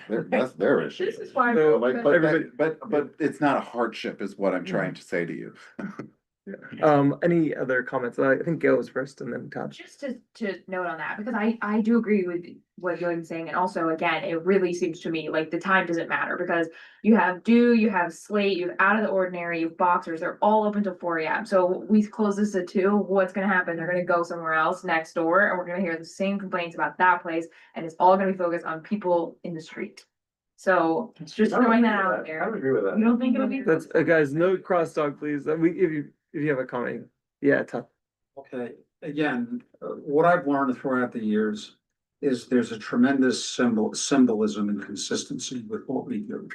their issue. This is why. So, like, but it's not a hardship is what I'm trying to say to you. Any other comments? I think Gail was first and then Todd. Just to note on that, because I do agree with what you're saying, and also, again, it really seems to me like the time doesn't matter, because you have you have Slate, you have Out of the Ordinary, you have Boxers, they're all open till 4 AM. So we close this at 2, what's gonna happen? They're gonna go somewhere else next door, and we're gonna hear the same complaints about that place, and it's all gonna be focused on people in the street. So just throwing that out there. I would agree with that. You don't think it'll be? That's, guys, no crosstalk, please. If you have a comment, yeah, Todd. Okay, again, what I've learned throughout the years is there's a tremendous symbolism and consistency with what we do.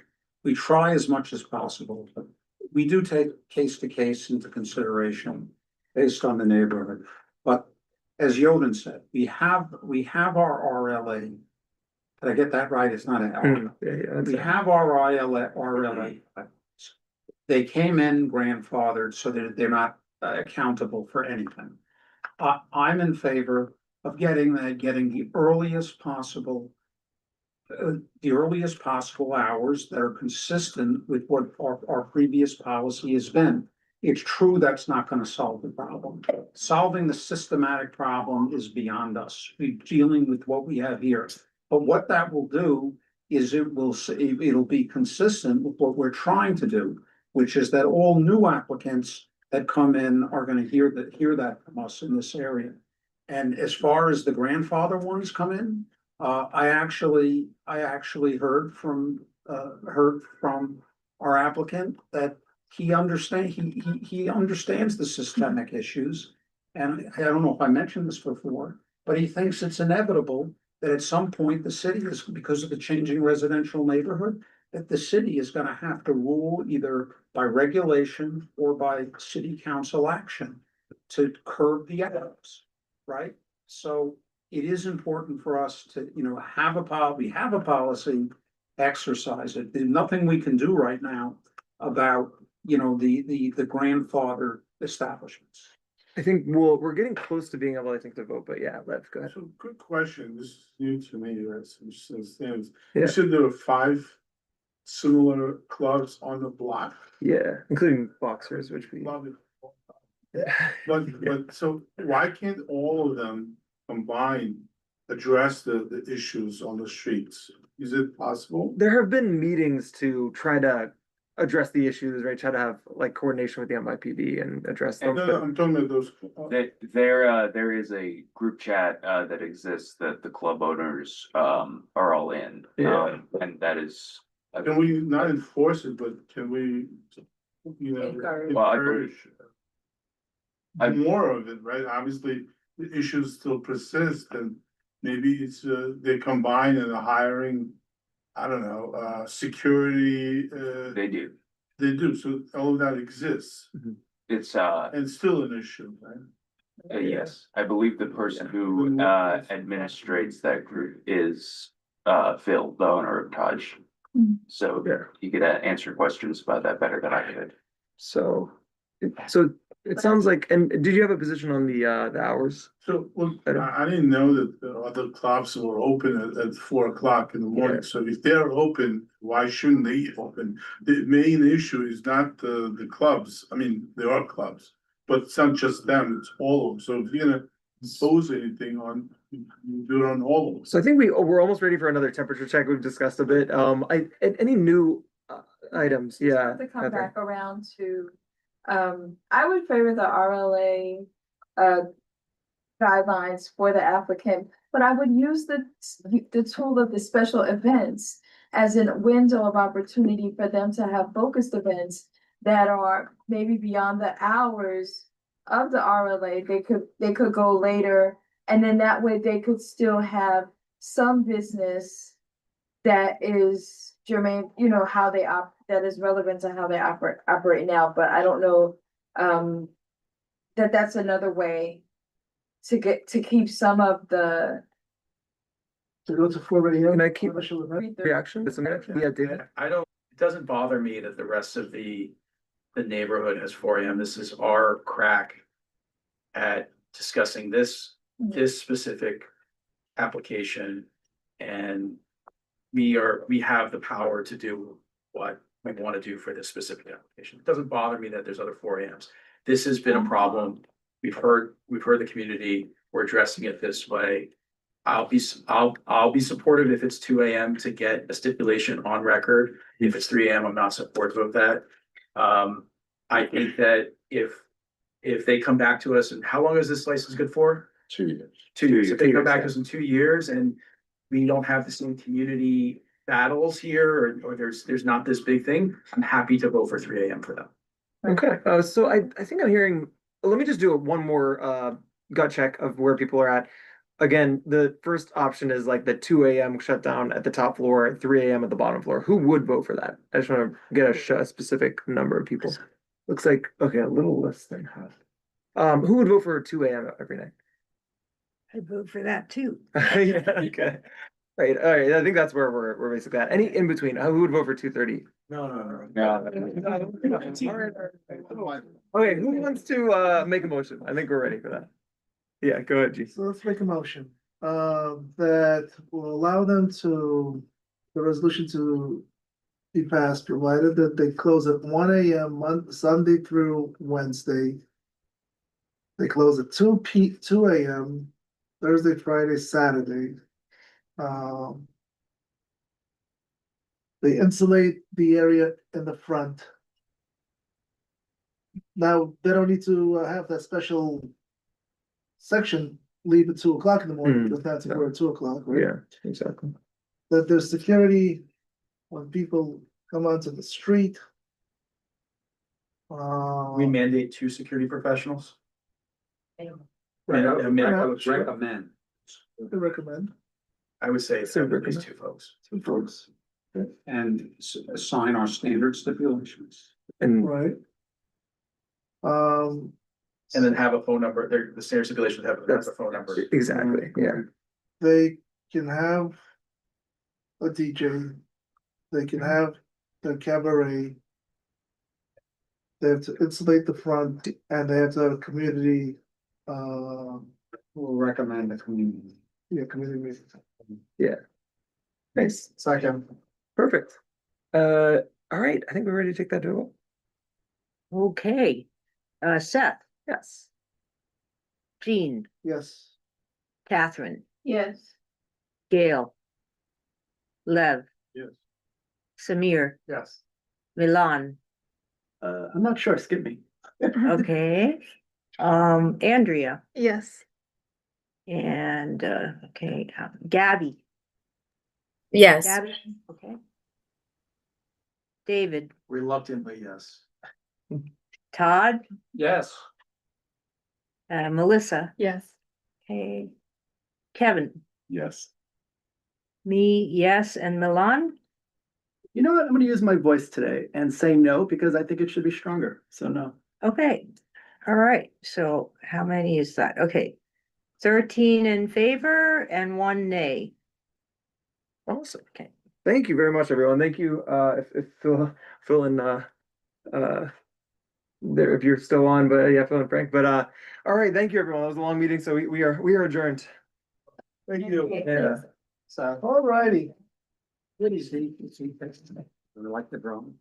We try as much as possible, but we do take case to case into consideration based on the neighborhood. But as Yoden said, we have our RLA. Did I get that right? It's not an L. We have our RLA. They came in grandfathered, so they're not accountable for anything. I'm in favor of getting the earliest possible hours that are consistent with what our previous policy has been. It's true that's not gonna solve the problem. Solving the systematic problem is beyond us. We're dealing with what we have here. But what that will do is it'll be consistent with what we're trying to do, which is that all new applicants that come in are gonna hear that from us in this area. And as far as the grandfather ones come in, I actually heard from our applicant that he understands the systemic issues. And I don't know if I mentioned this before, but he thinks it's inevitable that at some point the city is, because of the changing residential neighborhood, that the city is gonna have to rule either by regulation or by city council action to curb the items, right? So it is important for us to, have we have a policy, exercise it. There's nothing we can do right now about, the grandfather establishments. I think we're getting close to being able, I think, to vote, but yeah, let's go ahead. So good question. This is new to me, right? Since things. Yeah. You said there were 5 similar clubs on the block. Yeah, including boxers, which we. Love it. Yeah. But so why can't all of them combined address the issues on the streets? Is it possible? There have been meetings to try to address the issues, right? Try to have like coordination with the NYPD and address them. No, I'm talking about those. There is a group chat that exists that the club owners are all in. Yeah. And that is. Can we not enforce it, but can we, Well, encourage more of it, right? Obviously, the issues still persist and maybe it's, they combine and are hiring, I don't know, security. They do. They do, so all of that exists. It's And it's still an issue, right? yes, I believe the person who administrates that group is Phil, the owner of Taj. So you could answer questions about that better than I could. So it sounds like, and did you have a position on the hours? So, well, I didn't know that the other clubs were open at 4 o'clock in the morning, Yeah. so if they're open, why shouldn't they open? The main issue is not the clubs, I mean, there are clubs, but it's not just them, it's all of them, so if you're gonna impose anything on, you do it on all of them. So I think we're almost ready for another temperature check. We've discussed a bit. Any new items? Yeah. To come Heather. back around to, I would favor the RLA, guidelines for the applicant, but I would use the tool of the special events as a window of opportunity for them to have focused events that are maybe beyond the hours of the RLA. They could go later, and then that way they could still have some business that is germane, how they that is relevant to how they operate now, but I don't know, that's another way to keep some of the. To go to 4 AM. Can I keep commercial event? reaction? Yeah, David. It doesn't bother me that the rest of the neighborhood has 4 AM. This is our crack at discussing this specific application. And we have the power to do what we want to do for this specific application. It doesn't bother me that there's other 4 AMs. This has been a problem. We've heard the community. We're addressing it this way. I'll be supportive if it's 2 AM to get a stipulation on record. If it's 3 AM, I'm not supportive of that. I think that if they come back to us, and how long is this license good for? 2 years. 2 years. If they come back to us in 2 years and we don't have the same community battles here, or there's not this big thing, I'm happy to vote for 3 AM for them. Okay, so I think I'm hearing, let me just do one more gut check of where people are at. Again, the first option is like the 2 AM shutdown at the top floor, 3 AM at the bottom floor. Who would vote for that? I just want to get a specific number of people. Looks like, okay, a little less than half. Who would vote for 2 AM every night? I'd vote for that too. Yeah, okay. Right, all right, I think that's where we're basically at. Any in between, who would vote for 2:30? No. Okay, who wants to make a motion? I think we're ready for that. Yeah, go ahead, G. So let's make a motion, that will allow them to, the resolution to be passed, provided that they close at 1 a.m. Sunday through Wednesday. They close at 2 a.m. Thursday, Friday, Saturday. They insulate the area in the front. Now, they don't need to have that special section leave at 2 o'clock in the morning, Mm, if that's for at 2 o'clock, right? Yeah, exactly. That there's security when people come onto the street. We mandate 2 security professionals. Right, I Yeah, would sure. recommend. I recommend I would say it's at least 2 folks. 2 folks, And assign our standard stipulations. And right? And then have a phone number, the standard stipulations have a phone number. exactly, yeah. They can have a DJ, they can have the cabaret. They have to insulate the front and they have to have a community, We'll recommend the community. yeah, community meeting. Yeah. Nice, Second. perfect. All right, I think we're ready to take that to a vote. Okay, Seth, Yes. Jean, Yes. Catherine, Yes. Gail, Lev, Yes. Samir, Yes. Milan, I'm not sure, skip me. okay. Andrea Yes. and, okay, Gabby. Yes. Gabby, okay. David, Reluctantly, yes. Todd, Yes. Melissa, Yes. okay. Kevin, Yes. me, yes, and Milan? You know what? I'm gonna use my voice today and say no, because I think it should be stronger, so no. Okay, all right, so how many is that? Okay. 13 in favor and 1 nay. Awesome. Okay. Thank you very much, everyone. Thank you, if Phil and, there, if you're still on, but yeah, Phil and Frank, but, all right, thank you, everyone. That was a long meeting, so we are adjourned. Thank you. Yeah. All righty. Good easy. I like the drum.